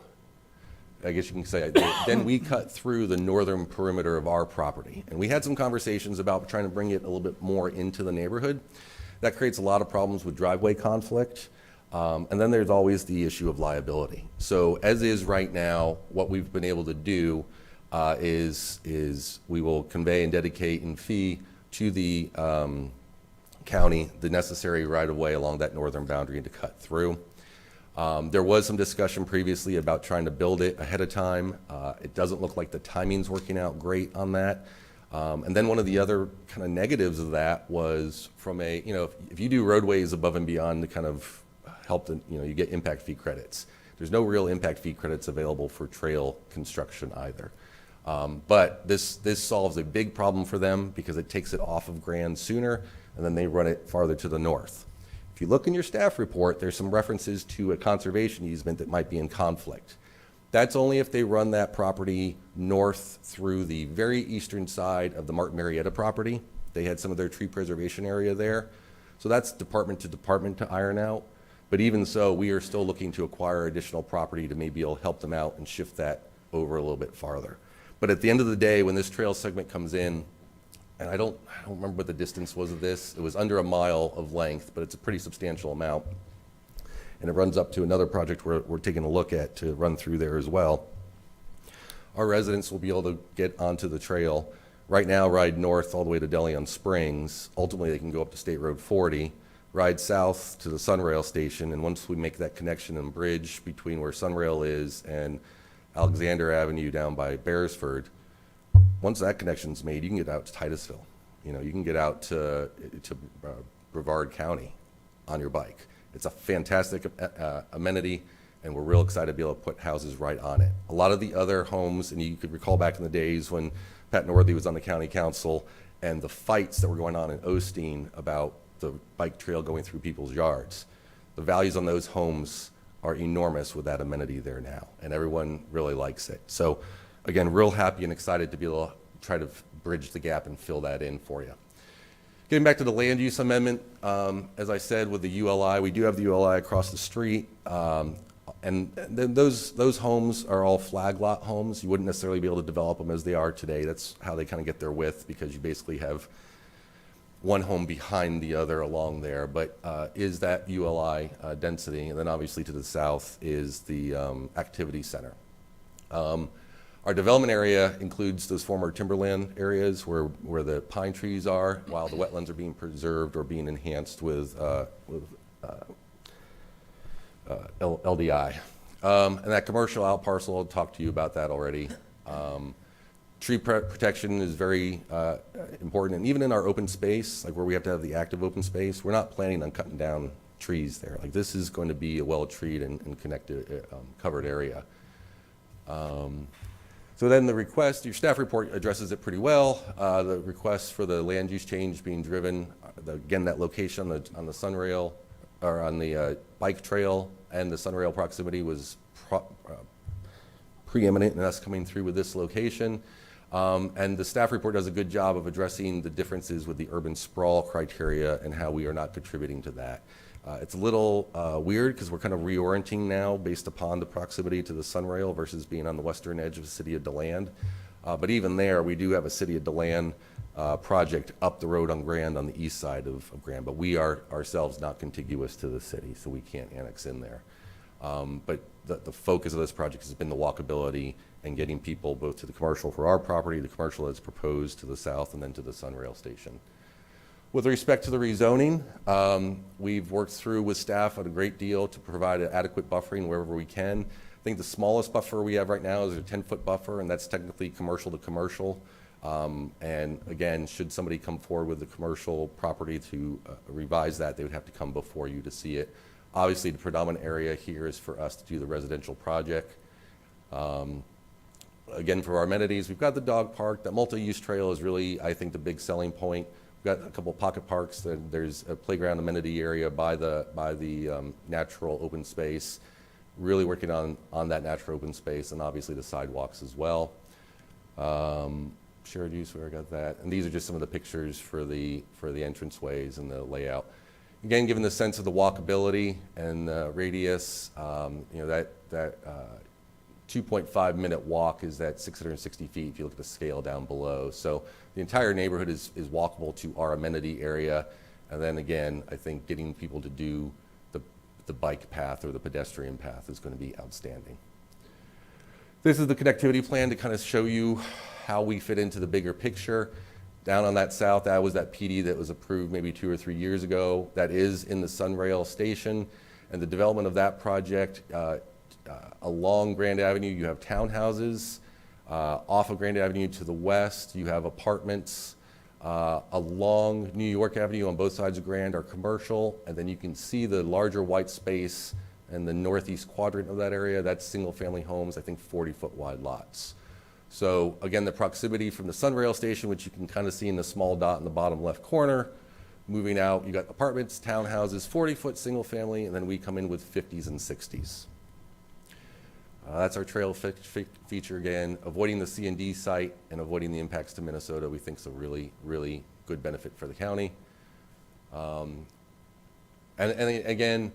I guess you can say, then we cut through the northern perimeter of our property. And we had some conversations about trying to bring it a little bit more into the neighborhood. That creates a lot of problems with driveway conflict. And then there's always the issue of liability. So as is right now, what we've been able to do is we will convey and dedicate and fee to the county the necessary right-of-way along that northern boundary to cut through. There was some discussion previously about trying to build it ahead of time. It doesn't look like the timing's working out great on that. And then one of the other kind of negatives of that was from if you do roadways above and beyond to kind of help you get impact fee credits. There's no real impact fee credits available for trail construction either. But this solves a big problem for them because it takes it off of Grand sooner, and then they run it farther to the north. If you look in your staff report, there's some references to a conservation easement that might be in conflict. That's only if they run that property north through the very eastern side of the Martin Marietta property. They had some of their tree preservation area there. So that's department to iron out. But even so, we are still looking to acquire additional property to maybe it'll help them out and shift that over a little bit farther. But at the end of the day, when this trail segment comes in, and I don't remember what the distance was of this. It was under a mile of length, but it's a pretty substantial amount. And it runs up to another project we're taking a look at to run through there as well. Our residents will be able to get onto the trail. Right now, ride north all the way to Delian Springs. Ultimately, they can go up to State Road 40, ride south to the Sunrail station, and once we make that connection and bridge between where Sunrail is and Alexander Avenue down by Beresford, once that connection's made, you can get out to Titusville. You can get out to Brevard County on your bike. It's a fantastic amenity, and we're real excited to be able to put houses right on it. A lot of the other homes, and you could recall back in the days when Pat Northey was on the county council and the fights that were going on in Osteen about the bike trail going through people's yards. The values on those homes are enormous with that amenity there now, and everyone really likes it. So again, real happy and excited to be able to try to bridge the gap and fill that in for you. Getting back to the land use amendment, as I said, with the ULI, we do have the ULI across the street. And then those homes are all flag lot homes. You wouldn't necessarily be able to develop them as they are today. That's how they kind of get their width, because you basically have one home behind the other along there. But is that ULI density? And then obviously to the south is the activity center. Our development area includes those former timberland areas where the pine trees are, while the wetlands are being preserved or being enhanced with LDI. And that commercial out parcel, I'll talk to you about that already. Tree protection is very important, and even in our open space, like where we have to have the active open space, we're not planning on cutting down trees there. Like, this is going to be a well-treed and connected, covered area. So then the request, your staff report addresses it pretty well. The request for the land use change being driven, again, that location on the Sunrail, or on the bike trail, and the Sunrail proximity was preeminent in us coming through with this location. And the staff report does a good job of addressing the differences with the urban sprawl criteria and how we are not contributing to that. It's a little weird because we're kind of reorienting now based upon the proximity to the Sunrail versus being on the western edge of the city of DeLand. But even there, we do have a city of DeLand project up the road on Grand on the east side of Grand, but we are ourselves not contiguous to the city, so we can't annex in there. But the focus of this project has been the walkability and getting people both to the commercial for our property, the commercial that's proposed to the south, and then to the Sunrail station. With respect to the rezoning, we've worked through with staff a great deal to provide an adequate buffering wherever we can. I think the smallest buffer we have right now is a 10-foot buffer, and that's technically commercial to commercial. And again, should somebody come forward with a commercial property to revise that, they would have to come before you to see it. Obviously, the predominant area here is for us to do the residential project. Again, for our amenities, we've got the dog park. That multi-use trail is really, I think, the big selling point. We've got a couple pocket parks. There's a playground amenity area by the natural open space. Really working on that natural open space, and obviously the sidewalks as well. Shared use, where I got that. And these are just some of the pictures for the entranceways and the layout. Again, given the sense of the walkability and the radius, you know, that 2.5 minute walk is at 660 feet if you look at the scale down below. So the entire neighborhood is walkable to our amenity area. And then again, I think getting people to do the bike path or the pedestrian path is going to be outstanding. This is the connectivity plan to kind of show you how we fit into the bigger picture. Down on that south, that was that PD that was approved maybe 2 or 3 years ago. That is in the Sunrail station. And the development of that project, along Grand Avenue, you have townhouses. Off of Grand Avenue to the west, you have apartments. Along New York Avenue on both sides of Grand are commercial. And then you can see the larger white space in the northeast quadrant of that area. That's single-family homes, I think 40-foot wide lots. So again, the proximity from the Sunrail station, which you can kind of see in the small dot in the bottom left corner, moving out, you got apartments, townhouses, 40-foot single family, and then we come in with 50s and 60s. That's our trail feature again. Avoiding the C&D site and avoiding the impacts to Minnesota, we think is a really, really good benefit for the county. And again,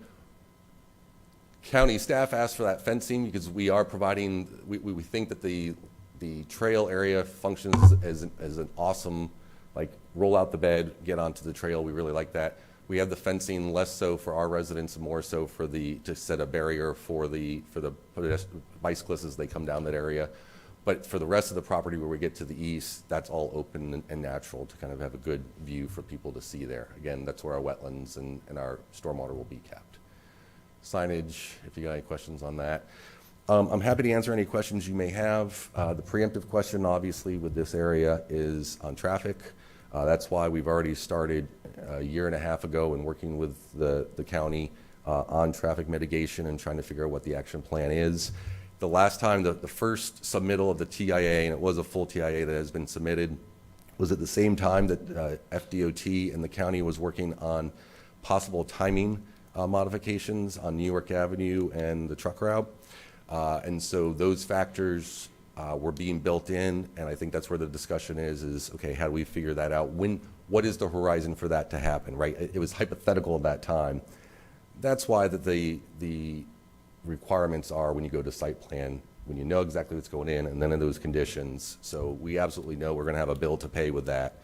county staff asked for that fencing because we are providing, we think that the trail area functions as an awesome, like, roll out the bed, get onto the trail. We really like that. We have the fencing less so for our residents and more so for to set a barrier for the bicyclists as they come down that area. But for the rest of the property where we get to the east, that's all open and natural to kind of have a good view for people to see there. Again, that's where our wetlands and our stormwater will be kept. Signage, if you got any questions on that. I'm happy to answer any questions you may have. The preemptive question, obviously, with this area is on traffic. That's why we've already started a year and a half ago and working with the county on traffic mitigation and trying to figure out what the action plan is. The last time, the first submittal of the TIA, and it was a full TIA that has been submitted, was at the same time that FDOT and the county was working on possible timing modifications on New York Avenue and the truck route. And so those factors were being built in, and I think that's where the discussion is okay, how do we figure that out? What is the horizon for that to happen, right? It was hypothetical at that time. That's why that the requirements are when you go to site plan, when you know exactly what's going in, and then in those conditions. So we absolutely know we're going to have a bill to pay with that,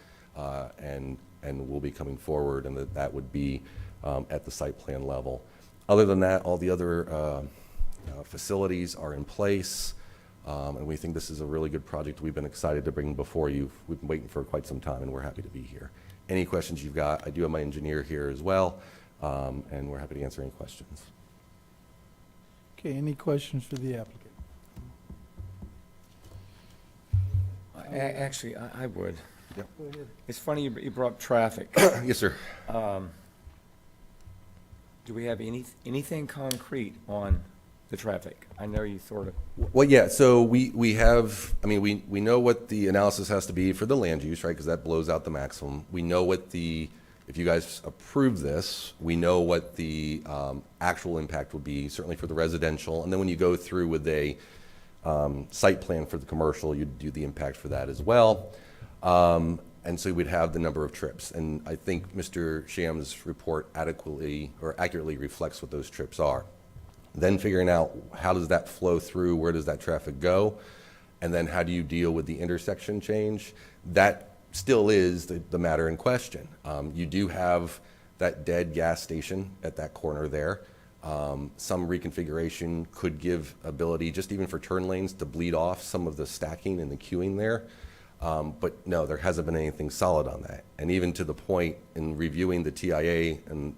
and we'll be coming forward, and that would be at the site plan level. Other than that, all the other facilities are in place, and we think this is a really good project. We've been excited to bring before you. We've been waiting for quite some time, and we're happy to be here. Any questions you've got, I do have my engineer here as well, and we're happy to answer any questions. Okay, any questions for the applicant? Actually, I would. Yep. Go ahead. It's funny you brought up traffic. Yes, sir. Do we have anything concrete on the traffic? I know you sort of. Well, yeah, so we have, I mean, we know what the analysis has to be for the land use, right, because that blows out the maximum. We know what if you guys approve this, we know what the actual impact would be, certainly for the residential. And then when you go through with a site plan for the commercial, you'd do the impact for that as well. And so we'd have the number of trips. And I think Mr. Sham's report accurately reflects what those trips are. Then figuring out how does that flow through, where does that traffic go, and then how do you deal with the intersection change? That still is the matter in question. You do have that dead gas station at that corner there. Some reconfiguration could give ability, just even for turn lanes, to bleed off some of the stacking and the queuing there. But no, there hasn't been anything solid on that. And even to the point in reviewing the TIA, and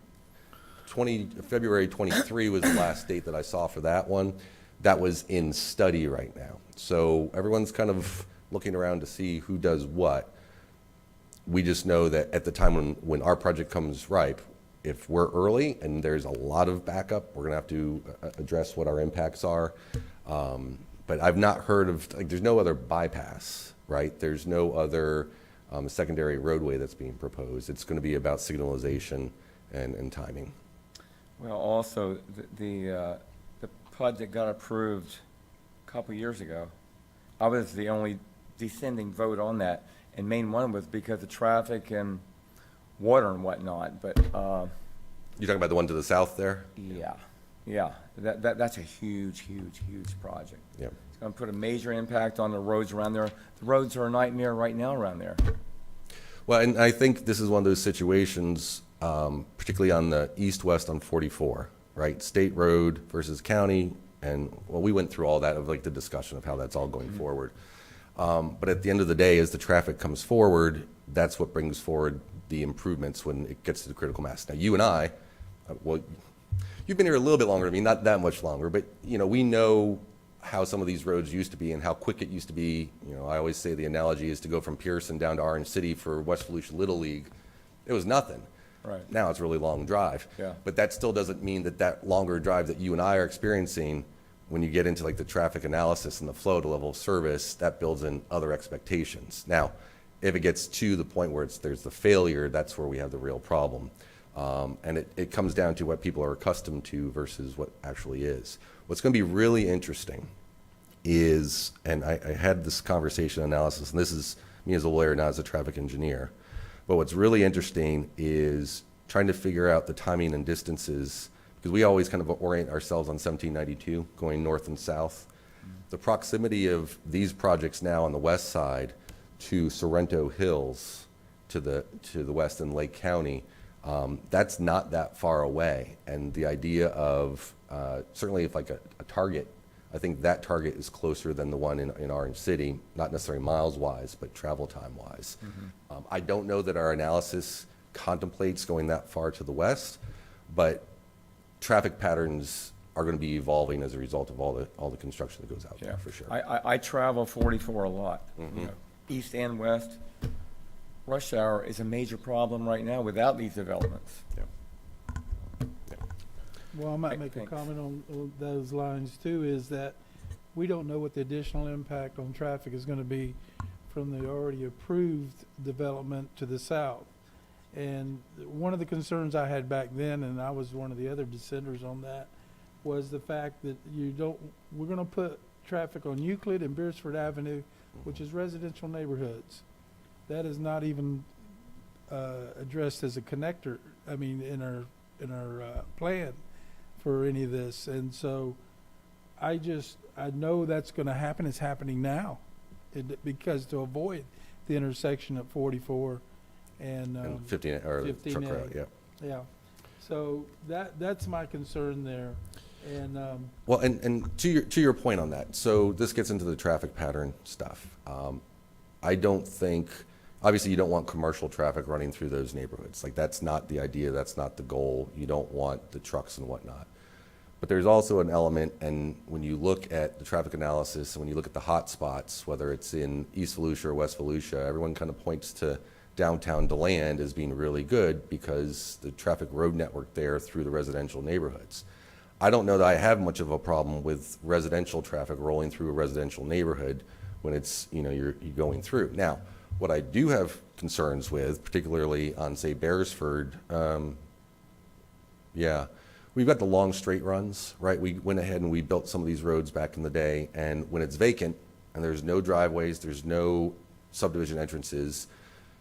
February 23 was the last date that I saw for that one. That was in study right now. So everyone's kind of looking around to see who does what. We just know that at the time when our project comes ripe, if we're early and there's a lot of backup, we're going to have to address what our impacts are. But I've not heard of, there's no other bypass, right? There's no other secondary roadway that's being proposed. It's going to be about signalization and timing. Well, also, the project got approved a couple years ago. I was the only dissenting vote on that, and main one was because of traffic and water and whatnot, but. You're talking about the one to the south there? Yeah. That's a huge project. Yep. It's going to put a major impact on the roads around there. The roads are a nightmare right now around there. Well, and I think this is one of those situations, particularly on the east-west on 44, right? State road versus county, and well, we went through all that of like the discussion of how that's all going forward. But at the end of the day, as the traffic comes forward, that's what brings forward the improvements when it gets to the critical mass. Now, you and I, well, you've been here a little bit longer than me, not that much longer, but we know how some of these roads used to be and how quick it used to be. I always say the analogy is to go from Pearson down to Orange City for West Volusia Little League. It was nothing. Right. Now it's a really long drive. Yeah. But that still doesn't mean that longer drive that you and I are experiencing, when you get into like the traffic analysis and the flow to level of service, that builds in other expectations. Now, if it gets to the point where there's the failure, that's where we have the real problem. And it comes down to what people are accustomed to versus what actually is. What's going to be really interesting is, and I had this conversation analysis, and this is me as a lawyer, not as a traffic engineer, but what's really interesting is trying to figure out the timing and distances, because we always kind of orient ourselves on 1792, going north and south. The proximity of these projects now on the west side to Sorrento Hills to the west in Lake County, that's not that far away. And the idea of, certainly if like a target, I think that target is closer than the one in Orange City, not necessarily miles-wise, but travel time-wise. Mm-hmm. I don't know that our analysis contemplates going that far to the west, but traffic patterns are going to be evolving as a result of all the construction that goes out there, for sure. I travel 44 a lot, Mm-hmm. east and west. Rush hour is a major problem right now without these developments. Yeah. Well, I might make a comment on those lines too, is that we don't know what the additional impact on traffic is going to be from the already approved development to the south. And one of the concerns I had back then, and I was one of the other dissenters on that, was the fact that we're gonna put traffic on Euclid and Beresford Avenue, which is residential neighborhoods. That is not even addressed as a connector, I mean, in our plan for any of this. And so I know that's gonna happen, it's happening now. Because to avoid the intersection at 44 and 15, or 15A. truck route, yeah. Yeah, so that's my concern there, and Well, and to your point on that, so this gets into the traffic pattern stuff. I don't think, obviously, you don't want commercial traffic running through those neighborhoods. Like, that's not the idea, that's not the goal. You don't want the trucks and whatnot. But there's also an element, and when you look at the traffic analysis, and when you look at the hot spots, whether it's in East Volusia or West Volusia, everyone kind of points to downtown DeLand as being really good because the traffic road network there through the residential neighborhoods. I don't know that I have much of a problem with residential traffic rolling through a residential neighborhood when it's, you're going through. Now, what I do have concerns with, particularly on, say, Beresford, we've got the long straight runs, right? We went ahead and we built some of these roads back in the day, and when it's vacant and there's no driveways, there's no subdivision entrances,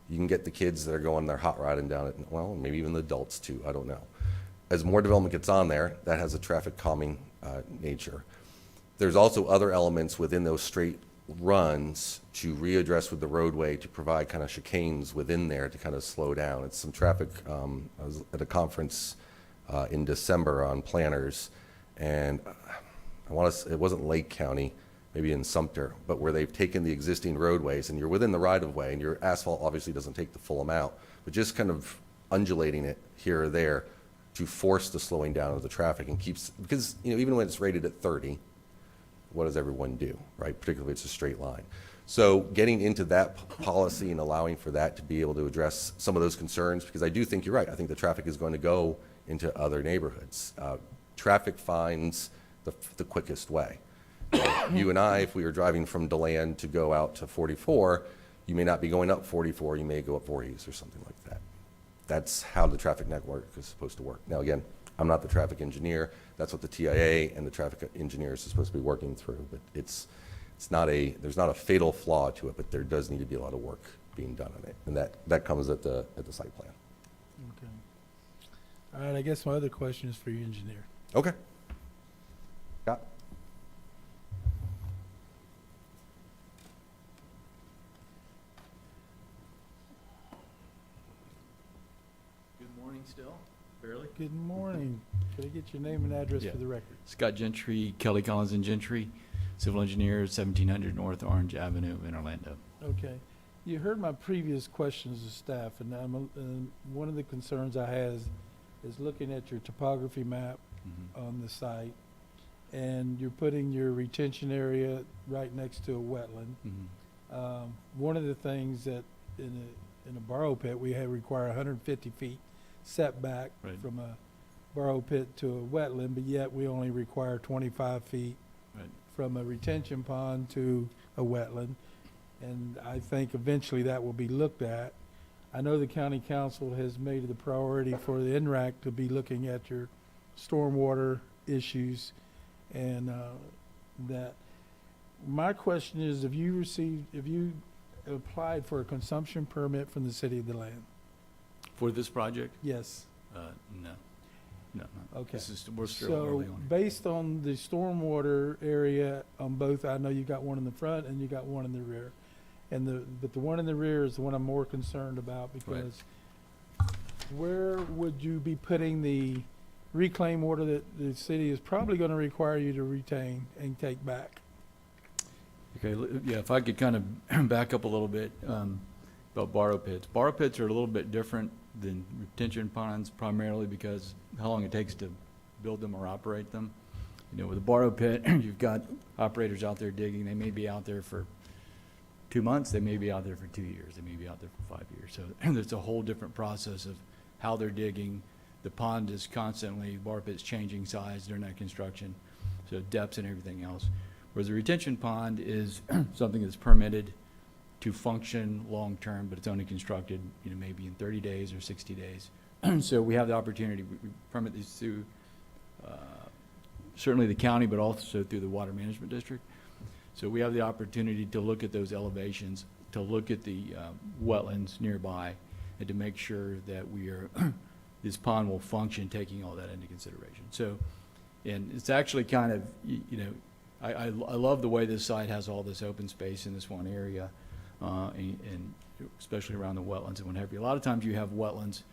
you can get the kids that are going their hot rodding down it, well, maybe even the adults too, I don't know. As more development gets on there, that has a traffic calming nature. There's also other elements within those straight runs to readdress with the roadway to provide kind of chicanes within there to kind of slow down. It's some traffic, I was at a conference in December on planners, and it wasn't Lake County, maybe in Sumter, but where they've taken the existing roadways and you're within the right of way and your asphalt obviously doesn't take the full amount, but just kind of undulating it here or there to force the slowing down of the traffic and because even when it's rated at 30, what does everyone do, right? Particularly if it's a straight line. So getting into that policy and allowing for that to be able to address some of those concerns, because I do think you're right. I think the traffic is going to go into other neighborhoods. Traffic finds the quickest way. You and I, if we were driving from DeLand to go out to 44, you may not be going up 44, you may go up Voorhees or something like that. That's how the traffic network is supposed to work. Now again, I'm not the traffic engineer. That's what the TIA and the traffic engineers are supposed to be working through. But there's not a fatal flaw to it, but there does need to be a lot of work being done on it. And that comes at the site plan. okay. All right, I guess my other question is for your engineer. Okay. Yeah. Good morning still, barely. Good morning. Could I get your name and address Yeah. for the record? Scott Gentry, Kelly Collins and Gentry, civil engineer, 1700 North Orange Avenue in Orlando. Okay. You heard my previous questions of staff, and one of the concerns I have is looking at your topography map on the site, and you're putting your retention area right next to a wetland. One of the things that in a borrow pit, we require 150 feet setback Right. from a borrow pit to a wetland, but yet we only require 25 feet Right. from a retention pond to a wetland. And I think eventually that will be looked at. I know the county council has made it a priority for the NRAC to be looking at your stormwater issues, and that. My question is, have you applied for a consumption permit from the city of DeLand? For this project? Yes. No. No. Okay. We're still So, early on. based on the stormwater area on both, I know you got one in the front and you got one in the rear. But the one in the rear is the one I'm more concerned about, because where would you be putting the reclaim water that the city is probably gonna require you to retain and take back? Okay, yeah, if I could kind of back up a little bit about borrow pits. Borrow pits are a little bit different than retention ponds, primarily because how long it takes to build them or operate them. With a borrow pit, you've got operators out there digging. They may be out there for 2 months. They may be out there for 2 years. They may be out there for 5 years. So there's a whole different process of how they're digging. The pond is constantly, borrow pit's changing size during that construction, so depths and everything else. Whereas a retention pond is something that's permitted to function long-term, but it's only constructed, you know, maybe in 30 days or 60 days. So we have the opportunity, we permit these through certainly the county, but also through the Water Management District. So we have the opportunity to look at those elevations, to look at the wetlands nearby, and to make sure that we are, this pond will function, taking all that into consideration. So, and it's actually kind of, you know, I love the way this site has all this open space in this one area, and especially around the wetlands and what have you. A lot of times you have wetlands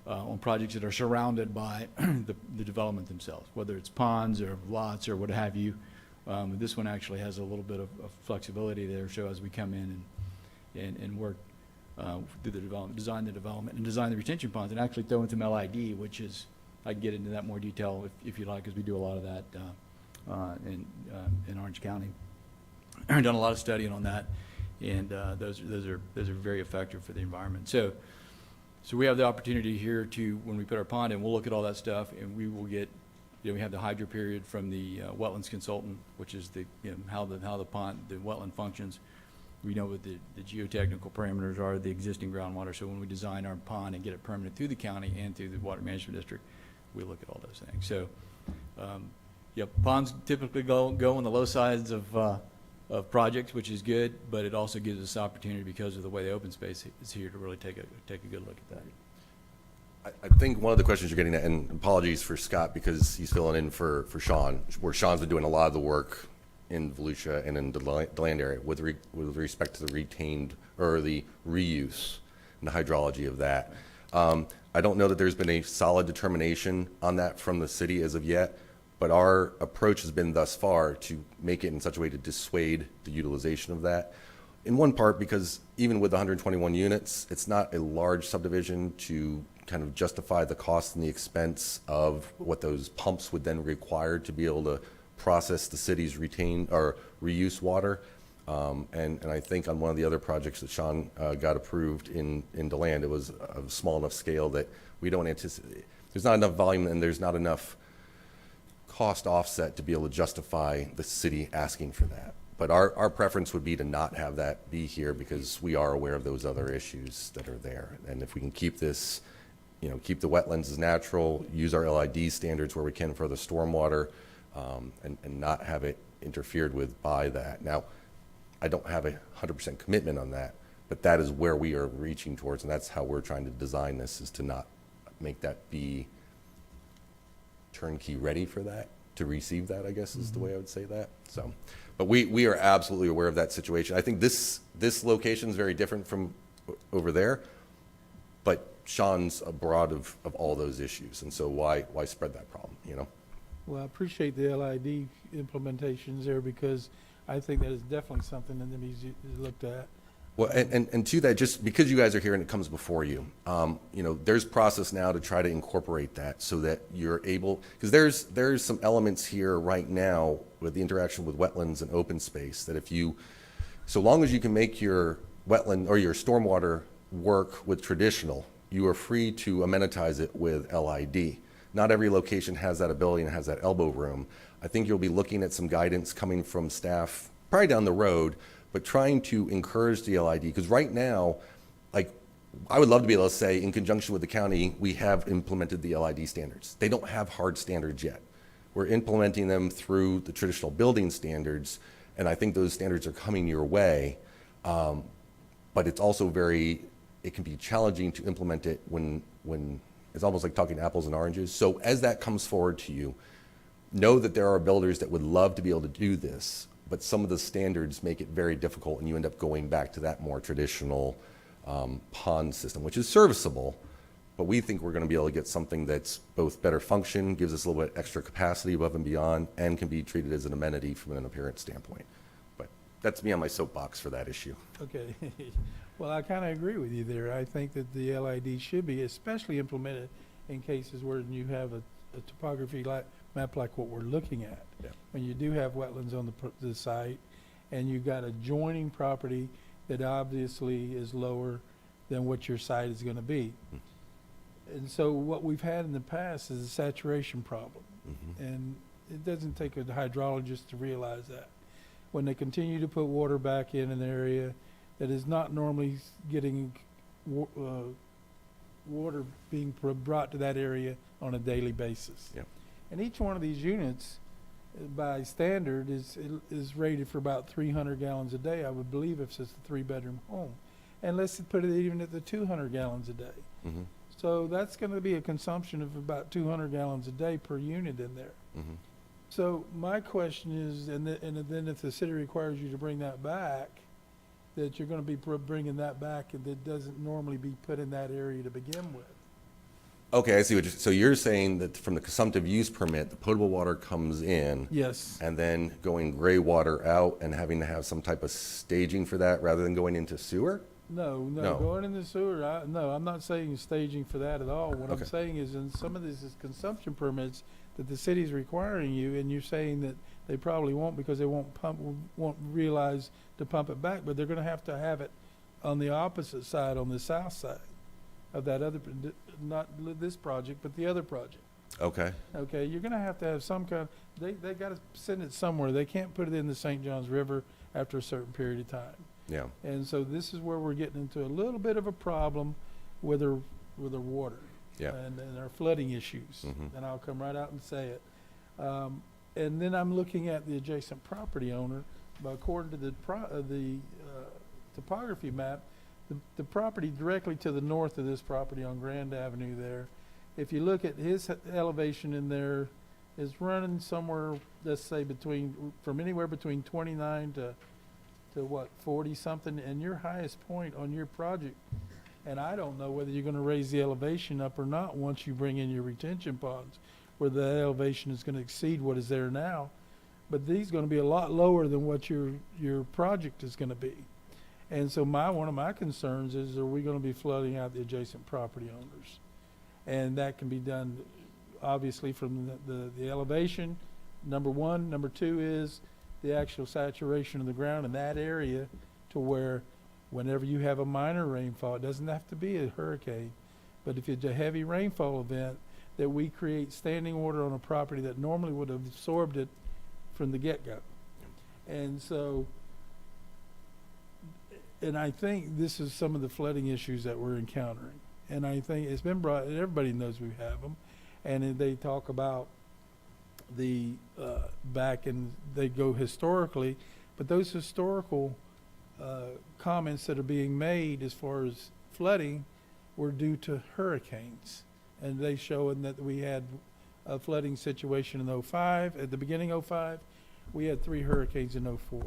on projects that are surrounded by the development themselves, whether it's ponds or lots or what have you. This one actually has a little bit of flexibility there, so as we come in and work through the development, design the retention ponds, and actually throw in some LID, which is, I can get into that more detail if you like, because we do a lot of that in Orange County. I've done a lot of studying on that, and those are very effective for the environment. So we have the opportunity here to, when we put our pond in, we'll look at all that stuff, and we will get, you know, we have the hydro period from the wetlands consultant, which is the, you know, how the pond, the wetland functions. We know what the geotechnical parameters are, the existing groundwater. So when we design our pond and get it permitted through the county and through the Water Management District, we look at all those things. So, yeah, ponds typically go on the low sides of projects, which is good, but it also gives us opportunity because of the way the open space is here to really take a good look at that. I think one of the questions you're getting at, and apologies for Scott because he's filling in for Sean, where Sean's been doing a lot of the work in Volusia and in the land area with respect to the retained or the reuse and the hydrology of that. I don't know that there's been a solid determination on that from the city as of yet, but our approach has been thus far to make it in such a way to dissuade the utilization of that. In one part, because even with 121 units, it's not a large subdivision to kind of justify the cost and the expense of what those pumps would then require to be able to process the city's retained or reuse water. And I think on one of the other projects that Sean got approved in DeLand, it was of small enough scale that we don't anticipate, there's not enough volume and there's not enough cost offset to be able to justify the city asking for that. But our preference would be to not have that be here because we are aware of those other issues that are there. And if we can keep this, you know, keep the wetlands as natural, use our LID standards where we can for the stormwater, and not have it interfered with by that. Now, I don't have a 100% commitment on that, but that is where we are reaching towards, and that's how we're trying to design this, is to not make that be turnkey ready for that, to receive that, I guess is the way I would say that. So, but we are absolutely aware of that situation. I think this location is very different from over there, but Sean's abroad of all those issues, and so why spread that problem, you know? Well, I appreciate the LID implementations there because I think that is definitely something that needs to be looked at. Well, and to that, just because you guys are here and it comes before you, you know, there's process now to try to incorporate that so that you're able, because there's some elements here right now with the interaction with wetlands and open space that if you, so long as you can make your wetland or your stormwater work with traditional, you are free to amenitize it with LID. Not every location has that ability and has that elbow room. I think you'll be looking at some guidance coming from staff probably down the road, but trying to encourage the LID, because right now, like, I would love to be able to say, in conjunction with the county, we have implemented the LID standards. They don't have hard standards yet. We're implementing them through the traditional building standards, and I think those standards are coming your way. But it's also it can be challenging to implement it when it's almost like talking apples and oranges. So as that comes forward to you, know that there are builders that would love to be able to do this, but some of the standards make it very difficult, and you end up going back to that more traditional pond system, which is serviceable, but we think we're going to be able to get something that's both better function, gives us a little bit extra capacity above and beyond, and can be treated as an amenity from an appearance standpoint. But that's me on my soapbox for that issue. Okay. Well, I kind of agree with you there. I think that the LID should be especially implemented in cases where you have a topography map like what we're looking at. Yeah. When you do have wetlands on the site and you've got adjoining property that obviously is lower than what your site is going to be. And so what we've had in the past is a saturation problem. And it doesn't take a hydrologist to realize that. When they continue to put water back in an area, that is not normally getting water being brought to that area on a daily basis. Yep. And each one of these units, by standard, is rated for about 300 gallons a day, I would believe, if it's a 3-bedroom home. And let's put it even at the 200 gallons a day. Mm-hmm. So that's going to be a consumption of about 200 gallons a day per unit in there. Mm-hmm. So my question is, and then if the city requires you to bring that back, that you're going to be bringing that back, and that doesn't normally be put in that area to begin with. Okay, I see what so you're saying that from the consumptive use permit, the potable water comes in. Yes. And then going gray water out and having to have some type of staging for that rather than going into sewer? No, No. going in the sewer, no, I'm not saying staging for that at all. What I'm Okay. saying is in some of these is consumption permits that the city's requiring you, and you're saying that they probably won't because they won't realize to pump it back, but they're gonna have it on the opposite side, on the south side of that other, not this project, but the other project. Okay. Okay, you're gonna have to have some kind, they gotta send it somewhere. They can't put it in the St. Johns River after a certain period of time. Yeah. And so this is where we're getting into a little bit of a problem with our water. Yeah. And our flooding issues. Mhm. And I'll come right out and say it. And then I'm looking at the adjacent property owner, but according to the topography map, the property directly to the north of this property on Grand Avenue there, if you look at his elevation in there, is running somewhere, let's say from anywhere between 29 to what, 40 something, and your highest point on your project, and I don't know whether you're gonna raise the elevation up or not once you bring in your retention ponds, where the elevation is gonna exceed what is there now, but these gonna be a lot lower than what your project is gonna be. And so one of my concerns is, are we gonna be flooding out the adjacent property owners? And that can be done, obviously, from the elevation, number one. Number two is the actual saturation of the ground in that area, to where whenever you have a minor rainfall, it doesn't have to be a hurricane, but if it's a heavy rainfall event, that we create standing water on a property that normally would have absorbed it from the get-go. And so, and I think this is some of the flooding issues that we're encountering. And I think it's been brought, and everybody knows we have them, and they talk about the back, and they go historically, but those historical comments that are being made as far as flooding were due to hurricanes, and they showing that we had a flooding situation in 05. At the beginning of 05, we had 3 hurricanes in 04.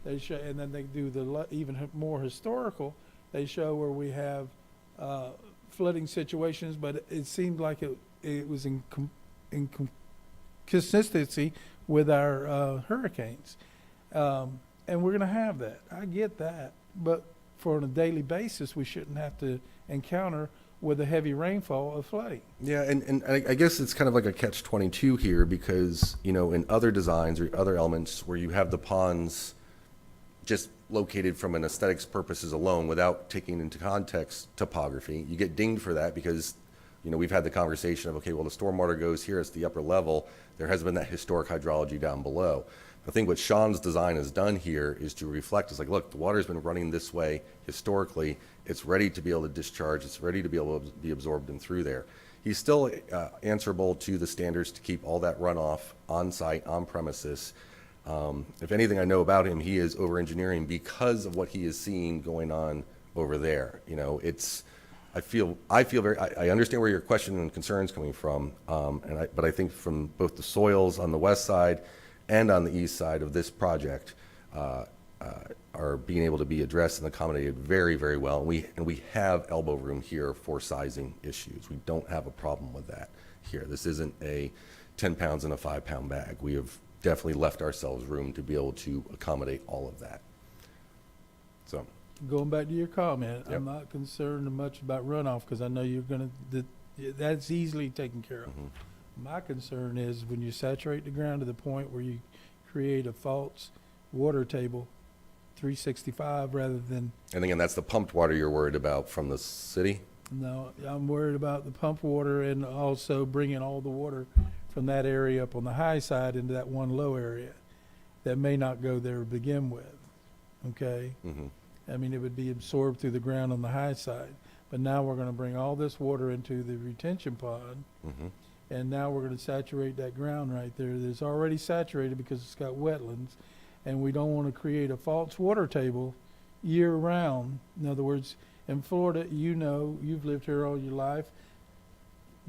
They show, and then they do the even more historical. They show where we have flooding situations, but it seemed like it was in consistency with our hurricanes. And we're going to have that. I get that. But for on a daily basis, we shouldn't have to encounter with a heavy rainfall of flooding. Yeah, and I guess it's kind of like a catch-22 here, because, you know, in other designs or other elements where you have the ponds just located from an aesthetics purposes alone without taking into context topography, you get dinged for that because, you know, we've had the conversation of, okay, well, the stormwater goes here, it's the upper level. There has been that historic hydrology down below. I think what Sean's design has done here is to reflect, it's like, look, the water's been running this way historically. It's ready to be able to discharge. It's ready to be able to be absorbed in through there. He's still answerable to the standards to keep all that runoff on site, on premises. If anything I know about him, he is over-engineering because of what he is seeing going on over there. You know, it's, I feel very, I understand where your question and concern is coming from, but I think from both the soils on the west side and on the east side of this project are being able to be addressed and accommodated very, very well. And we have elbow room here for sizing issues. We don't have a problem with that here. This isn't a 10 pounds in a 5-pound bag. We have definitely left ourselves room to be able to accommodate all of that. So, Going back to your comment, Yep. I'm not concerned much about runoff because I know you're going to, that's easily taken care of. My concern is when you saturate the ground to the point where you create a false water table, 365 rather than, and again, that's the pumped water you're worried about from the city? no, I'm worried about the pump water and also bringing all the water from that area up on the high side into that one low area that may not go there to begin with, okay? Mm-hmm. I mean, it would be absorbed through the ground on the high side. But now we're gonna bring all this water into the retention pond, and now we're gonna saturate that ground right there. That's already saturated because it's got wetlands, and we don't wanna create a false water table year-round. In other words, in Florida, you know, you've lived here all your life,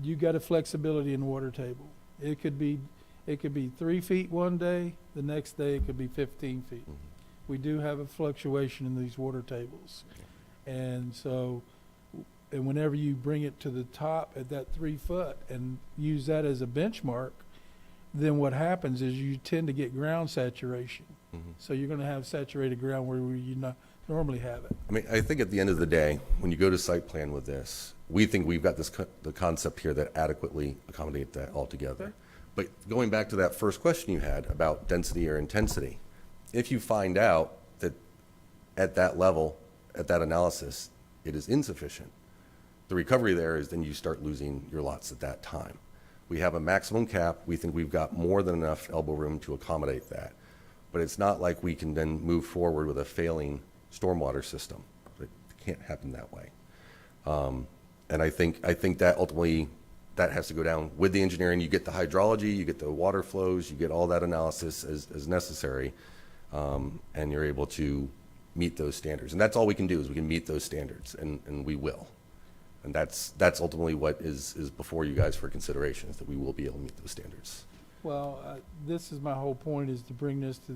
you got a flexibility in the water table. It could be 3 feet one day, the next day it could be 15 feet. We do have a fluctuation in these water tables. And so, and whenever you bring it to the top at that 3 foot and use that as a benchmark, then what happens is you tend to get ground saturation. So you're gonna have saturated ground where you not normally have it. I mean, I think at the end of the day, when you go to site plan with this, we think we've got this the concept here that adequately accommodate that altogether. Okay. But going back to that first question you had about density or intensity, if you find out that at that level, at that analysis, it is insufficient, the recovery there is then you start losing your lots at that time. We have a maximum cap. We think we've got more than enough elbow room to accommodate that. But it's not like we can then move forward with a failing stormwater system. It can't happen that way. And I think that ultimately that has to go down with the engineering. You get the hydrology, you get the water flows, you get all that analysis as necessary, and you're able to meet those standards. And that's all we can do is we can meet those standards, and we will. And that's ultimately what is before you guys for consideration, is that we will be able to meet those standards. Well, this is my whole point, is to bring this to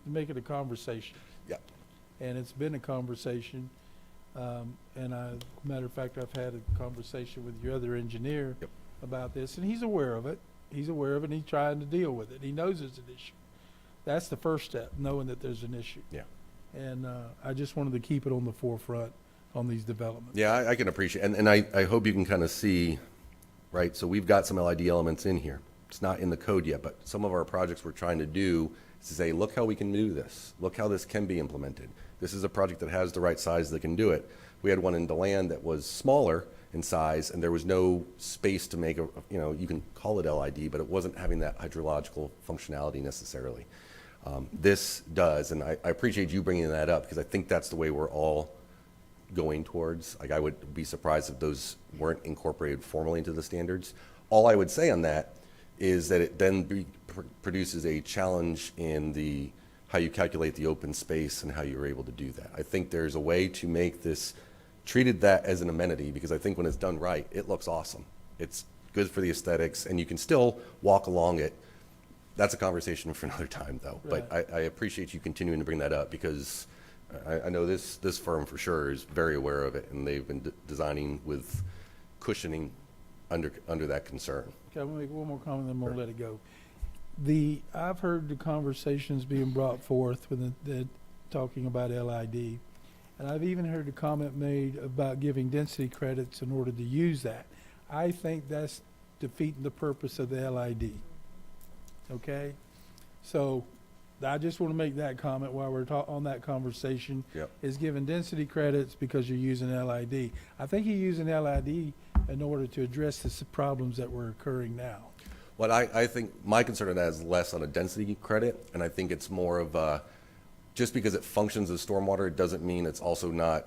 make it a conversation. Yeah. And it's been a conversation. Matter of fact, I've had a conversation with your other engineer about this, and he's aware of it. He's aware of it, and he's trying to deal with it. He knows it's an issue. That's the first step, knowing that there's an issue. Yeah. And I just wanted to keep it on the forefront on these developments. Yeah, I can appreciate, and I hope you can kind of see, right? So we've got some LID elements in here. It's not in the code yet, but some of our projects we're trying to do is to say, look how we can do this. Look how this can be implemented. This is a project that has the right size that can do it. We had one in DeLand that was smaller in size, and there was no space to make you can call it LID, but it wasn't having that hydrological functionality necessarily. This does, and I appreciate you bringing that up, because I think that's the way we're all going towards. Like, I would be surprised if those weren't incorporated formally into the standards. All I would say on that is that it then produces a challenge in how you calculate the open space and how you're able to do that. I think there's a way to make this treated that as an amenity, because I think when it's done right, it looks awesome. It's good for the aesthetics, and you can still walk along it. That's a conversation for another time, though. Right. But I appreciate you continuing to bring that up, because I know this firm for sure is very aware of it, and they've been designing with cushioning under that concern. Okay, I'm gonna make one more comment, then I'm gonna let it go. I've heard the conversations being brought forth with the talking about LID, and I've even heard the comment made about giving density credits in order to use that. I think that's defeating the purpose of the LID. Okay? So I just want to make that comment while we're on that conversation. Yep. Is giving density credits because you're using LID. I think you're using LID in order to address the problems that were occurring now. Well, I think my concern on that is less on a density credit, and I think it's more of just because it functions as stormwater, it doesn't mean it's also not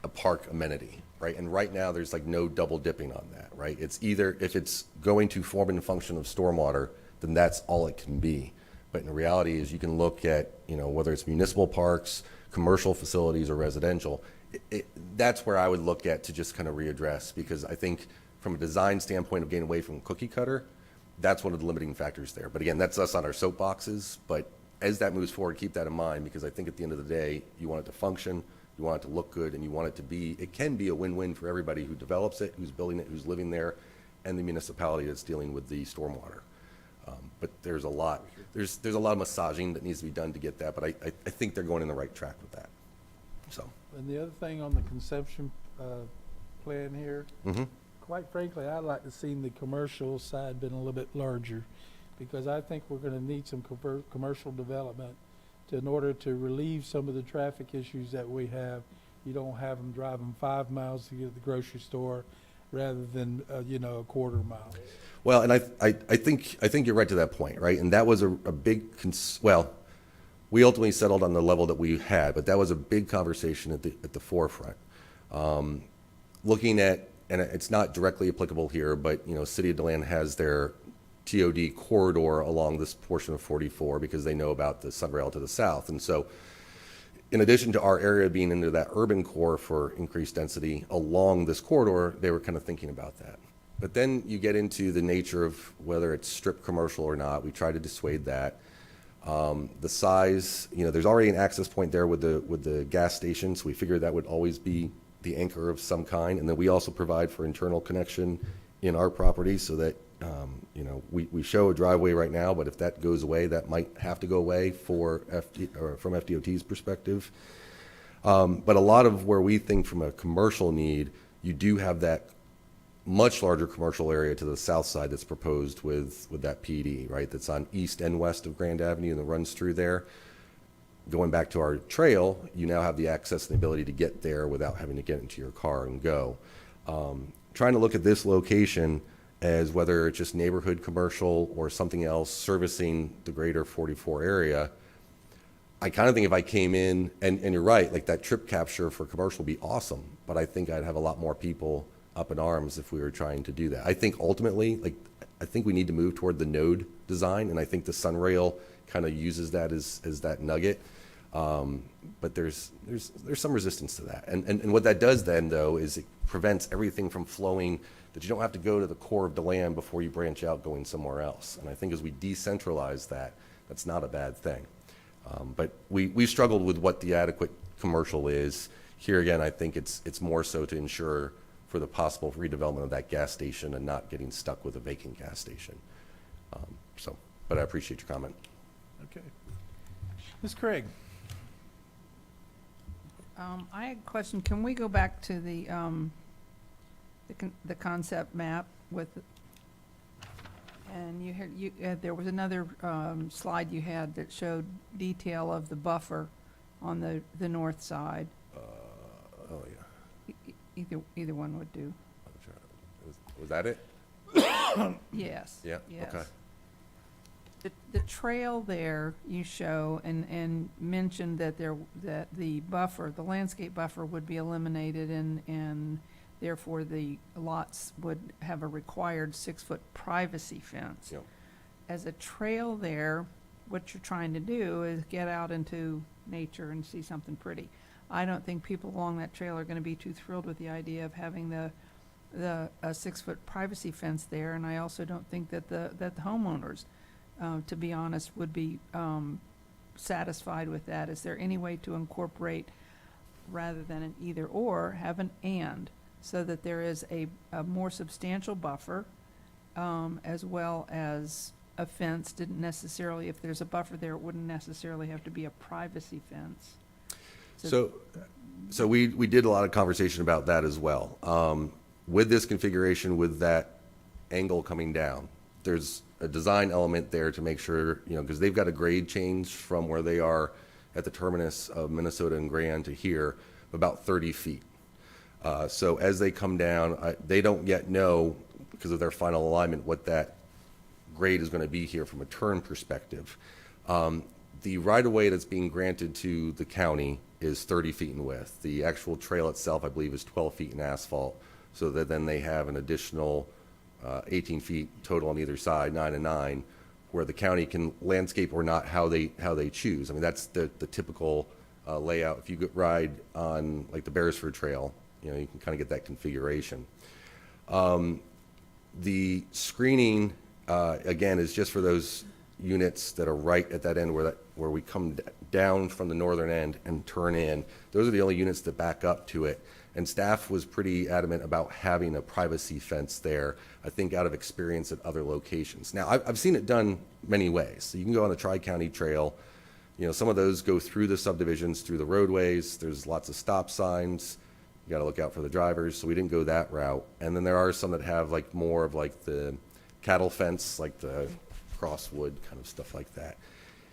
a park amenity, right? And right now, there's like no double dipping on that, right? It's either, if it's going to form and function of stormwater, then that's all it can be. But in reality is you can look at, whether it's municipal parks, commercial facilities, or residential, that's where I would look at to just kind of readdress, because I think from a design standpoint of getting away from cookie cutter, that's one of the limiting factors there. But again, that's us on our soapboxes, but as that moves forward, keep that in mind, because I think at the end of the day, you want it to function, you want it to look good, and you want it can be a win-win for everybody who develops it, who's building it, who's living there, and the municipality that's dealing with the stormwater. But there's a lot of massaging that needs to be done to get that, but I think they're going in the right track with that. So. And the other thing on the conception plan here, quite frankly, I'd like to see the commercial side been a little bit larger, because I think we're going to need some commercial development in order to relieve some of the traffic issues that we have. You don't have them driving 5 miles to get to the grocery store rather than a quarter mile. Well, and I think you're right to that point, right? And that was a big We ultimately settled on the level that we had, but that was a big conversation at the forefront. Looking at, and it's not directly applicable here, but, you know, City of DeLand has their TOD corridor along this portion of 44 because they know about the Sunrail to the south. And so in addition to our area being into that urban core for increased density along this corridor, they were kind of thinking about that. But then you get into the nature of whether it's strip commercial or not. We try to dissuade that. The size, you know, there's already an access point there with the gas station, so we figured that would always be the anchor of some kind. And then we also provide for internal connection in our property so that, you know, we show a driveway right now, but if that goes away, that might have to go away from FDOT's perspective. But a lot of where we think from a commercial need, you do have that much larger commercial area to the south side that's proposed with that PD, right? That's on east and west of Grand Avenue and that runs through there. Going back to our trail, you now have the access and the ability to get there without having to get into your car and go. Trying to look at this location as whether it's just neighborhood commercial or something else servicing the greater 44 area. I kind of think if I came in, and you're right, like that trip capture for commercial would be awesome, but I think I'd have a lot more people up in arms if we were trying to do that. I think ultimately, like, I think we need to move toward the node design, and I think the Sunrail kind of uses that as that nugget. But there's some resistance to that. And what that does then, though, is it prevents everything from flowing, that you don't have to go to the core of DeLand before you branch out going somewhere else. And I think as we decentralize that, that's not a bad thing. But we struggled with what the adequate commercial is. Here again, I think it's more so to ensure for the possible redevelopment of that gas station and not getting stuck with a vacant gas station. But I appreciate your comment. Okay. Ms. Craig? I had a question. Can we go back to the concept map with, and there was another slide you had that showed detail of the buffer on the north side. Oh yeah. Either one would do. Was that it? Yes. Yeah. Yes. Okay. The trail there you show and mentioned that the buffer, the landscape buffer, would be eliminated and therefore the lots would have a required 6-foot privacy fence. Yep. As a trail there, what you're trying to do is get out into nature and see something pretty. I don't think people along that trail are going to be too thrilled with the idea of having a 6-foot privacy fence there, and I also don't think that the homeowners, to be honest, would be satisfied with that. Is there any way to incorporate, rather than an either or, have an and, so that there is a more substantial buffer as well as a fence? Didn't necessarily, if there's a buffer there, it wouldn't necessarily have to be a privacy fence. So we did a lot of conversation about that as well. With this configuration, with that angle coming down, there's a design element there to make sure, you know, because they've got a grade change from where they are at the terminus of Minnesota and Grand to here, about 30 feet. So as they come down, they don't yet know, because of their final alignment, what that grade is going to be here from a turn perspective. The right-of-way that's being granted to the county is 30 feet in width. The actual trail itself, I believe, is 12 feet in asphalt, so that then they have an additional 18 feet total on either side, 9 and 9, where the county can landscape or not how they choose. I mean, that's the typical layout. If you ride on like the Beresford Trail, you know, you can kind of get that configuration. The screening, again, is just for those units that are right at that end where we come down from the northern end and turn in. Those are the only units that back up to it. And staff was pretty adamant about having a privacy fence there, I think out of experience at other locations. Now, I've seen it done many ways. So you can go on the Tri-County Trail. You know, some of those go through the subdivisions, through the roadways. There's lots of stop signs. You got to look out for the drivers. So we didn't go that route. And then there are some that have like more of like the cattle fence, like the crosswood kind of stuff like that.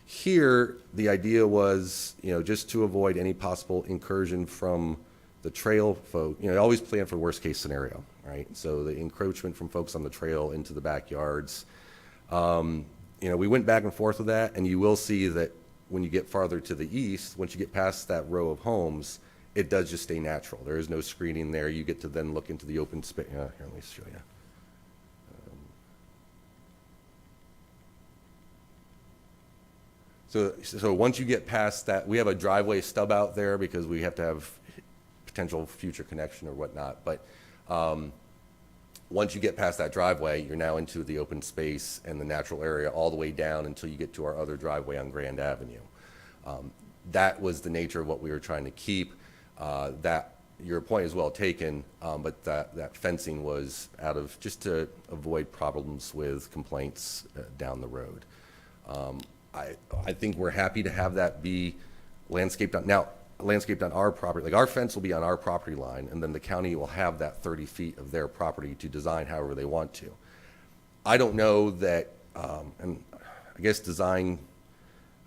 Here, the idea was, you know, just to avoid any possible incursion from the trail folk. You know, always plan for worst case scenario, right? So the encroachment from folks on the trail into the backyards. You know, we went back and forth with that, and you will see that when you get farther to the east, once you get past that row of homes, it does just stay natural. There is no screening there. You get to then look into the open space. Here, let me show you. So once you get past that, we have a driveway stub out there because we have to have potential future connection or whatnot. But once you get past that driveway, you're now into the open space and the natural area all the way down until you get to our other driveway on Grand Avenue. That was the nature of what we were trying to keep. That your point is well taken, but that fencing was out of just to avoid problems with complaints down the road. I think we're happy to have that be landscaped on, now, landscaped on our property. Like, our fence will be on our property line, and then the county will have that 30 feet of their property to design however they want to. I don't know that, and I guess design,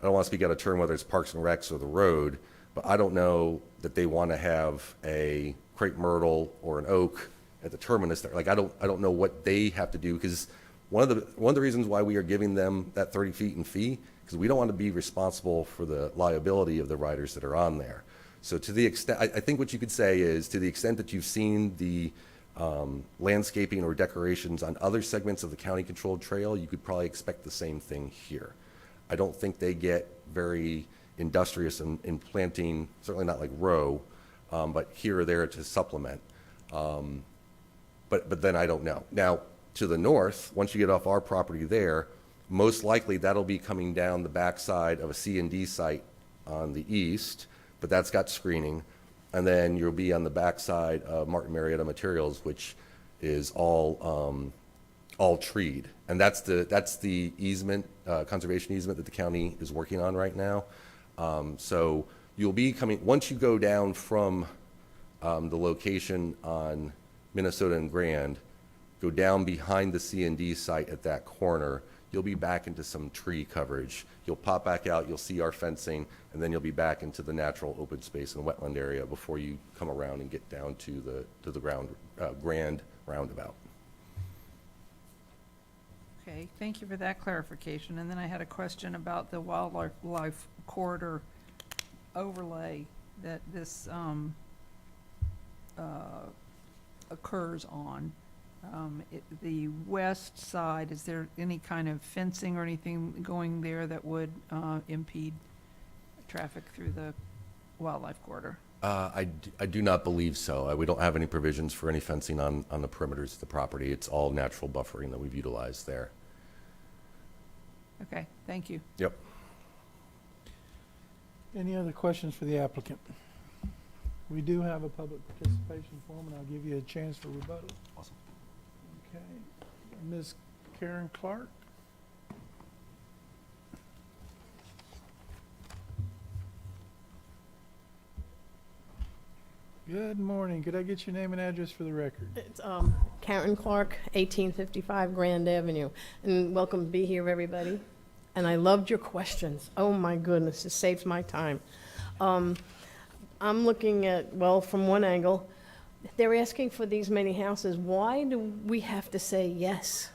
I don't want to speak out of turn whether it's Parks and Recs or the road, but I don't know that they want to have a crepe myrtle or an oak at the terminus there. Like, I don't know what they have to do, because one of the reasons why we are giving them that 30 feet in fee, because we don't want to be responsible for the liability of the riders that are on there. So to the extent, I think what you could say is, to the extent that you've seen the landscaping or decorations on other segments of the county-controlled trail, you could probably expect the same thing here. I don't think they get very industrious in planting, certainly not like row, but here or there to supplement. But then I don't know. Now, to the north, once you get off our property there, most likely that'll be coming down the backside of a C&D site on the east, but that's got screening. And then you'll be on the backside of Martin Marietta Materials, which is all treed. And that's the easement, conservation easement that the county is working on right now. So you'll be coming, once you go down from the location on Minnesota and Grand, go down behind the C&D site at that corner, you'll be back into some tree coverage. You'll pop back out, you'll see our fencing, and then you'll be back into the natural open space and wetland area before you come around and get down to the Grand roundabout. Okay, thank you for that clarification. And then I had a question about the wildlife corridor overlay that this occurs on. The west side, is there any kind of fencing or anything going there that would impede traffic through the wildlife corridor? I do not believe so. We don't have any provisions for any fencing on the perimeters of the property. It's all natural buffering that we've utilized there. Okay, thank you. Yep. Any other questions for the applicant? We do have a public participation form, and I'll give you a chance for rebuttal. Awesome. Okay. Ms. Karen Clark? Good morning. Could I get your name and address for the record? It's Karen Clark, 1855 Grand Avenue. And welcome to be here, everybody. And I loved your questions. Oh, my goodness, it saves my time. I'm looking at, well, from one angle, they're asking for these many houses. Why do we have to say yes?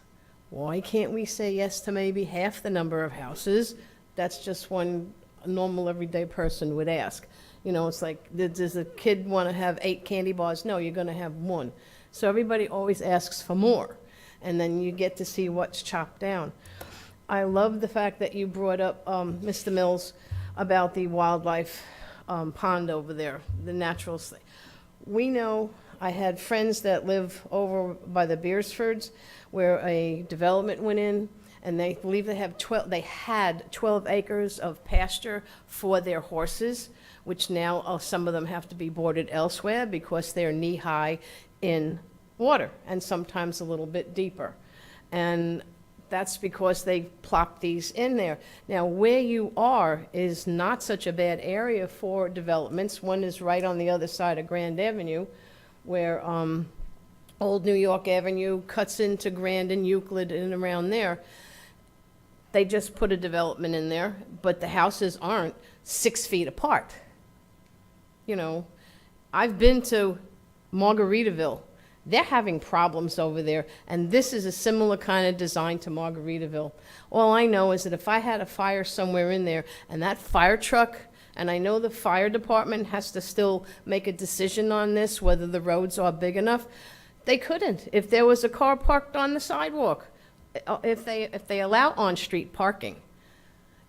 Why can't we say yes to maybe half the number of houses? That's just one normal, everyday person would ask. You know, it's like, does a kid want to have 8 candy bars? No, you're going to have 1. So everybody always asks for more, and then you get to see what's chopped down. I love the fact that you brought up, Mr. Mills, about the wildlife pond over there, the natural thing. We know, I had friends that live over by the Beersfords where a development went in, and they believe they had 12 acres of pasture for their horses, which now some of them have to be boarded elsewhere because they're knee-high in water and sometimes a little bit deeper. And that's because they plopped these in there. Now, where you are is not such a bad area for developments. One is right on the other side of Grand Avenue, where Old New York Avenue cuts into Grand and Euclid and around there. They just put a development in there, but the houses aren't 6 feet apart. You know, I've been to Margaritaville, They're having problems over there, and this is a similar kind of design to Margaritaville. All I know is that if I had a fire somewhere in there, and that fire truck, and I know the fire department has to still make a decision on this, whether the roads are big enough, they couldn't. If there was a car parked on the sidewalk, if they allow on-street parking,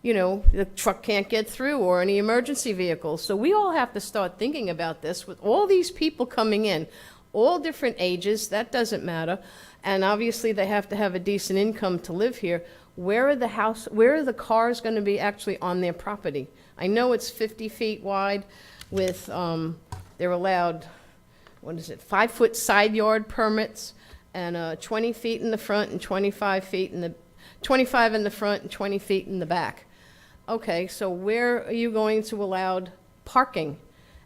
you know, the truck can't get through, or any emergency vehicles. So we all have to start thinking about this with all these people coming in, all different ages, that doesn't matter. And obviously they have to have a decent income to live here. Where are the cars going to be actually on their property? I know it's 50 feet wide with, they're allowed, 5-foot side yard permits, and 20 feet in the front and 25 in the front and 20 feet in the back. Okay, so where are you going to allow parking?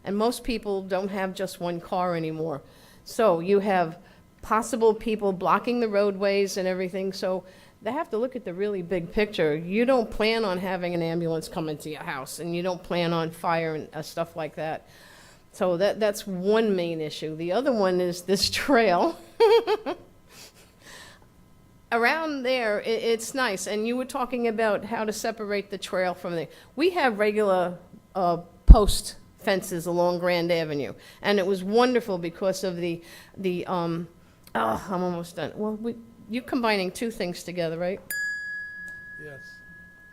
And most people don't have just one car anymore. So you have possible people blocking the roadways and everything, so they have to look at the really big picture. You don't plan on having an ambulance come into your house, and you don't plan on fire and stuff like that. So that's one main issue. The other one is this trail. Around there, it's nice, and you were talking about how to separate the trail from the, we have regular post fences along Grand Avenue, and it was wonderful because of the I'm almost done. Well, you're combining two things together, right? Yes.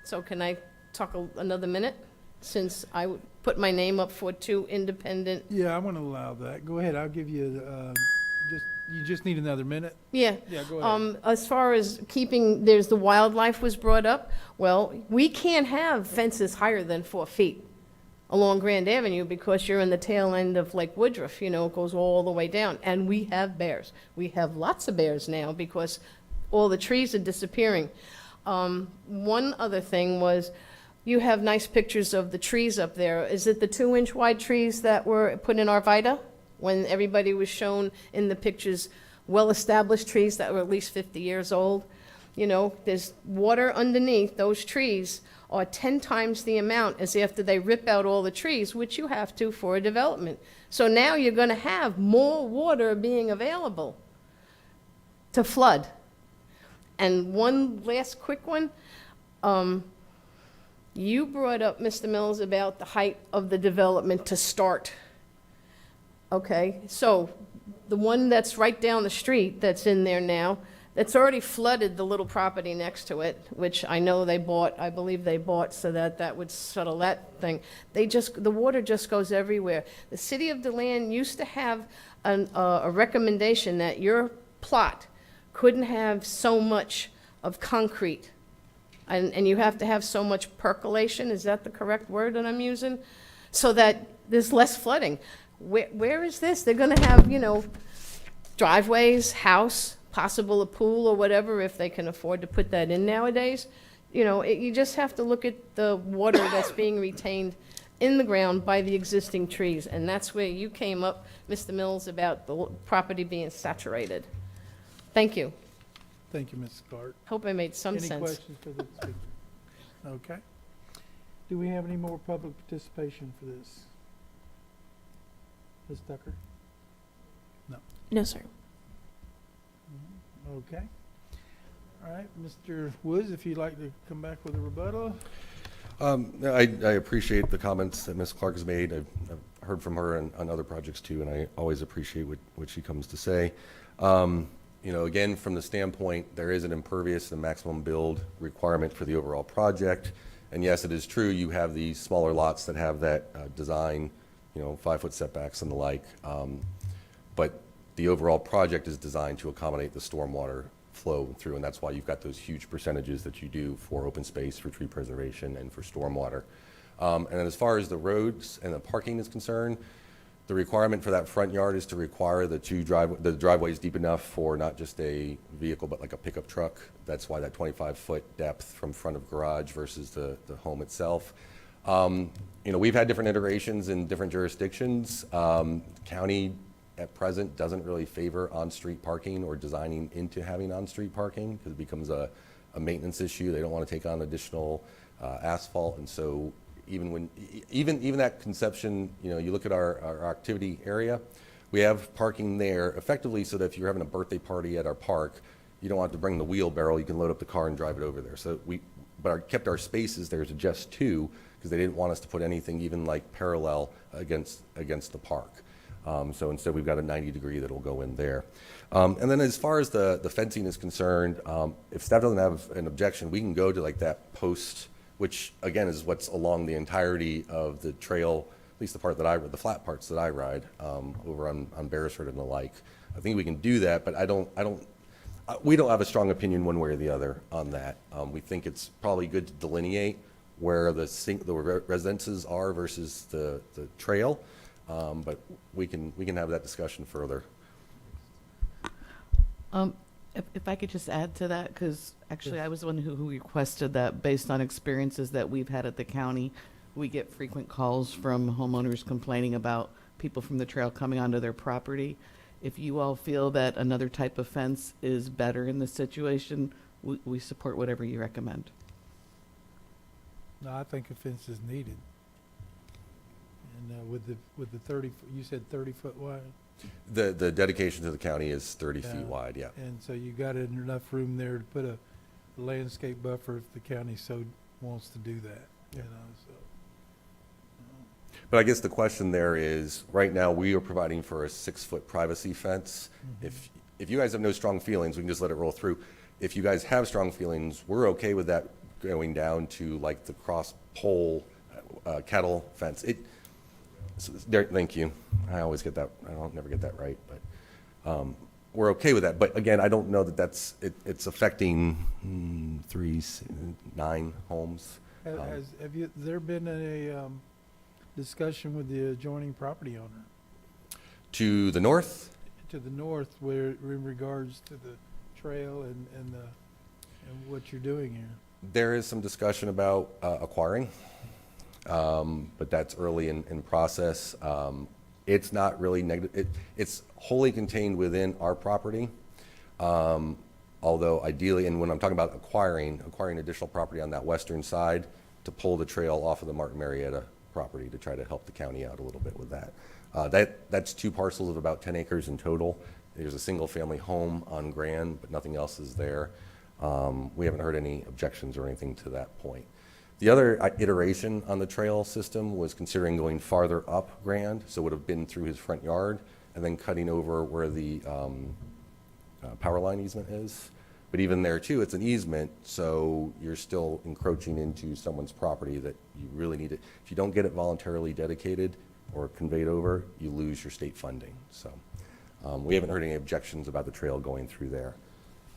So can I talk another minute, since I put my name up for two independent? Yeah, I want to allow that. Go ahead, I'll give you, you just need another minute? Yeah. Yeah, go ahead. As far as there's the wildlife was brought up. Well, we can't have fences higher than 4 feet along Grand Avenue because you're in the tail end of Lake Woodruff, you know, it goes all the way down. And we have bears. We have lots of bears now because all the trees are disappearing. One other thing was, you have nice pictures of the trees up there. Is it the 2-inch wide trees that were put in Arvida? When everybody was shown in the pictures, well-established trees that were at least 50 years old. You know, there's water underneath. Those trees are 10 times the amount as after they rip out all the trees, which you have to for a development. So now you're going to have more water being available to flood. And one last quick one. You brought up, Mr. Mills, about the height of the development to start. Okay, so the one that's right down the street that's in there now, that's already flooded the little property next to it, which I know they bought, I believe they bought so that would settle that thing. The water just goes everywhere. The city of DeLand used to have a recommendation that your plot couldn't have so much of concrete, and you have to have so much percolation, is that the correct word that I'm using? So that there's less flooding. Where is this? They're going to have, you know, driveways, house, possible a pool or whatever, if they can afford to put that in nowadays. You know, you just have to look at the water that's being retained in the ground by the existing trees. And that's where you came up, Mr. Mills, about the property being saturated. Thank you. Thank you, Ms. Clark. Hope I made some Any sense. questions for the speaker? Okay. Do we have any more public participation for this? Ms. Tucker? No, sir. Okay. All right, Mr. Woods, if you'd like to come back with a rebuttal? I appreciate the comments that Ms. Clark has made. I've heard from her on other projects too, and I always appreciate what she comes to say. You know, again, from the standpoint, there is an impervious and maximum build requirement for the overall project. And yes, it is true, you have these smaller lots that have that design, you know, 5-foot setbacks and the like. But the overall project is designed to accommodate the stormwater flow through, and that's why you've got those huge percentages that you do for open space, for tree preservation, and for stormwater. And then as far as the roads and the parking is concerned, the requirement for that front yard is to require the driveway is deep enough for not just a vehicle, but like a pickup truck. That's why that 25-foot depth from front of garage versus the home itself. You know, we've had different iterations in different jurisdictions. County at present doesn't really favor on-street parking or designing into having on-street parking because it becomes a maintenance issue. They don't want to take on additional asphalt, and so even that conception, you know, you look at our activity area, We have parking there effectively so that if you're having a birthday party at our park, you don't have to bring the wheelbarrow, you can load up the car and drive it over there. So kept our spaces there to just two, because they didn't want us to put anything even like parallel against the park. So instead, we've got a 90-degree that'll go in there. And then as far as the fencing is concerned, if staff doesn't have an objection, we can go to like that post, which again is what's along the entirety of the trail, at least the part that the flat parts that I ride, over on Beresford and the like. I think we can do that, but we don't have a strong opinion one way or the other on that. We think it's probably good to delineate where the residences are versus the trail, but we can have that discussion further. If I could just add to that, because actually I was the one who requested that based on experiences that we've had at the county. We get frequent calls from homeowners complaining about people from the trail coming onto their property. If you all feel that another type of fence is better in this situation, we support whatever you recommend. No, I think a fence is needed. And with the 30, you said 30 foot wide? The dedication to the county is 30 feet wide, yeah. And so you got enough room there to put a landscape buffer if the county so wants to do that, you know, so. But I guess the question there is, right now, we are providing for a 6-foot privacy fence. If you guys have no strong feelings, we can just let it roll through. If you guys have strong feelings, we're okay with that going down to like the cross pole cattle fence. Thank you. I always get that. I don't never get that right, but we're okay with that. But again, I don't know that it's affecting 9 homes. Has there been a discussion with the adjoining property owner? To the north? To the north, where in regards to the trail and what you're doing here? There is some discussion about acquiring, but that's early in process. It's not really negative. It's wholly contained within our property, although ideally, and when I'm talking about acquiring additional property on that western side to pull the trail off of the Martin Marietta property to try to help the county out a little bit with that. That's 2 parcels of about 10 acres in total. There's a single family home on Grand, but nothing else is there. We haven't heard any objections or anything to that point. The other iteration on the trail system was considering going farther up Grand, so it would have been through his front yard and then cutting over where the power line easement is. But even there too, it's an easement, so you're still encroaching into someone's property that you really need it. If you don't get it voluntarily dedicated or conveyed over, you lose your state funding. So we haven't heard any objections about the trail going through there.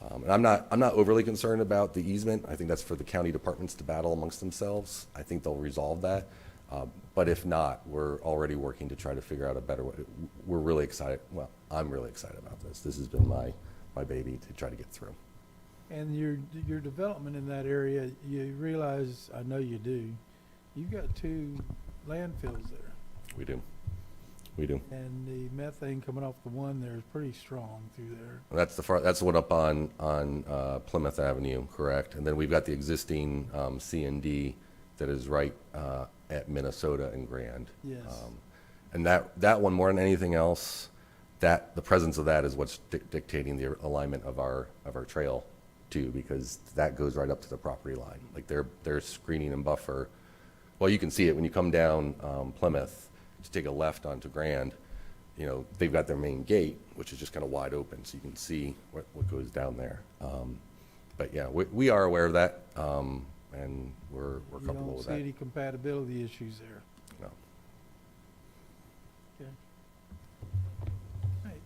And I'm not overly concerned about the easement. I think that's for the county departments to battle amongst themselves. I think they'll resolve that. But if not, we're already working to try to figure out a better way. We're really excited. Well, I'm really excited about this. This has been my baby to try to get through. And your development in that area, you realize, I know you do, you've got 2 landfills there. We do. And the methane coming off the one there is pretty strong through there. That's the one up on Plymouth Avenue, correct? And then we've got the existing C&D that is right at Minnesota and Grand. Yes. And that one, more than anything else, the presence of that is what's dictating the alignment of our trail too, because that goes right up to the property line. Like their screening and buffer. Well, you can see it when you come down Plymouth to take a left onto Grand. You know, they've got their main gate, which is just kind of wide open, so you can see what goes down there. But yeah, we are aware of that, and we're comfortable with that. You don't see any compatibility issues there? No. Okay. Right.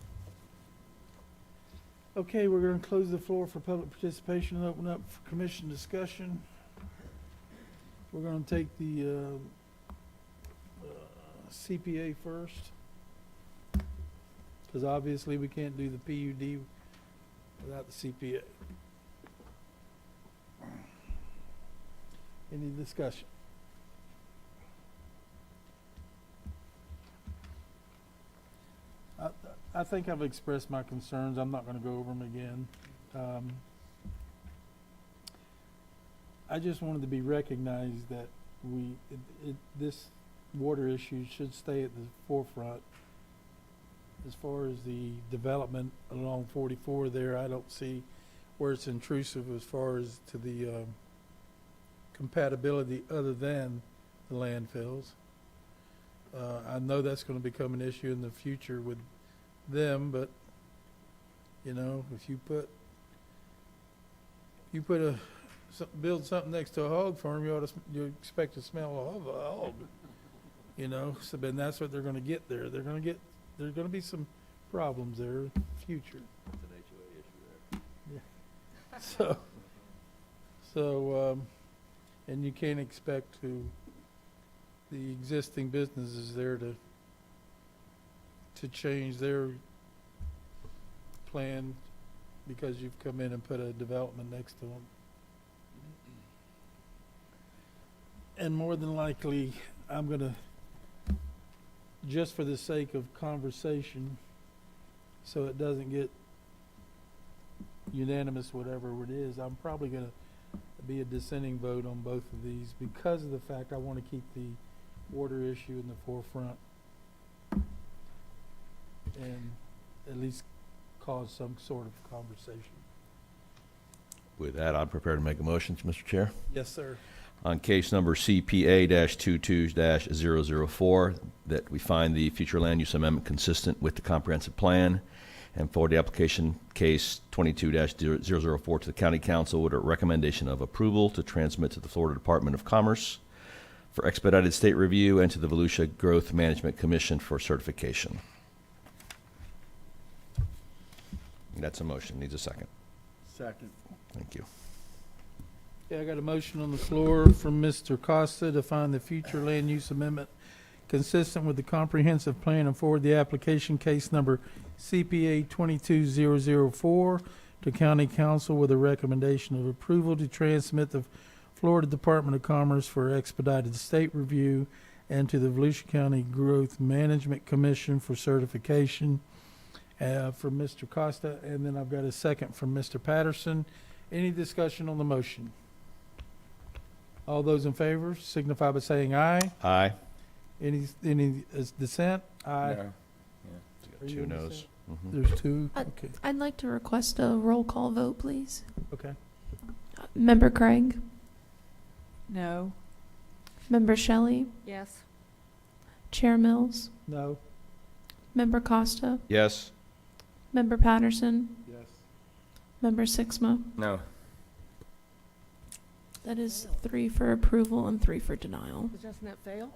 Okay, we're going to close the floor for public participation and open up for commission discussion. We're going to take the CPA first, because obviously we can't do the PUD without the CPA. Any discussion? I think I've expressed my concerns. I'm not going to go over them again. I just wanted to be recognized that this water issue should stay at the forefront as far as the development along 44 there, I don't see where it's intrusive as far as to the compatibility other than the landfills. I know that's going to become an issue in the future with them, but, you know, if you build something next to a hog farm, you expect to smell a hog, you know, so then that's what they're going to get there. There's going to be some problems there in the future. It's an HOA issue there. So, and you can't expect the existing businesses there to change their plan because you've come in and put a development next to them. And more than likely, I'm gonna, just for the sake of conversation, so it doesn't get unanimous, whatever it is, I'm probably gonna be a dissenting vote on both of these because of the fact I want to keep the water issue in the forefront and at least cause some sort of conversation. With that, I'm prepared to make a motion, Mr. Chair. Yes, sir. On case number CPA-22-004, that we find the future land use amendment consistent with the comprehensive plan, and forward the application case 22-004 to the County Council with a recommendation of approval to transmit to the Florida Department of Commerce for expedited state review and to the Volusia Growth Management Commission for certification. That's a motion. Needs a second. Second. Thank you. Okay, I got a motion on the floor from Mr. Costa to find the future land use amendment consistent with the comprehensive plan and forward the application case number CPA 22004 to County Council with a recommendation of approval to transmit the Florida Department of Commerce for expedited state review and to the Volusia County Growth Management Commission for certification from Mr. Costa. And then I've got a second from Mr. Patterson. Any discussion on the motion? All those in favor signify by saying aye. Aye. Any dissent? Aye. No. Are you Two in noes. dissent? Mhm. There's two? Uh, Okay. I'd like to request a roll call vote, please. Okay. Member Craig? No. Member Shelley? Yes. Chair Mills? No. Member Costa? Yes. Member Patterson? Yes. Member Sixma? No. That is 3 for approval and 3 for denial. Doesn't that fail?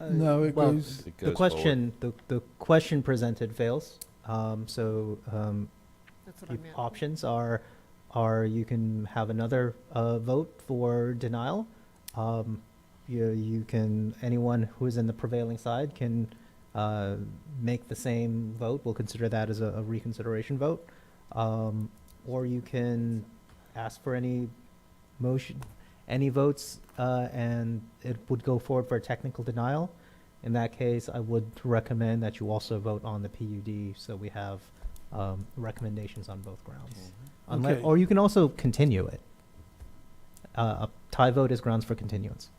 No, it Well, goes. It the goes question, the question presented fails. That's what I the meant. options are you can have another vote for denial. You can, anyone who is in the prevailing side can make the same vote. We'll consider that as a reconsideration vote. Or you can ask for any votes, and it would go forward for a technical denial. In that case, I would recommend that you also vote on the PUD, so we have recommendations on both grounds. Okay. Or you can also continue it. A tie vote is grounds for continuance.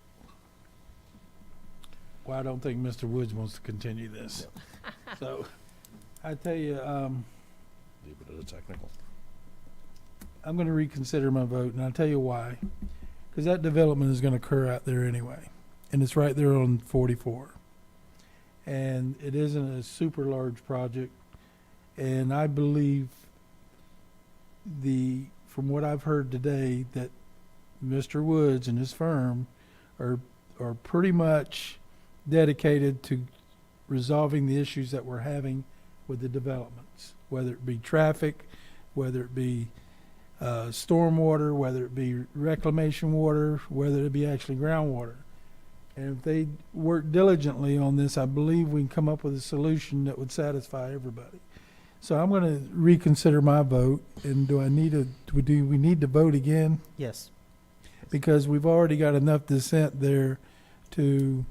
Well, I don't think Mr. Woods wants to continue this. So, I tell you, Leave it as a technical. I'm going to reconsider my vote, and I'll tell you why. Because that development is going to occur out there anyway, and it's right there on 44. And it isn't a super large project, and I believe from what I've heard today, that Mr. Woods and his firm are pretty much dedicated to resolving the issues that we're having with the developments, whether it be traffic, whether it be stormwater, whether it be reclamation water, whether it be actually groundwater. And if they work diligently on this, I believe we can come up with a solution that would satisfy everybody. So I'm going to reconsider my vote. And do we need to vote again? Yes. Because we've already got enough dissent there to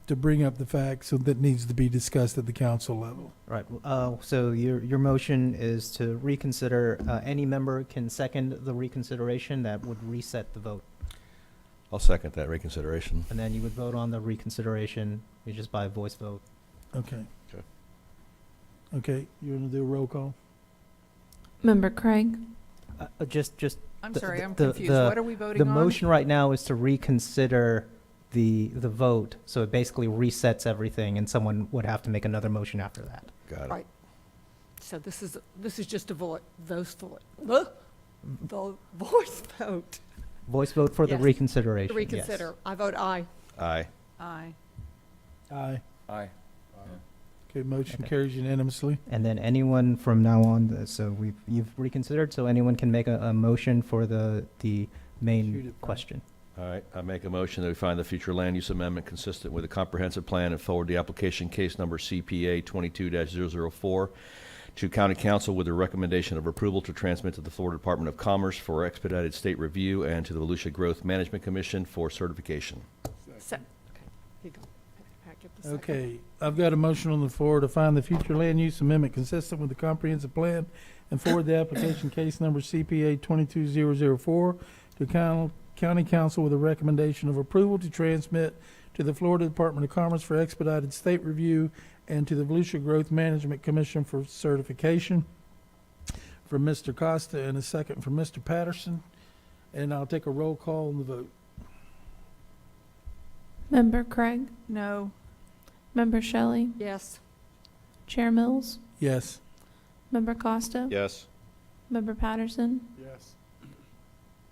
bring up the facts so that needs to be discussed at the council level. Right. So your motion is to reconsider. Any member can second the reconsideration. That would reset the vote. I'll second that reconsideration. And then you would vote on the reconsideration, just by voice vote. Okay. Okay. Okay, you want to do a roll call? Member Craig? Just. I'm the- sorry, I'm the- confused. the- What are we voting The on? motion right now is to reconsider the vote, so it basically resets everything, and someone would have to make another motion after that. Got it. Right. So this is just a voice vote. Voice vote for the Yes. reconsideration. To yes. reconsider. I vote aye. Aye. Aye. Aye. Aye. Okay, motion Okay. carries unanimously. And then anyone from now on, so you've reconsidered, so anyone can make a motion for the Shoot main it, Frank. question. All right, I make a motion that we find the future land use amendment consistent with the comprehensive plan and forward the application case number CPA 22-004 to County Council with a recommendation of approval to transmit to the Florida Department of Commerce for expedited state review and to the Volusia Growth Management Commission for certification. Okay, here you go. Pack up the second. Okay, I've got a motion on the floor to find the future land use amendment consistent with the comprehensive plan and forward the application case number CPA 22004 to County Council with a recommendation of approval to transmit to the Florida Department of Commerce for expedited state review and to the Volusia Growth Management Commission for certification. From Mr. Costa and a second from Mr. Patterson. And I'll take a roll call on the vote. Member Craig? No. Member Shelley? Yes. Chair Mills? Yes. Member Costa? Yes. Member Patterson? Yes.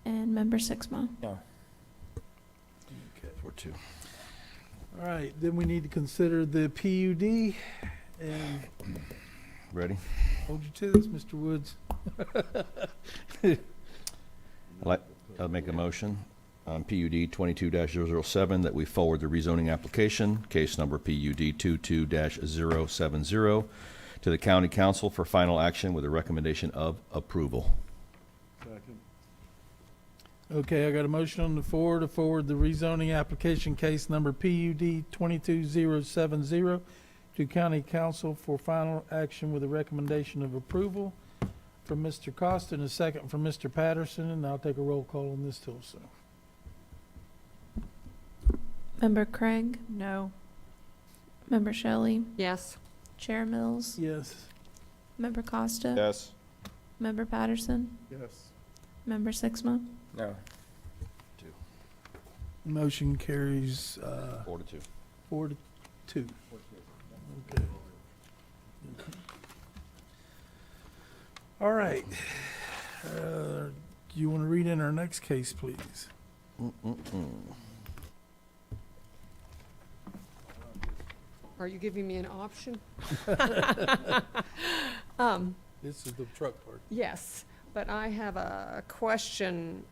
And Member Sixma? No. Okay. 4-2. All right, then we need to consider the PUD and Ready? hold you to this, Mr. Woods. I'll make a motion on PUD 22-007 that we forward the rezoning application, case number PUD 22-070, to the County Council for final action with a recommendation of approval. Second. Okay, I got a motion on the floor to forward the rezoning application case number PUD 22070 to County Council for final action with a recommendation of approval from Mr. Costa and a second from Mr. Patterson, and I'll take a roll call on this also. Member Craig? No. Member Shelley? Yes. Chair Mills? Yes. Member Costa? Yes. Member Patterson? Yes. Member Sixma? No. Motion carries 4-2. 4-2. Okay. All right. Do you want to read in our next case, please? Are you giving me an option? This is the truck part. Yes, but I have a question.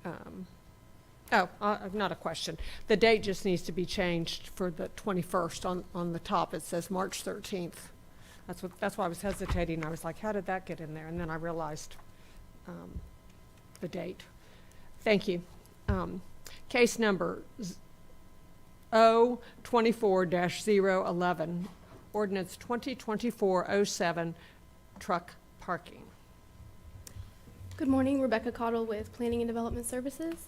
Not a question. The date just needs to be changed for the 21st. On the top, it says March 13th. That's why I was hesitating. I was like, how did that get in there? And then I realized the date. Thank you. Case number O24-011, ordinance 2024-07, truck parking. Good morning, Rebecca Cottle with Planning and Development Services.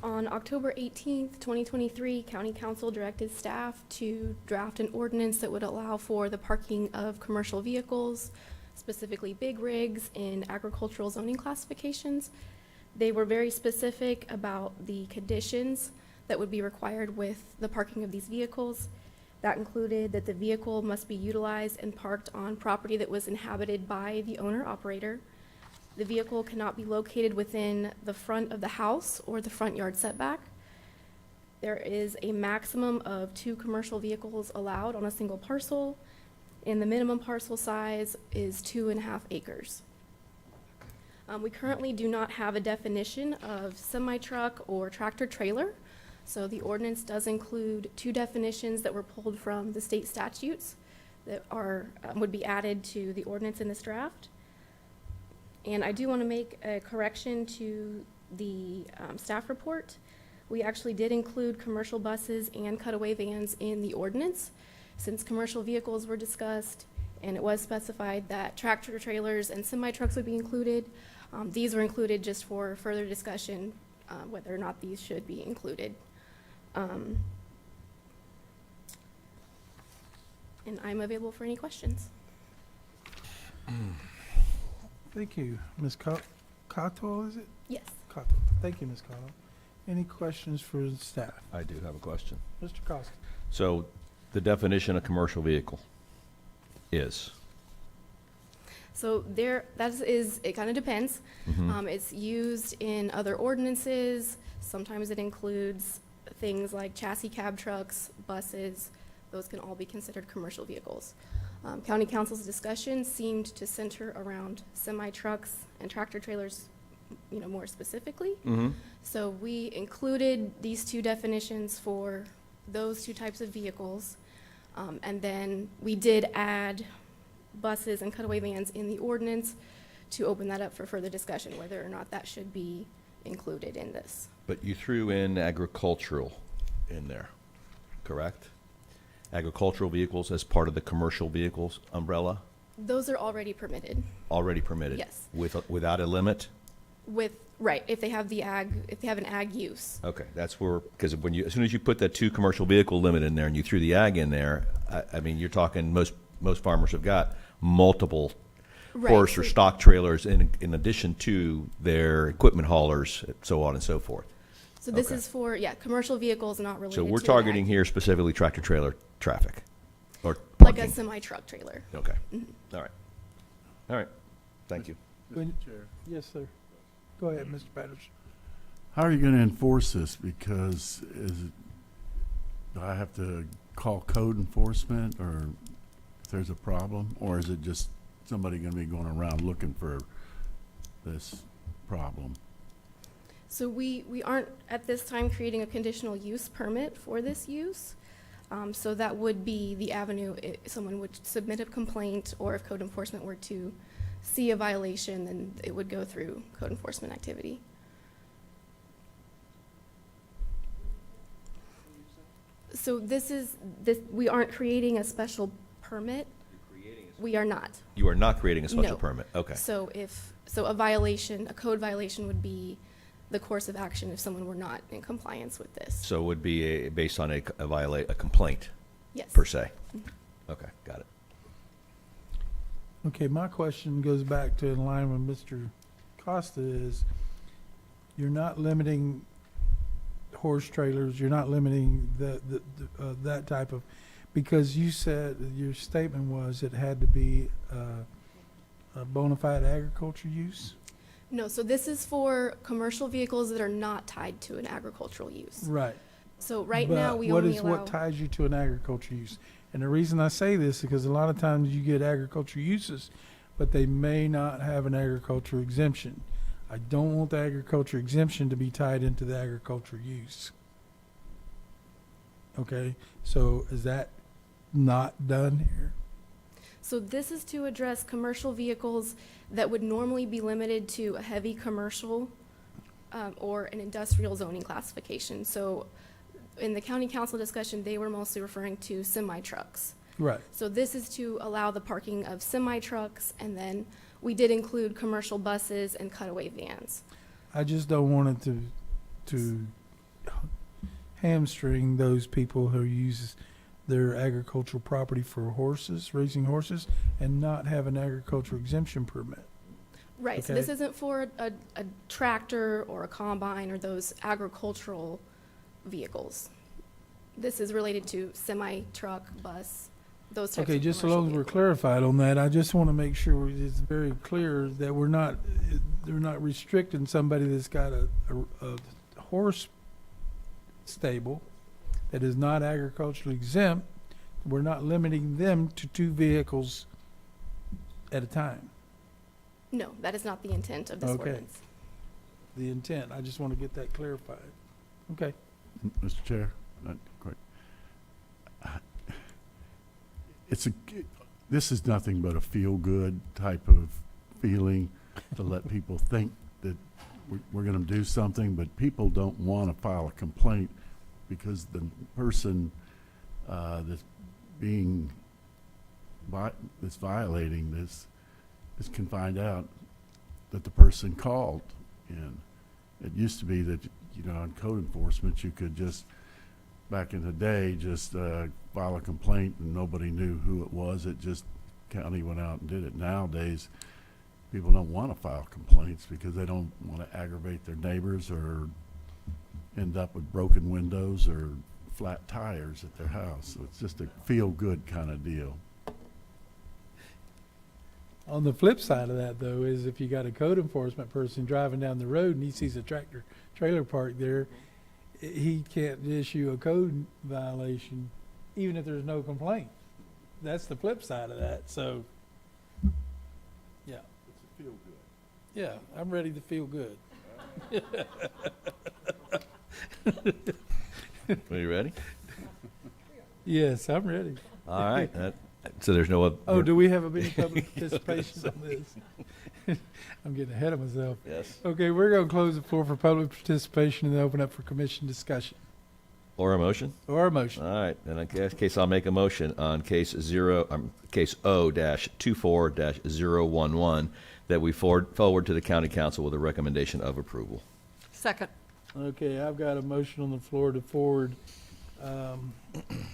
On October 18th, 2023, County Council directed staff to draft an ordinance that would allow for the parking of commercial vehicles, specifically big rigs, in agricultural zoning classifications. They were very specific about the conditions that would be required with the parking of these vehicles. That included that the vehicle must be utilized and parked on property that was inhabited by the owner-operator. The vehicle cannot be located within the front of the house or the front yard setback. There is a maximum of 2 commercial vehicles allowed on a single parcel, and the minimum parcel size is 2.5 acres. We currently do not have a definition of semi-truck or tractor-trailer, so the ordinance does include 2 definitions that were pulled from the state statutes that would be added to the ordinance in this draft. And I do want to make a correction to the staff report. We actually did include commercial buses and cutaway vans in the ordinance, since commercial vehicles were discussed, and it was specified that tractor trailers and semi-trucks would be included. These were included just for further discussion, whether or not these should be included. And I'm available for any questions. Thank you. Ms. Cottle, is it? Yes. Cottle. Thank you, Ms. Cottle. Any questions for the staff? I do have a question. Mr. Costa? So the definition of commercial vehicle is? So it kind of depends. It's used in other ordinances. Sometimes it includes things like chassis cab trucks, buses. Those can all be considered commercial vehicles. County Council's discussion seemed to center around semi-trucks and tractor trailers, more specifically. So we included these two definitions for those two types of vehicles. And then we did add buses and cutaway vans in the ordinance to open that up for further discussion, whether or not that should be included in this. But you threw in agricultural in there, correct? Agricultural vehicles as part of the commercial vehicles umbrella? Those are already permitted. Already permitted? Yes. Without a limit? Right, if they have an ag use. Okay, that's where, because as soon as you put that 2 commercial vehicle limit in there and you threw the ag in there, I mean, you're talking, most farmers have got multiple horse or stock trailers in addition to their equipment haulers, so on and so forth. So this is for, commercial vehicles not related to So we're an targeting ag. here specifically tractor trailer traffic or Like parking. a semi-truck trailer. Okay, all right. All right, thank you. When- Yes, sir. Go ahead, Mr. Patterson. How are you going to enforce this? Because do I have to call code enforcement or if there's a problem? Or is it just somebody going to be going around looking for this problem? So we aren't at this time creating a conditional use permit for this use. So that would be the avenue, someone would submit a complaint, or if code enforcement were to see a violation, then it would go through code enforcement activity. So we aren't creating a special permit. We are not. You are not creating a special No. permit, okay. So a code violation would be the course of action if someone were not in compliance with this. So it would be based on a complaint? Yes. Per se? Okay, got it. Okay, my question goes back to in line with Mr. Costa is, you're not limiting horse trailers, you're not limiting that type of, because you said, your statement was it had to be a bona fide agriculture use? No, so this is for commercial vehicles that are not tied to an agricultural use. Right. So right now, we But only allow. what ties you to an agriculture use? And the reason I say this is because a lot of times you get agriculture uses, but they may not have an agriculture exemption. I don't want the agriculture exemption to be tied into the agriculture use. Okay, so is that not done here? So this is to address commercial vehicles that would normally be limited to a heavy commercial or an industrial zoning classification. So in the county council discussion, they were mostly referring to semi-trucks. Right. So this is to allow the parking of semi-trucks, and then we did include commercial buses and cutaway vans. I just don't want it to hamstring those people who use their agricultural property for horses, raising horses, and not have an agricultural exemption permit. Right, so Okay. this isn't for a tractor or a combine or those agricultural vehicles. This is related to semi-truck, bus, those types Okay, of just so commercial long as we're vehicles. clarified on that, I just want to make sure it's very clear that they're not restricting somebody that's got a horse stable that is not agriculturally exempt. We're not limiting them to 2 vehicles at a time. No, that is not the intent of this Okay. ordinance. The intent, I just want to get that clarified. Okay. Mr. Chair, quick. This is nothing but a feel-good type of feeling to let people think that we're going to do something, but people don't want to file a complaint because the person that's violating this can find out that the person called in. It used to be that, in code enforcement, you could just, back in the day, just file a complaint and nobody knew who it was. It just county went out and did it. Nowadays, people don't want to file complaints because they don't want to aggravate their neighbors or end up with broken windows or flat tires at their house. So it's just a feel-good kind of deal. On the flip side of that, though, is if you got a code enforcement person driving down the road and he sees a tractor trailer parked there, he can't issue a code violation even if there's no complaint. That's the flip side of that. So, yeah. It's a feel-good. Yeah, I'm ready to feel good. Are you ready? Yes, I'm ready. All right. So there's no other. Oh, do we have any public participation on this? I'm getting ahead of myself. Yes. Okay, we're going to close the floor for public participation and then open up for commission discussion. Or a motion? Or a motion. All right. In that case, I'll make a motion on case O-24-011 that we forward to the county council with a recommendation of approval. Second. Okay, I've got a motion on the floor to forward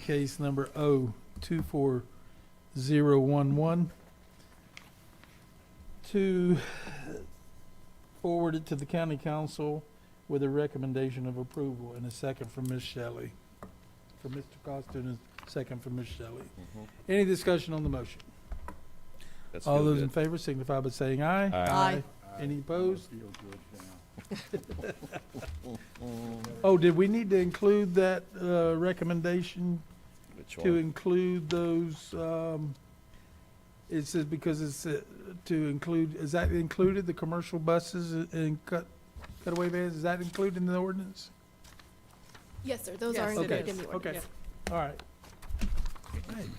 case number O-24011 to forward it to the county council with a recommendation of approval, and a second from Ms. Shelley. For Mr. Costa, and a second from Ms. Shelley. Any discussion on the motion? That's All feel those good. in favor signify by saying aye. Aye. Any opposed? Feel good now. Oh, did we need to include that recommendation Which to one? include those, it says because it's to include, is that included, the commercial buses and cutaway vans, is that included in the ordinance? Yes, sir, those Yes, are it included is. in the Okay, ordinance. all right. Right.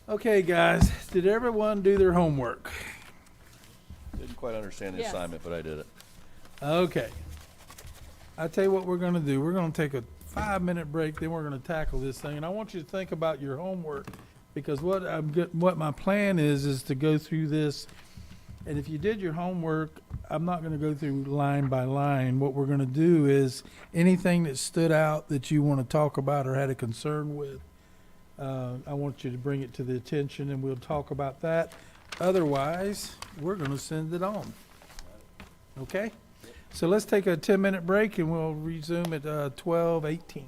Okay, guys, did everyone do their homework? Didn't quite understand the Yes. assignment, but I did it. Okay. I tell you what we're gonna do. We're gonna take a 5-minute break, then we're gonna tackle this thing. And I want you to think about your homework, because what my plan is to go through this. And if you did your homework, I'm not gonna go through line by line. What we're gonna do is anything that stood out that you wanna talk about or had a concern with, I want you to bring it to the attention and we'll talk about that. Otherwise, we're gonna send it on. Okay? So let's take a 10-minute break and we'll resume at 12:18.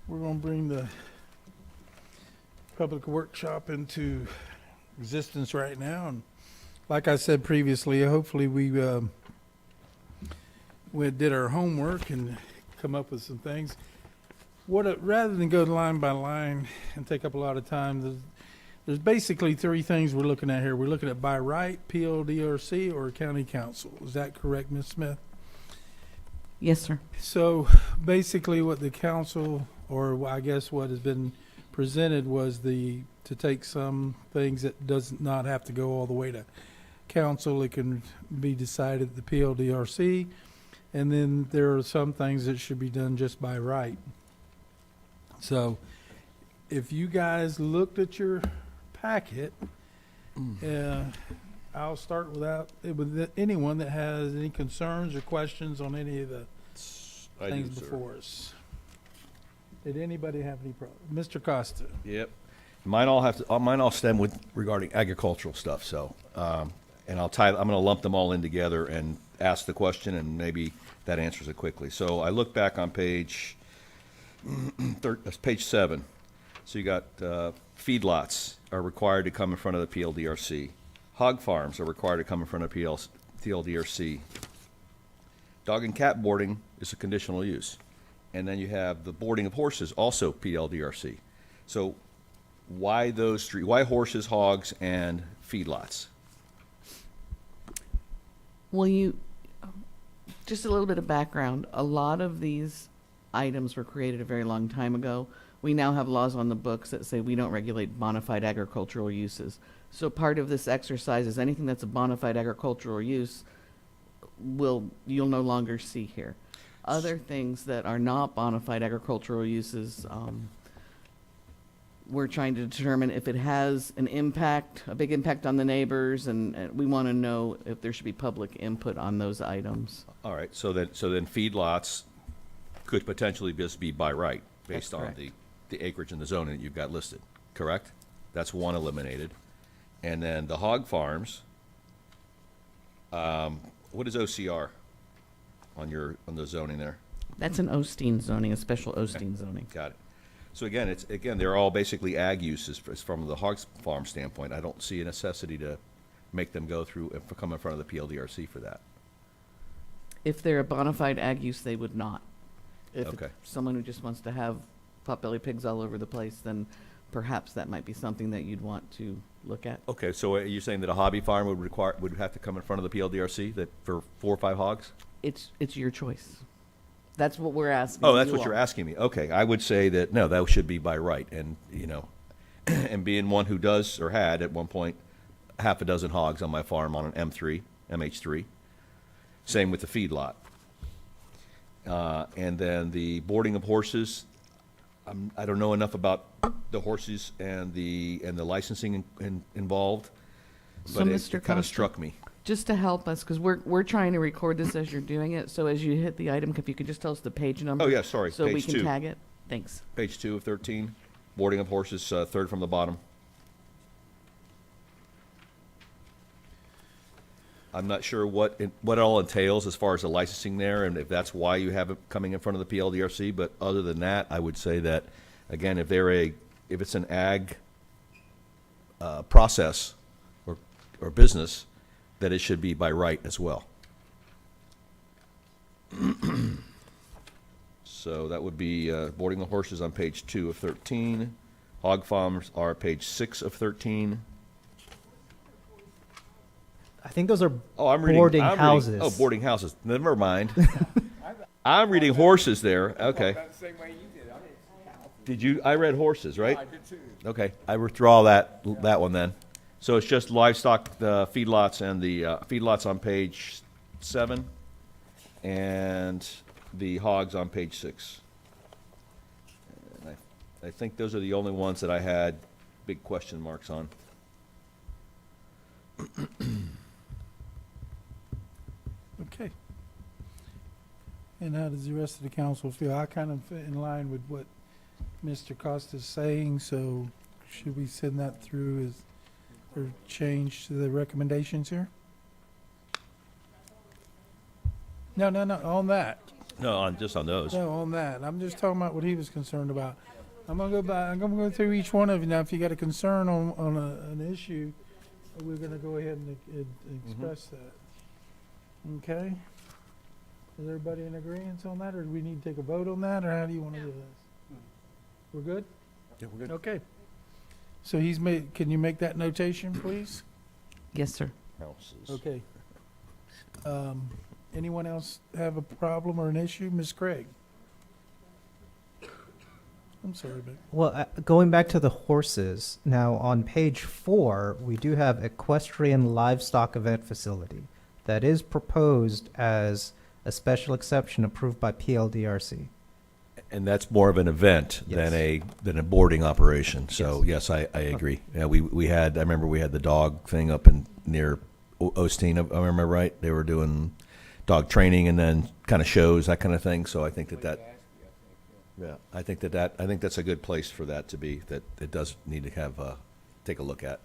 we're gonna bring the public workshop into existence right now, and like I said previously, hopefully we did our homework and come up with some things. Rather than go line by line and take up a lot of time, there's basically three things we're looking at here. We're looking at by right, PLDRC, or county council. Is that correct, Ms. Smith? Yes, sir. So basically what the council, or I guess what has been presented, was to take some things that does not have to go all the way to council. It can be decided at the PLDRC, and then there are some things that should be done just by right. So if you guys looked at your packet, I'll start with anyone that has any concerns or questions on any of the things before us. Did anybody have any problems? Mr. Costa? Yep. Mine all stem with regarding agricultural stuff, so, and I'm going to lump them all in together and ask the question, and maybe that answers it quickly. So I look back on page 7. So you got feedlots are required to come in front of the PLDRC. Hog farms are required to come in front of PLDRC. Dog and cat boarding is a conditional use. And then you have the boarding of horses, also PLDRC. So why those three? Why horses, hogs, and feedlots? Well, just a little bit of background. A lot of these items were created a very long time ago. We now have laws on the books that say we don't regulate bona fide agricultural uses. So part of this exercise is anything that's a bona fide agricultural use you'll no longer see here. Other things that are not bona fide agricultural uses, we're trying to determine if it has an impact, a big impact on the neighbors, and we want to know if there should be public input on those items. All right, so then feedlots could potentially just be by right, based on correct. the acreage and the zoning that you've got listed, correct? That's one eliminated. And then the hog farms, what is OCR on the zoning there? That's an Osteen zoning, a special Osteen zoning. Got it. So again, they're all basically ag uses from the hog farm standpoint. I don't see a necessity to make them go through and come in front of the PLDRC for that. If they're a bona fide ag use, they would not. If Okay. it's someone who just wants to have potbelly pigs all over the place, then perhaps that might be something that you'd want to look at. Okay, so you're saying that a hobby farm would have to come in front of the PLDRC for 4 or 5 hogs? It's your choice. That's what we're asking. Oh, that's you what you're all. asking me. Okay, I would say that, no, that should be by right. And, and being one who does or had at one point half a dozen hogs on my farm on an MH3. Same with the feedlot. And then the boarding of horses, I don't know enough about the horses and the licensing involved, So, but Mr. it kind of Costa? struck me. Just to help us, because we're trying to record this as you're doing it, so as you hit the item, if you could just tell us the page number. Oh, yeah, sorry, So we page can 2. tag it. Thanks. Page 2 of 13, boarding of horses, third from the bottom. I'm not sure what it all entails as far as the licensing there, and if that's why you have it coming in front of the PLDRC. But other than that, I would say that, again, if it's an ag process or business, that it should be by right as well. So that would be boarding the horses on page 2 of 13. Hog farms are page 6 of 13. I think those are I'm boarding houses. Oh, boarding houses. Never mind. I'm reading horses there. Okay. Did you? I read horses, right? I did too. Okay. I withdraw that one then. So it's just livestock, the feedlots, and the feedlots on page 7, and the hogs on page 6. And I think those are the only ones that I had big question marks on. Okay. And how does the rest of the council feel? I kind of fit in line with what Mr. Costa's saying, so should we send that through or change to the recommendations here? No, on that. No, just on those. No, on that. I'm just talking about what he was concerned about. I'm gonna go by, I'm gonna go through each one of you. Now, if you got a concern on an issue, we're gonna go ahead and express that. Okay? Is everybody in agreement on that, or do we need to take a vote on that, or how do you wanna do this? We're good? Yeah, we're good. Okay. So can you make that notation, please? Yes, sir. Houses. Okay. Anyone else have a problem or an issue? Ms. Craig? I'm sorry, but Well, going back to the horses, now on page 4, we do have equestrian livestock event facility that is proposed as a special exception approved by PLDRC. And that's more of an event Yes. than a boarding operation. So yes, I agree. Yeah, I remember we had the dog thing up in near Osteen, if I remember right. They were doing dog training and then kind of shows, that kind of thing. So I think I think that's a good place for that to be, that it does need to have, take a look at.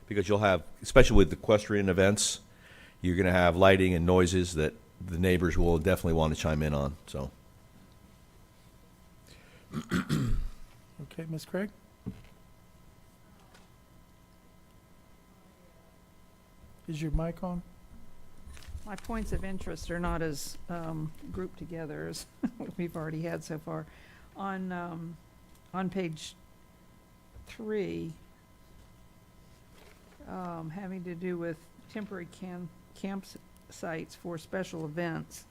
Because you'll have, especially with equestrian events, you're going to have lighting and noises that the neighbors will definitely want to chime in on, so. okay, Ms. Craig? Is your mic on? My points of interest are not as grouped together as we've already had so far. On page 3, having to do with temporary campsites for special events,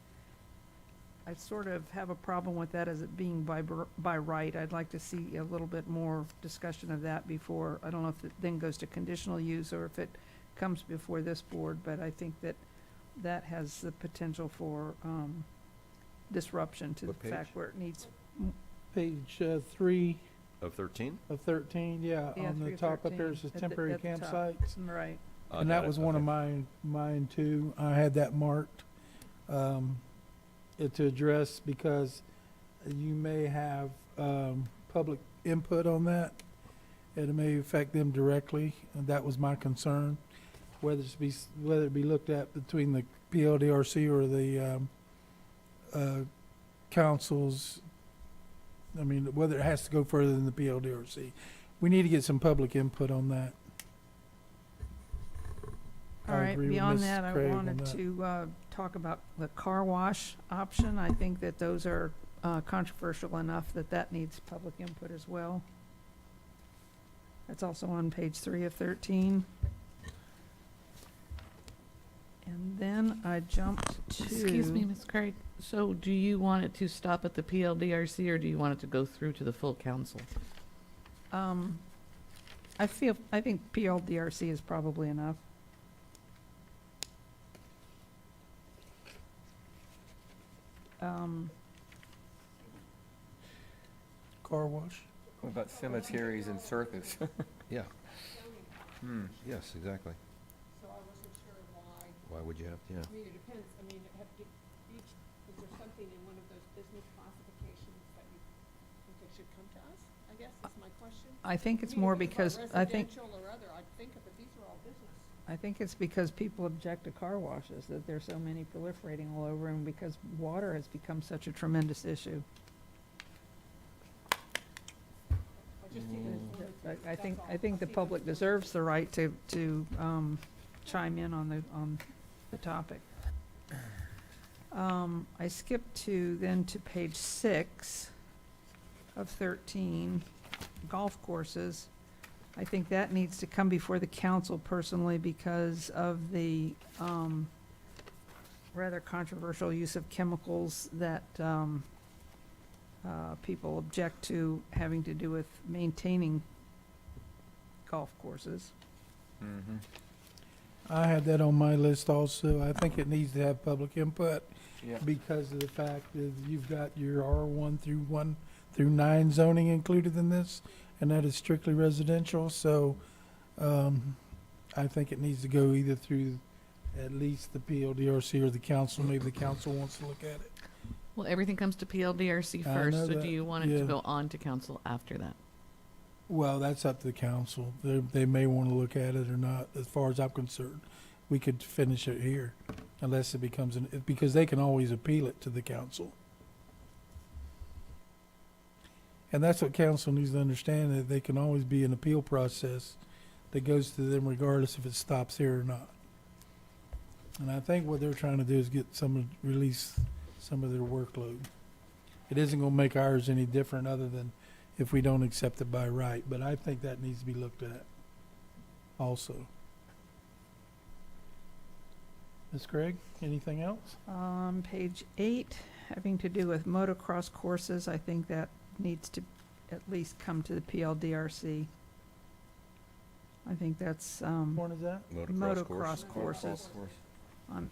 I sort of have a problem with that as it being by right. I'd like to see a little bit more discussion of that before, I don't know if it then goes to conditional use or if it comes before this board, but I think that has the potential for disruption to the What fact page? where it needs. Page 3 Of 13? of 13, yeah. Yeah, On 3 the of top up 13, there, it says at the- temporary at the top. campsites. Right. And that was one of mine too. I had that marked to address because you may have public input on that. And it may affect them directly, and that was my concern. Whether it be looked at between the PLDRC or the councils. I mean, whether it has to go further than the PLDRC. We need to get some public input on that. All I right, agree with beyond Ms. that, I Craig on wanted that. to talk about the car wash option. I think that those are controversial enough that needs public input as well. That's also on page 3 of 13. And then I jumped to. Excuse me, Ms. Craig. So do you want it to stop at the PLDRC or do you want it to go through to the full council? I think PLDRC is probably enough. Car wash? What about cemeteries and circus? Yeah. Hmm. Yes, exactly. So I wasn't sure why. Why would you have, yeah. I mean, it depends. I mean, is there something in one of those business classifications that you think it should come to us? I guess is my question. I think it's mean, more if it's about because I think. residential or other, I'd think of it, these are all business. I think it's because people object to car washes, that there's so many proliferating all over, and because water has become such a tremendous issue. I think the public deserves the right to chime in on the topic. I skipped then to page 6 of 13, golf courses. I think that needs to come before the council personally because of the rather controversial use of chemicals that people object to having to do with maintaining golf courses. Mm-hmm. I had that on my list also. I think it needs to have public input Yeah. because of the fact that you've got your R1 through 9 zoning included in this, and that is strictly residential. So I think it needs to go either through at least the PLDRC or the council. Maybe the council wants to look at it. Well, everything comes to PLDRC I first, know so that, do you want it yeah. to go on to council after that? Well, that's up to the council. They may want to look at it or not. As far as I'm concerned, we could finish it here unless it becomes because they can always appeal it to the council. And that's what council needs to understand, that they can always be an appeal process that goes to them regardless if it stops here or not. And I think what they're trying to do is release some of their workload. It isn't gonna make ours any different other than if we don't accept it by right, but I think that needs to be looked at also. Ms. Craig, anything else? Page 8, having to do with motocross courses, I think that needs to at least come to the PLDRC. I think that's, Which one is that? motocross courses on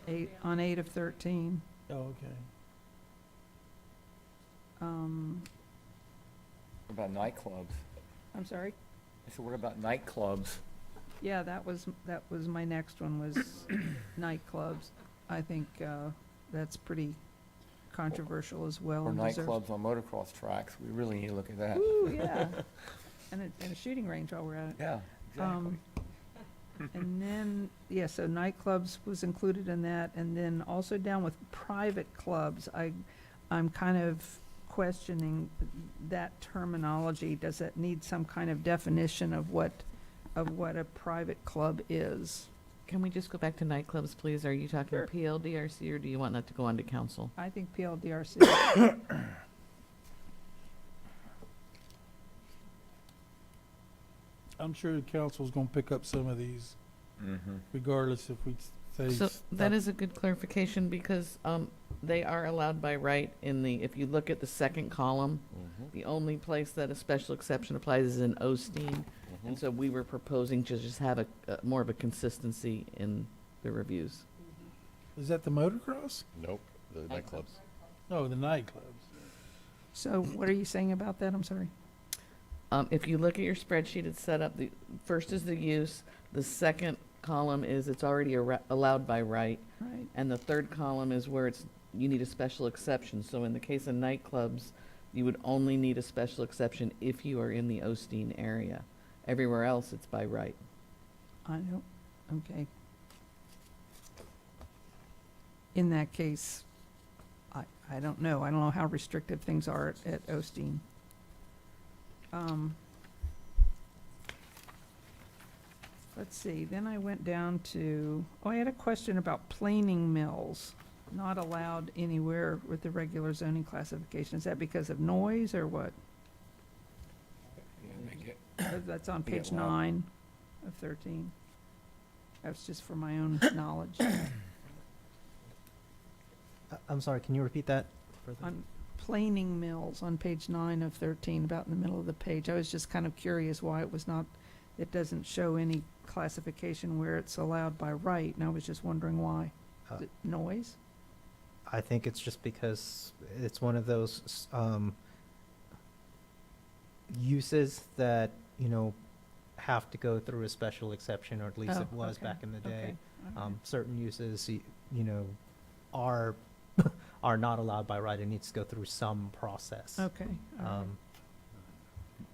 8 of 13. Oh, okay. What about nightclubs? I'm sorry? I said, what about nightclubs? Yeah, that was my next one, was nightclubs. I think that's pretty controversial as well. Or and deserves- nightclubs on motocross tracks. We really need to look at that. Ooh, yeah. And a shooting range while we're at it. Yeah, exactly. And then, yeah, so nightclubs was included in that, and then also down with private clubs, I'm kind of questioning that terminology. Does it need some kind of definition of what a private club is? Can we just go back to nightclubs, please? Are you talking Sure. PLDRC, or do you want that to go on to council? I think PLDRC. I'm sure the council's gonna pick up some of these Mhm. regardless if we say. So that stop. is a good clarification, because they are allowed by right in the, if you look at the second column, the only place that a special exception applies is in Osteen. And so we were proposing to just have a more of a consistency in the reviews. Is that the motocross? Nope, the nightclubs. No, the nightclubs. So what are you saying about that? I'm sorry. If you look at your spreadsheet, it's set up, the first is the use, the second column is it's already allowed by right, Right. and the third column is where you need a special exception. So in the case of nightclubs, you would only need a special exception if you are in the Osteen area. Everywhere else, it's by right. I don't, okay. In that case, I don't know. I don't know how restrictive things are at Osteen. Let's see, then I went down to, I had a question about planing mills, not allowed anywhere with the regular zoning classification. Is that because of noise or what? That's on Make it page loud. 9 of 13. That's just for my own knowledge. I'm sorry, can you repeat that? further? On planing mills on page 9 of 13, about in the middle of the page. I was just kind of curious why it doesn't show any classification where it's allowed by right, and I was just wondering why. Is it noise? I think it's just because it's one of those uses that, have to go through a special exception, or at least Oh, it was okay, back in the day. okay, all right. Certain uses, are are not allowed by right. It needs to go through some process. Okay. all right.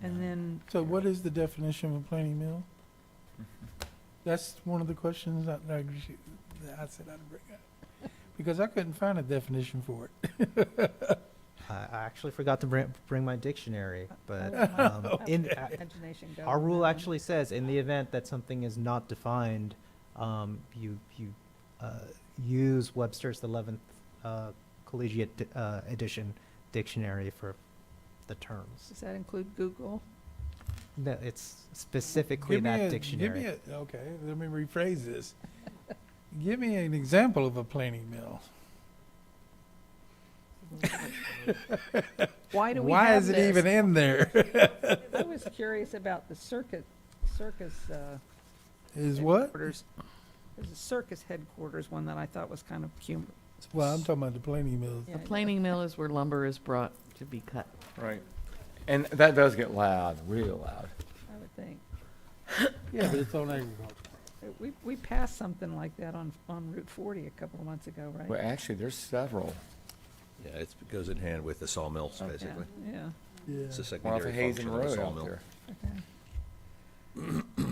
And then, So what is the definition of a planing mill? That's one of the questions that I said I'd bring up. Because I couldn't find a definition for it. I actually forgot to bring my dictionary, but imagination go our on rule that one. actually says in the event that something is not defined, you use Webster's 11th Collegiate Edition dictionary for the terms. Does that include Google? No, it's specifically that dictionary. Okay, let me rephrase this. Give me an example of a planing mill. Why do we Why have is it this? even in there? I was curious about the circus. Is what? headquarters. There's a circus headquarters one that I thought was kind of humorous. Well, I'm talking about the planing mills. Yeah, The planing mill is where lumber is brought to be cut. Right. And that does get loud, real loud. I would think. Yeah, but it's on agriculture. We passed something like that on Route 40 a couple of months ago, right? Well, actually, there's several. Yeah, it goes in hand with the sawmills, Yeah, basically. yeah. It's a Yeah. One off secondary of Hazen function of a Road out sawmill. there. Okay.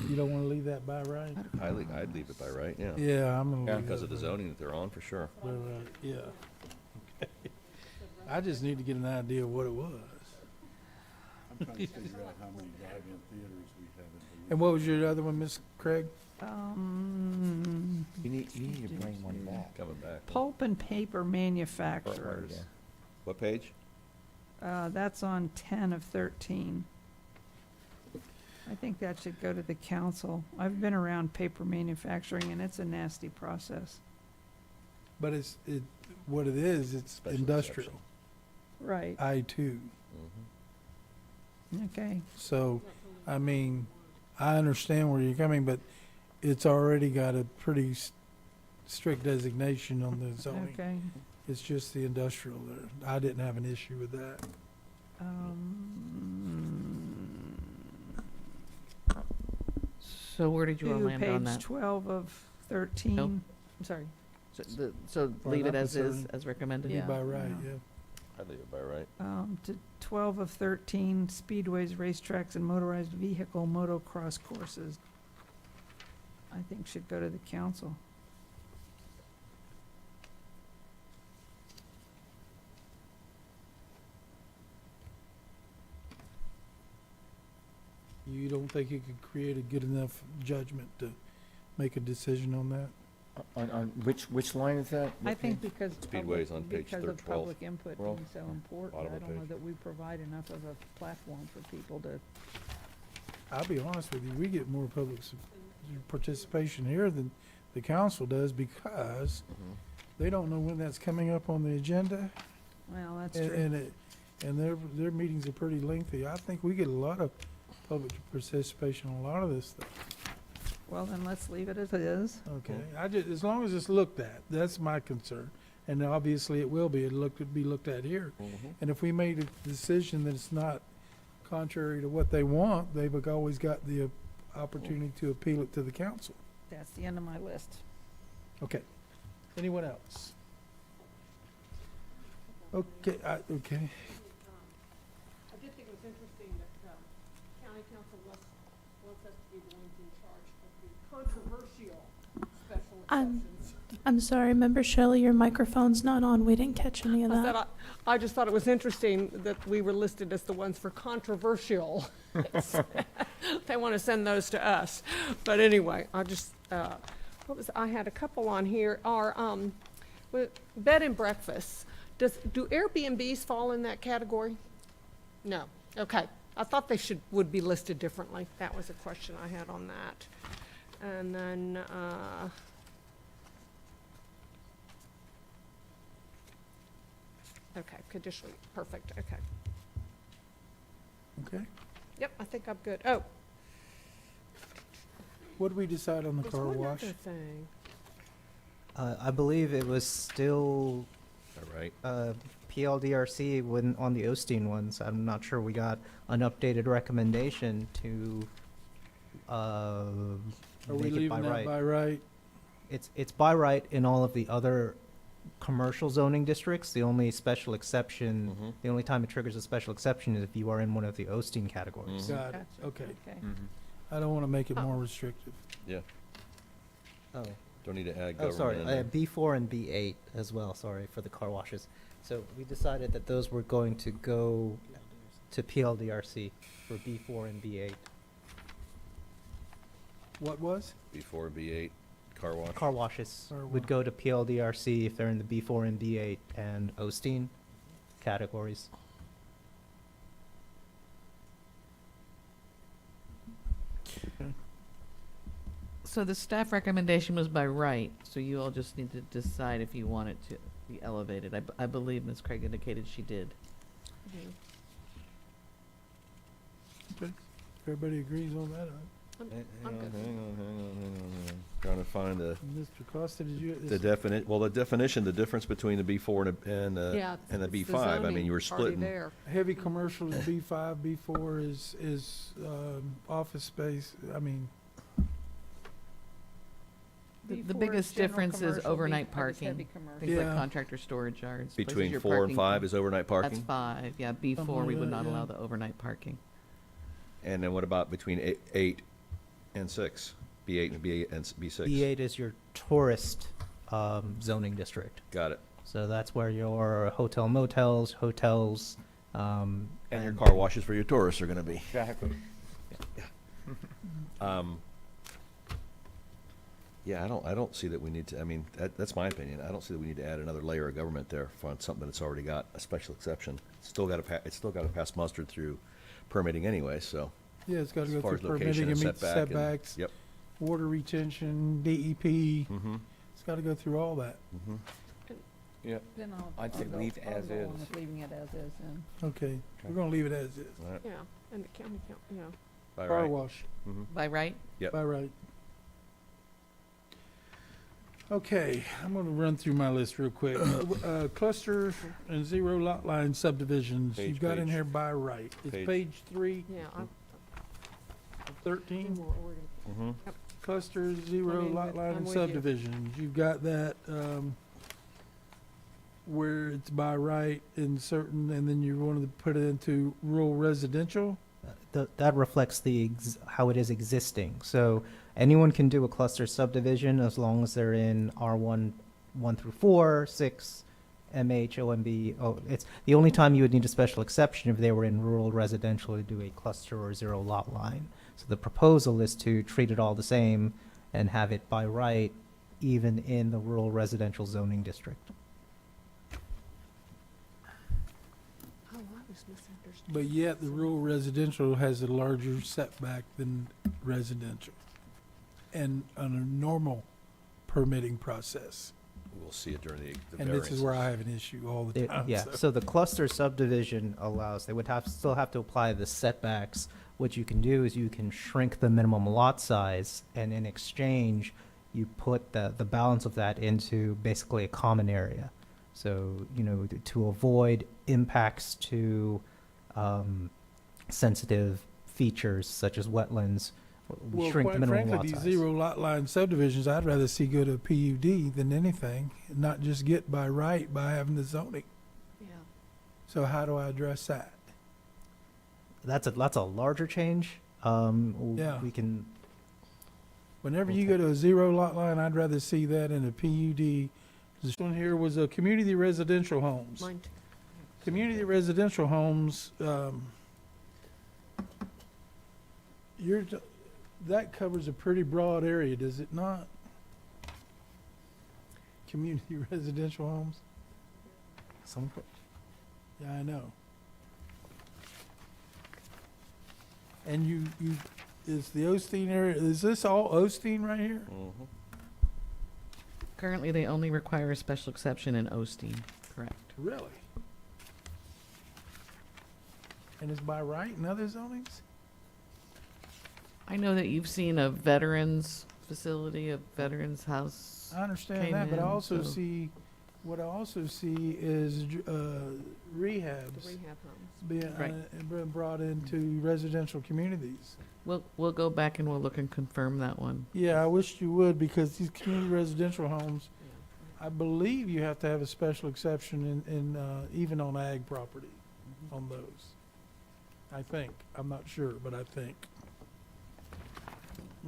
You don't want to leave that by right? I'd leave it by right, yeah. Yeah, I'm gonna Yeah. leave Because that of the by zoning that they're on, for sure. right, yeah. I just need to get an idea of what it was. I'm trying to figure out how many drive-in theaters we have in And what was your other one, Ms. Craig? You need to bring one back. Coming back. Pulp and paper manufacturers. What page? That's on 10 of 13. I think that should go to the council. I've been around paper manufacturing, and it's a nasty process. But what it is, it's Special industrial, Right, I-2. okay. So, I mean, I understand where you're coming, but it's already got a pretty strict designation on the zoning. Okay. It's just the industrial there. I didn't have an issue with that. So where did you all land on that? Page 12 of 13. Nope. I'm sorry. So Far leave it enough as concerned. is, as recommended? Be Yeah. by right, Yeah. yeah. I'd leave it by right. To 12 of 13, speedways, racetracks, and motorized vehicle motocross courses. I think should go to the council. You don't think you could create a good enough judgment to make a decision on that? On which line is that? I think because. Speedway's on page Because of 12. public input Twelve. being so important, Bottom I of don't know page. that we provide enough of a platform for people to. I'll be honest with you, we get more public participation here than the council does because they don't know when that's coming up on the agenda. Well, that's And, true. and their meetings are pretty lengthy. I think we get a lot of public participation on a lot of this stuff. Well, then let's leave it as is. Okay, as long as it's looked at, that's my concern. And obviously it will be, it'll be looked at here. And if we made a decision that it's not contrary to what they want, they've always got the opportunity to appeal it to the council. That's the end of my list. Okay. Anyone else? Okay, okay. I did think it was interesting that county council wants us to be the ones in charge of the controversial special exceptions. I'm sorry, Member Shelley, your microphone's not on. We didn't catch any of that. I just thought it was interesting that we were listed as the ones for controversial. They want to send those to us. But anyway, I had a couple on here, with bed and breakfasts. Do Airbnbs fall in that category? No. Okay. I thought they would be listed differently. That was a question I had on that. And then, okay, conditionally, perfect, okay. Okay. Yep, I think I'm good. Oh, What did we decide on the there's car one wash? other thing. I believe it was still All right. PLDRC when on the Osteen ones. I'm not sure we got an updated recommendation to Are we make it leaving by that right. by right? It's by right in all of the other commercial zoning districts. The only special exception, the only time it triggers a special exception is if you are in one of the Osteen categories. Got it, Gotcha. okay. Okay. I don't want to make it more restrictive. Yeah. Oh. Don't need to add Oh, government sorry, in there. B4 and B8 as well, sorry, for the car washes. So we decided that those were going to go to PLDRC for B4 and B8. What was? Before B8, car wash. Car washes Car would wash. go to PLDRC if they're in the B4 and B8 and Osteen categories. So the staff recommendation was by right, so you all just need to decide if you want it to be elevated. I believe Ms. Craig indicated she did. Okay. Everybody agrees on that? Hang on. Trying to find the Mr. Costa, did you? the definition, the difference between the B4 and the Yeah, and the it's B5. I mean, zoning you were already splitting. there. Heavy commercial is B5, B4 is office space. I mean, The B4 biggest is general difference is commercial, overnight B5 is parking. heavy commercial. Things like Yeah. contractor storage yards. places Between you're 4 and parking 5 from. is overnight parking? That's 5, yeah. B4, Something we like would that, not yeah. allow the overnight parking. And then what about between 8 and 6? B8 and B6? B8 is your tourist zoning district. Got it. So that's where your hotel motels, hotels, And your car washes for your tourists are gonna be. Exactly. Yeah, I don't see that we need to, I mean, that's my opinion. I don't see that we need to add another layer of government there for something that's already got a special exception. It's still gotta pass muster through permitting anyway, so. Yeah, it's got to As go far through as location permitting and and meet the setback and- setbacks, Yep. water retention, DEP. Mm-hmm. It's got to go through all that. Mm-hmm. Yep. Then I'd say go- leave I'll as go is. on with leaving it as is then. Okay, we're going to leave it as is. All right. Yeah, and the county, yeah. By Car right. wash, Mhm. By right? Yep. by right. Okay, I'm going to run through my list real quick. Cluster and zero lot line subdivisions, you've got in Page. here by right. It's Page. page 3 Yeah, of 13. more order. Mm-hmm. Cluster, zero I'm in lot with- line I'm and with you. subdivisions, you've got that, where it's by right in certain, and then you wanted to put it into rural residential? That reflects how it is existing. So anyone can do a cluster subdivision as long as they're in R1, 1 through 4, 6, MH, OMB. Oh, it's the only time you would need a special exception if they were in rural residential to do a cluster or zero lot line. So the proposal is to treat it all the same and have it by right even in the rural residential zoning district. Oh, I was misunderstanding. But yet, the rural residential has a larger setback than residential. And on a normal permitting process. We'll see it during the And this is where I have an issue all the time. Yeah, so the cluster subdivision allows, they would still have to apply the setbacks. What you can do is you can shrink the minimum lot size, and in exchange, you put the balance of that into basically a common area. So, to avoid impacts to sensitive features such as wetlands, we Well, shrink the quite minimum frankly, lot these size. zero lot line subdivisions, I'd rather see go to a PUD than anything, and not just get by right by having the zoning. Yeah. So how do I address that? That's a larger change. Yeah. We can, Whenever you go to a zero lot line, I'd rather see that in a PUD. This one here was a community residential homes. Mine too. Community residential homes, that covers a pretty broad area, does it not? Community residential homes? Yeah, I know. And is the Osteen area, is this all Osteen right here? Mm-hmm. Currently, they only require a special exception in Osteen, correct? Really? And it's by right in other zonings? I know that you've seen a veterans facility, a veterans house. I understand came that, but I in, also so- see, what I also see is The rehabs rehab homes. being, Right. being brought into residential communities. We'll go back and we'll look and confirm that one. Yeah, I wish you would, because these community residential homes, Yeah. I believe you have to have a special exception in even on ag property on those. I think, I'm not sure, but I think.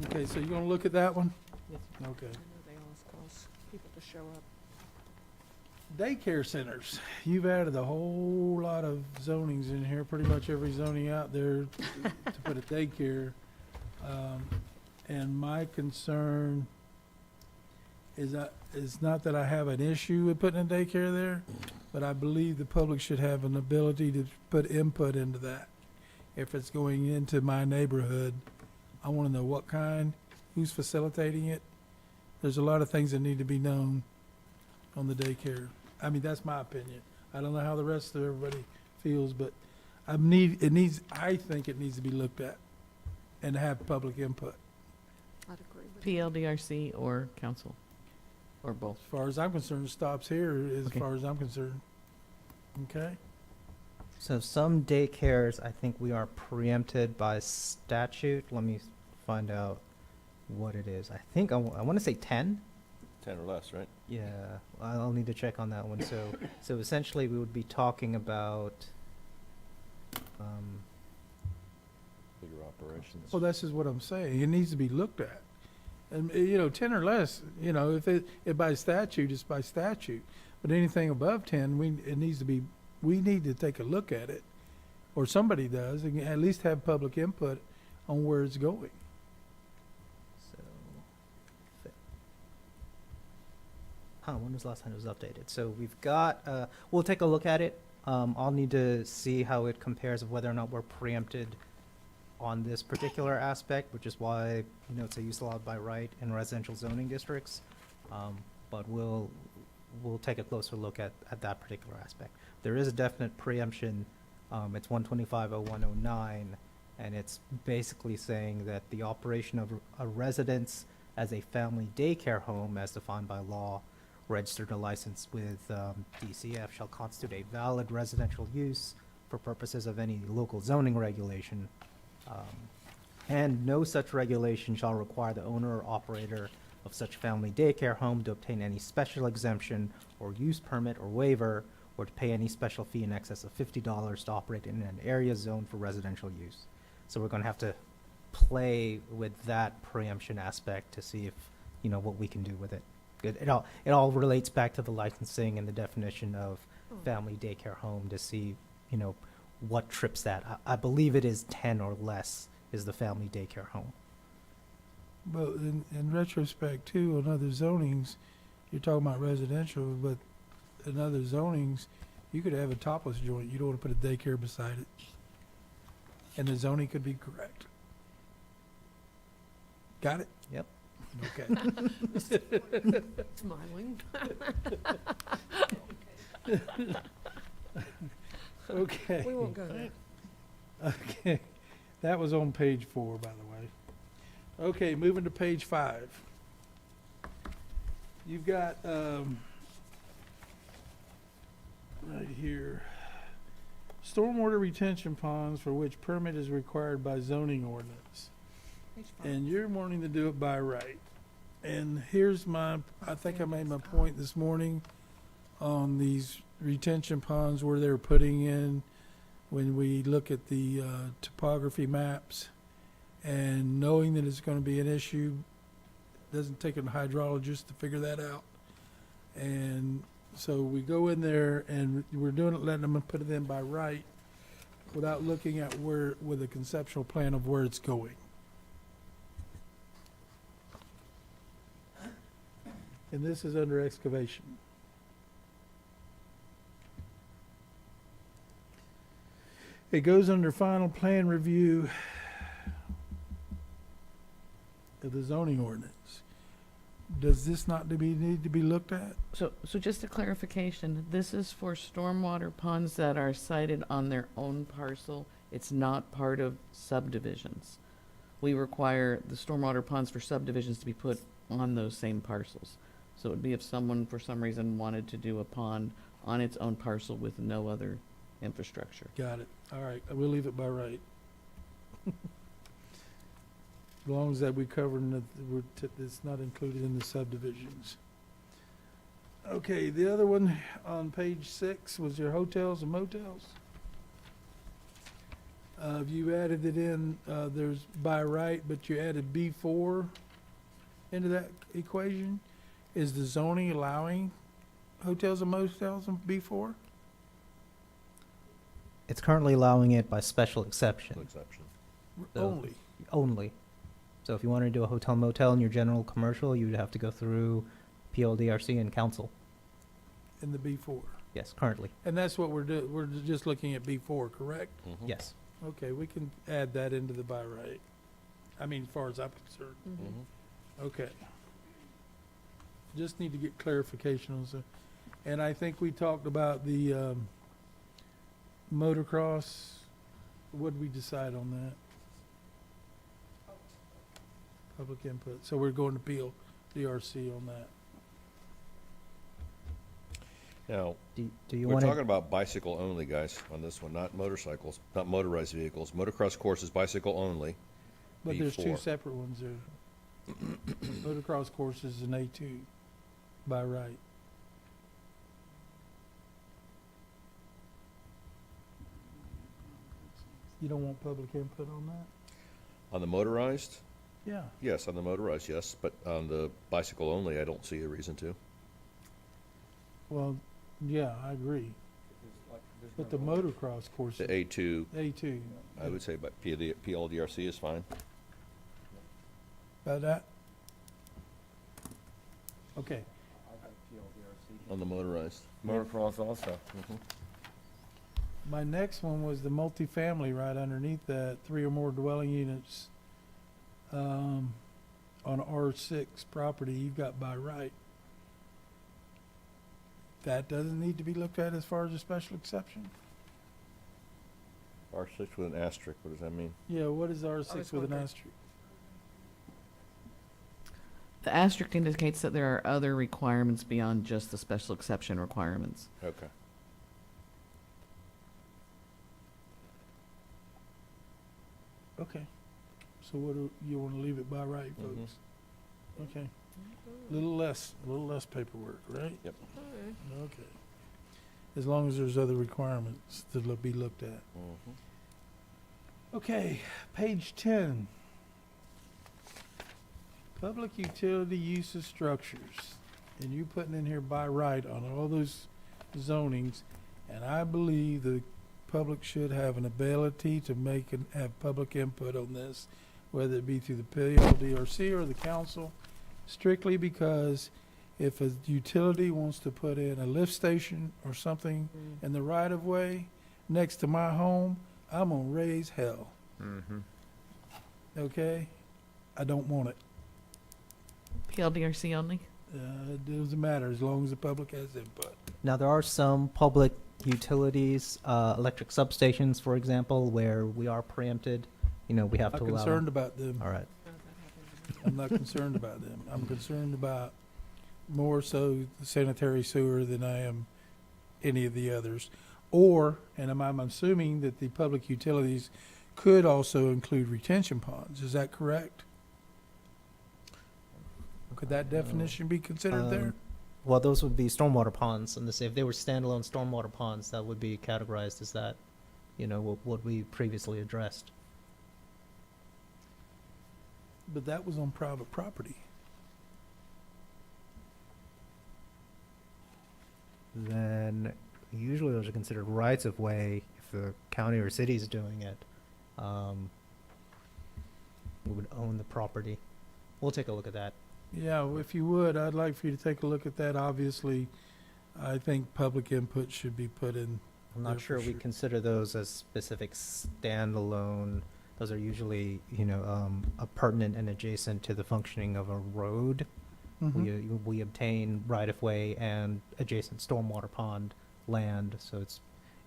Okay, so you gonna look at that one? Yes. Okay. I know they always cause people to show up. Daycare centers, you've added a whole lot of zonings in here, pretty much every zoning out there to put a daycare. And my concern is not that I have an issue with putting a daycare there, but I believe the public should have an ability to put input into that. If it's going into my neighborhood, I want to know what kind, who's facilitating it. There's a lot of things that need to be known on the daycare. I mean, that's my opinion. I don't know how the rest of everybody feels, but I think it needs to be looked at and have public input. I'd agree with PLDRC or council, or both. As far as I'm concerned, it stops here, as Okay. far as I'm concerned. Okay? So some daycares, I think we are preempted by statute. Let me find out what it is. I think I want to say 10. 10 or less, right? Yeah, I'll need to check on that one. So essentially, we would be talking about. Bigger operations. Well, this is what I'm saying. It needs to be looked at. And, 10 or less, if by statute, it's by statute. But anything above 10, we need to take a look at it or somebody does, and at least have public input on where it's going. So, when was the last time it was updated? So we've got, we'll take a look at it. I'll need to see how it compares of whether or not we're preempted on this particular aspect, which is why, you know, it's a use allowed by right in residential zoning districts. But we'll take a closer look at that particular aspect. There is a definite preemption. It's 125.0109, and it's basically saying that the operation of a residence as a family daycare home, as defined by law, registered and licensed with DCF, shall constitute a valid residential use for purposes of any local zoning regulation. And no such regulation shall require the owner or operator of such family daycare home to obtain any special exemption or use permit or waiver, or to pay any special fee in excess of $50 to operate in an area zoned for residential use. So we're gonna have to play with that preemption aspect to see if, you know, what we can do with it. It all relates back to the licensing and the definition of family daycare home to see, you know, what trips that. I believe it is 10 or less is the family daycare home. But in retrospect too, on other zonings, you're talking about residential, but in other zonings, you could have a topless joint. You don't want to put a daycare beside it. And the zoning could be correct. Got it? Yep. Okay. Smiling. Okay. We won't go there. Okay. That was on page 4, by the way. Okay, moving to page 5. You've got, right here, stormwater retention ponds for which permit is required by zoning ordinance. And you're wanting to do it by right. And here's I think I made my point this morning on these retention ponds where they're putting in, when we look at the topography maps, and knowing that it's going to be an issue, doesn't take a hydrologist to figure that out. And so we go in there and we're doing it, letting them put it in by right without looking at where, with a conceptual plan of where it's going. And this is under excavation. It goes under final plan review of the zoning ordinance. Does this not need to be looked at? So just a clarification, this is for stormwater ponds that are sited on their own parcel. It's not part of subdivisions. We require the stormwater ponds for subdivisions to be put on those same parcels. So it would be if someone, for some reason, wanted to do a pond on its own parcel with no other infrastructure. Got it. All right, we'll leave it by right. As long as that we cover, it's not included in the subdivisions. Okay, the other one on page 6 was your hotels and motels. You added it in, there's by right, but you added B4 into that equation. Is the zoning allowing hotels and motels in B4? It's currently allowing it by special exception. Only. Only. So if you wanted to do a hotel motel in your general commercial, you'd have to go through PLDRC and council. In the B4? Yes, currently. And that's what we're doing, we're just looking at B4, correct? Yes. Okay, we can add that into the by right. I mean, as far as I'm concerned. Okay. Just need to get clarification on some. And I think we talked about the motocross. What did we decide on that? Public input. So we're going to PLDRC on that. Now, Do you we're want talking about bicycle only, guys, on this one, not motorcycles, not motorized vehicles. Motocross course is bicycle only. But there's two B4. separate ones there. Motocross course is an A2 by right. You don't want public input on that? On the motorized? Yeah. Yes, on the motorized, yes, but on the bicycle only, I don't see a reason to. Well, yeah, I agree. But the motocross course, The A2, A2. I would say, but PLDRC is fine. About that? Okay. On the motorized. Motocross also. My next one was the multifamily right underneath that, 3 or more dwelling units on R6 property you've got by right. That doesn't need to be looked at as far as a special exception? R6 with an asterisk, what does that mean? Yeah, what is I R6 was with an wondering. asterisk? The asterisk indicates that there are other requirements beyond just the special exception requirements. Okay. Okay. So what do you want to leave it by right, folks? Okay. A little less paperwork, right? Yep. Okay. As long as there's other requirements to be looked at. Okay, page 10. Public utility use of structures. And you putting in here by right on all those zonings. And I believe the public should have an ability to make and have public input on this, whether it be through the PLDRC or the council, strictly because if a utility wants to put in a lift station or something in the right of way next to my home, I'm gonna raise hell. Okay? I don't want it. PLDRC only? It doesn't matter as long as the public has input. Now, there are some public utilities, electric substations, for example, where we are preempted. You know, we have I'm to allow them. concerned about them. All right. I'm not concerned about them. I'm concerned about more so the sanitary sewer than I am any of the others. Or, and I'm assuming that the public utilities could also include retention ponds. Is that correct? Could that definition be considered there? Well, those would be stormwater ponds, and if they were standalone stormwater ponds, that would be categorized as that, you know, what we previously addressed. But that was on private property. Then usually those are considered rights of way if the county or city is doing it. We would own the property. We'll take a look at that. Yeah, if you would, I'd like for you to take a look at that. Obviously, I think public input should be put in. I'm not sure we consider those as specific standalone. Those are usually, you know, pertinent and adjacent to the functioning of a road. We obtain right of way and adjacent stormwater pond land, so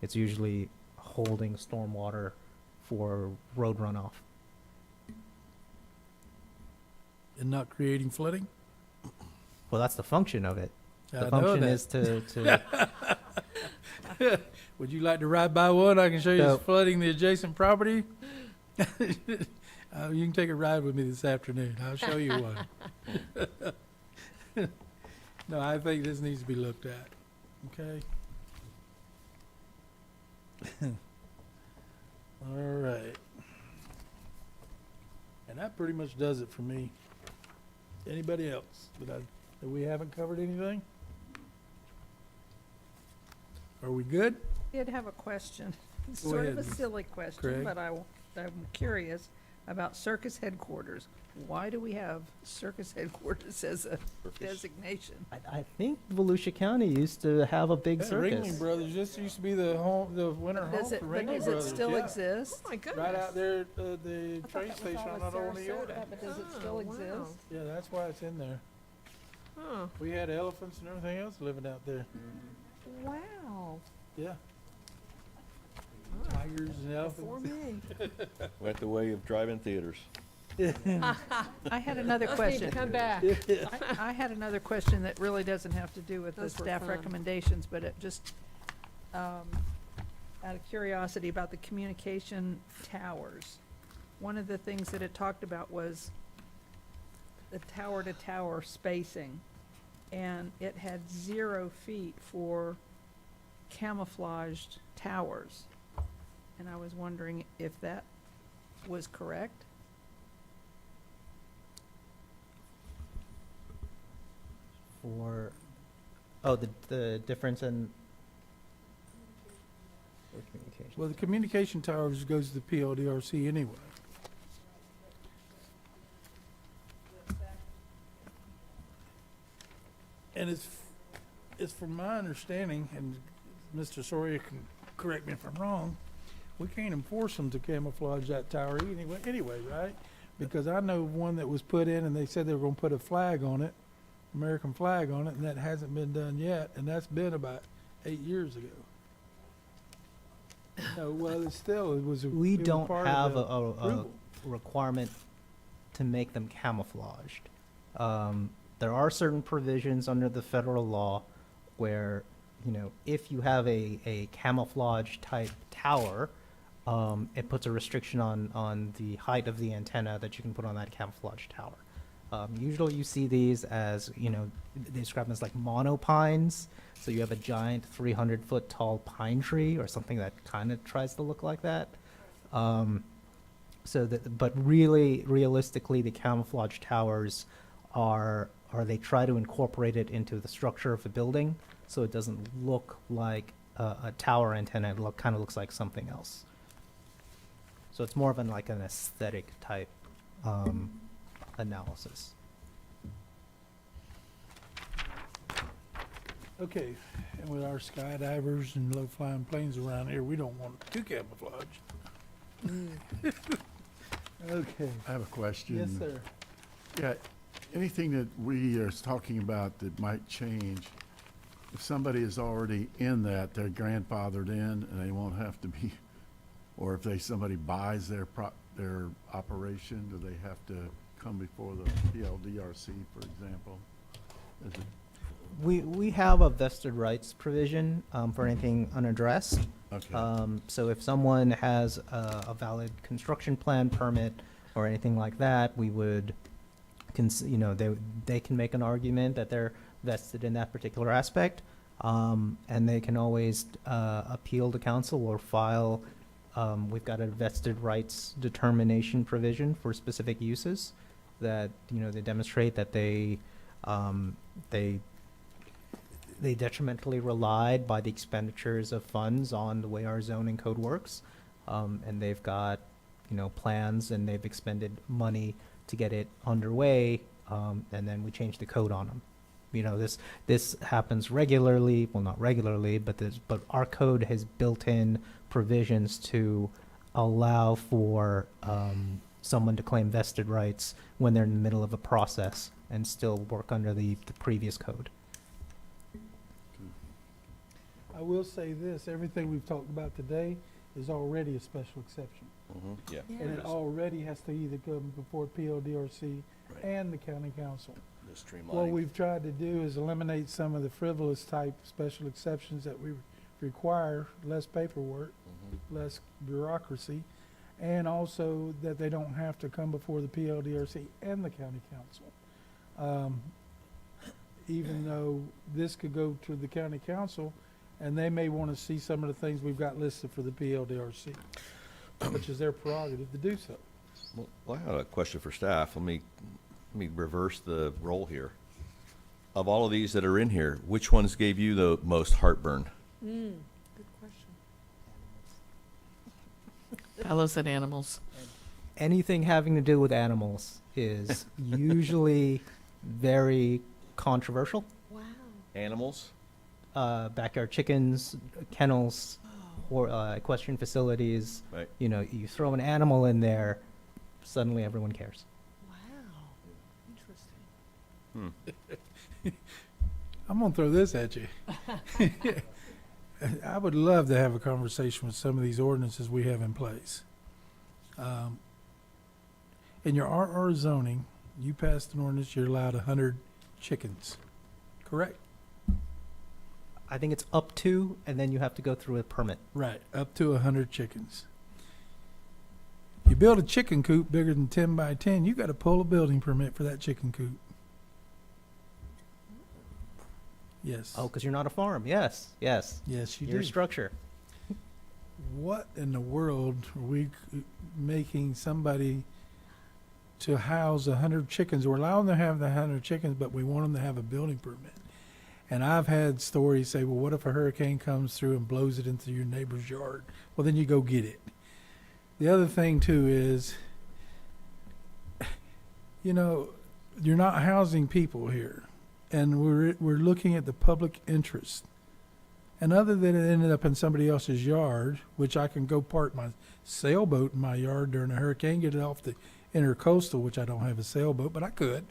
it's usually holding stormwater for road runoff. And not creating flooding? Well, that's the function of it. I The know function that. is to Would you like to ride by one? I can show you No. it's flooding the adjacent property. You can take a ride with me this afternoon. I'll show you one. No, I think this needs to be looked at. Okay? All right. And that pretty much does it for me. Anybody else that we haven't covered anything? Are we good? I did have a question. It's Go sort of a ahead, silly question, Craig. but I'm curious about circus headquarters. Why do we have circus headquarters as a designation? I think Volusia County used to have a big Yeah, circus. Ringling Brothers, this used to be the winter home Does for it, but Ringling does Brothers. it still yeah. exist? Oh, my goodness. Right out there at the train station on Old New York. But does it still Oh, exist? wow. Yeah, that's why it's in there. Huh. We had elephants and everything else living out there. Wow. Yeah. Tigers and Before elephants. me. Went the way of drive-in theaters. I had another Those need question. to come back. I had another question that really doesn't have to do with the Those were staff fun. recommendations, but it just, out of curiosity about the communication towers. One of the things that it talked about was the tower-to-tower spacing, and it had 0 feet for camouflaged towers. And I was wondering if that was correct? For the difference in Well, the communication towers goes to the PLDRC anyway. And it's from my understanding, and Mr. Sawyer can correct me if I'm wrong, we can't enforce them to camouflage that tower anyway, right? Because I know one that was put in and they said they were gonna put a flag on it, American flag on it, and that hasn't been done yet, and that's been about 8 years ago. No, well, it was. We it was don't part of have the a approval. requirement to make them camouflaged. There are certain provisions under the federal law where, you know, if you have a camouflage type tower, it puts a restriction on the height of the antenna that you can put on that camouflage tower. Usually you see these as, you know, they describe them as like monopines. So you have a giant 300-foot tall pine tree or something that kind of tries to look like that. But really, realistically, the camouflage towers are they try to incorporate it into the structure of the building so it doesn't look like a tower antenna. It kind of looks like something else. So it's more of an aesthetic type analysis. Okay, and with our skydivers and low-flying planes around here, we don't want it too camouflaged. Okay. I have a question. Yes, sir. Yeah, anything that we are talking about that might change, if somebody is already in that, they're grandfathered in and they won't have to be, or if somebody buys their operation, do they have to come before the PLDRC, for example? Is it We have a vested rights provision for anything unaddressed. Okay. So if someone has a valid construction plan permit or anything like that, we would, they can make an argument that they're vested in that particular aspect, and they can always appeal to council or file. We've got a vested rights determination provision for specific uses that they demonstrate that they detrimentally relied by the expenditures of funds on the way our zoning code works. And they've got, plans and they've expended money to get it underway. And then we change the code on them. This happens regularly. Well, not regularly, but our code has built in provisions to allow for someone to claim vested rights when they're in the middle of a process and still work under the previous code. I will say this, everything we've talked about today is already a special exception. Mm-hmm. Yeah. And it already has to either come before PLDRC Right. and the county council. Just streamlining. What we've tried to do is eliminate some of the frivolous type special exceptions that we require, less paperwork, less bureaucracy, and also that they don't have to come before the PLDRC and the county council. Even though this could go to the county council, and they may want to see some of the things we've got listed for the PLDRC, which is their prerogative to do so. Well, I have a question for staff. Let me reverse the role here. Of all of these that are in here, which ones gave you the most heartburn? Good question. Paolo said animals. Anything having to do with animals is usually very controversial. Wow. Animals? Backyard chickens, kennels, or equestrian facilities. Right. You throw an animal in there, suddenly everyone cares. Wow. Interesting. I'm gonna throw this at you. I would love to have a conversation with some of these ordinances we have in place. In your RR zoning, you passed an ordinance, you're allowed 100 chickens, correct? I think it's up to, and then you have to go through a permit. Right, up to 100 chickens. You build a chicken coop bigger than 10 by 10, you got to pull a building permit for that chicken coop. Yes. Oh, because you're not a farm. Yes, yes. Yes, you You're do. a structure. What in the world are we making somebody to house 100 chickens? We're allowing them to have the 100 chickens, but we want them to have a building permit. And I've had stories say, well, what if a hurricane comes through and blows it into your neighbor's yard? Well, then you go get it. The other thing, too, is, you know, you're not housing people here. And we're looking at the public interest. And other than it ended up in somebody else's yard, which I can go park my sailboat in my yard during a hurricane, get it off the intercoastal, which I don't have a sailboat, but I could.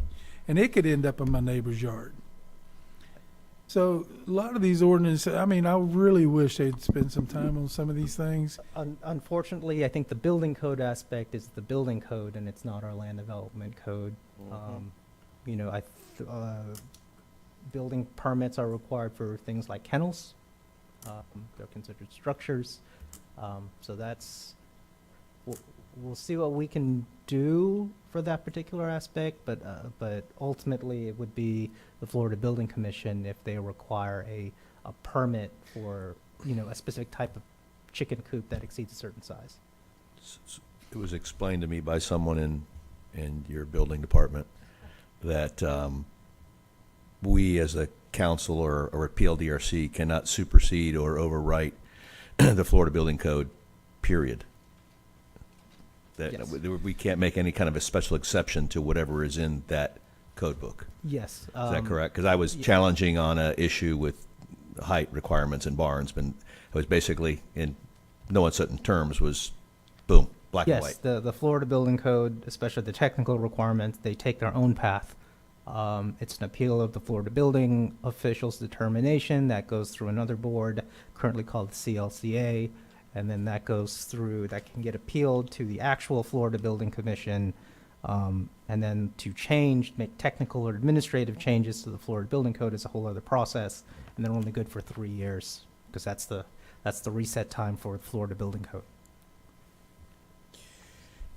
And it could end up in my neighbor's yard. So a lot of these ordinances, I mean, I really wish they'd spend some time on some of these things. Unfortunately, I think the building code aspect is the building code, and it's not our land development code. You know, building permits are required for things like kennels. They're considered structures. So that's, we'll see what we can do for that particular aspect, but ultimately it would be the Florida Building Commission if they require a permit for, you know, a specific type of chicken coop that exceeds a certain size. It was explained to me by someone in your building department that we as a council or a PLDRC cannot supersede or overwrite the Florida Building Code, period. That Yes. we can't make any kind of a special exception to whatever is in that code book. Yes. Is that correct? Because I was challenging on an issue with height requirements in barns, but it was basically, in no uncertain terms, was boom, black and white. Yes, the Florida Building Code, especially the technical requirements, they take their own path. It's an appeal of the Florida Building Officials' determination that goes through another board, currently called the CLCA, and then that goes through, that can get appealed to the actual Florida Building Commission, and then to change, make technical or administrative changes to the Florida Building Code is a whole other process, and they're only good for 3 years, because that's the reset time for the Florida Building Code.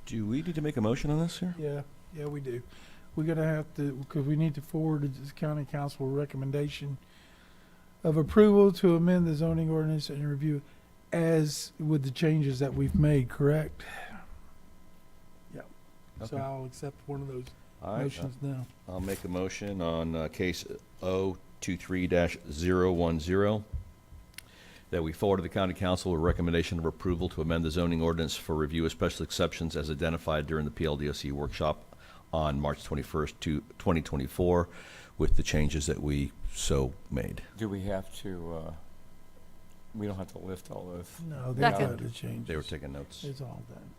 Do we need to make a motion on this here? Yeah, we do. We're gonna have to, because we need to forward to the county council a recommendation of approval to amend the zoning ordinance and review as with the changes that we've made, correct? Yeah. So Okay. I'll accept one of those All right, motions now. I'll make a motion on case 023-010 that we forward to the county council a recommendation of approval to amend the zoning ordinance for review of special exceptions as identified during the PLDRC workshop on March 21st, 2024, with the changes that we so made. Do we have to, we don't have to lift all those? No, they Second. got the changes. They were taking notes. It's all done.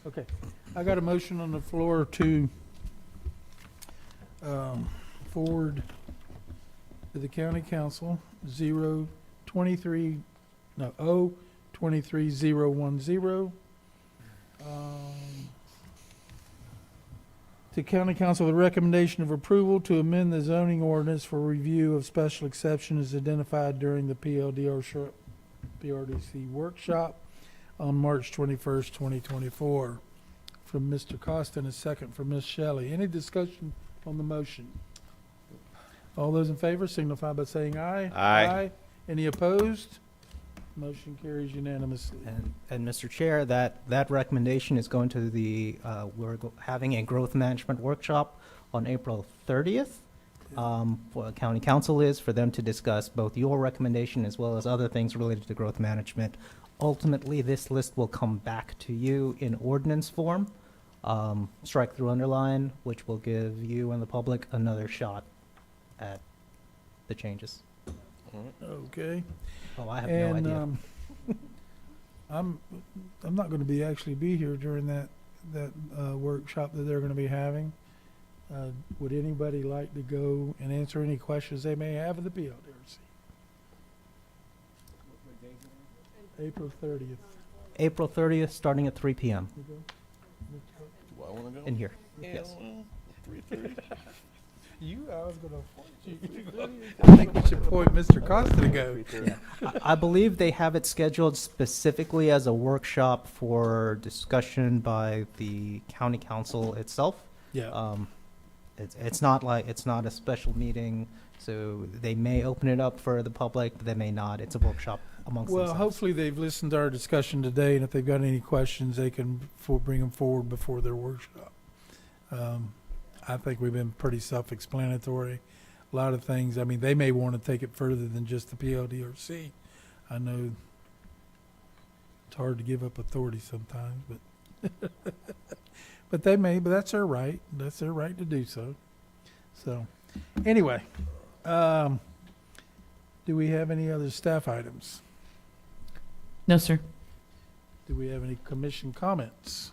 Okay, I got a motion on the floor to forward to the county council 023-010 to county council the recommendation of approval to amend the zoning ordinance for review of special exceptions identified during the PLDRC workshop on March 21st, 2024. From Mr. Costa and a second from Ms. Shelley. Any discussion on the motion? All those in favor signify by saying aye. Aye. Any opposed? Motion carries unanimously. And Mr. Chair, that recommendation is going to the, having a growth management workshop on April 30th. What the county council is, for them to discuss both your recommendation as well as other things related to growth management. Ultimately, this list will come back to you in ordinance form, strike through underline, which will give you and the public another shot at the changes. Okay. Oh, I have no idea. I'm not going to actually be here during that workshop that they're going to be having. Would anybody like to go and answer any questions they may have of the PLDRC? April 30th. April 30th, starting at 3 p.m. Do I want to go? in here. Yeah, Yes. well, 3:30. I was going to appoint you. I think we should appoint Mr. Costa to go. I believe they have it scheduled specifically as a workshop for discussion by the county council itself. Yeah. It's not a special meeting, so they may open it up for the public, but they may not. It's a workshop amongst Well, themselves. hopefully they've listened to our discussion today, and if they've got any questions, they can bring them forward before their workshop. I think we've been pretty self-explanatory a lot of things, I mean, they may want to take it further than just the PLDRC. I know it's hard to give up authority sometimes, but but they may, but that's their right. That's their right to do so. So, anyway, do we have any other staff items? No, sir. Do we have any commission comments?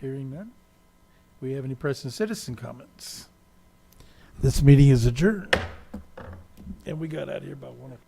Hearing none. We have any press and citizen comments? This meeting is adjourned. And we got out of here about 1 o'clock.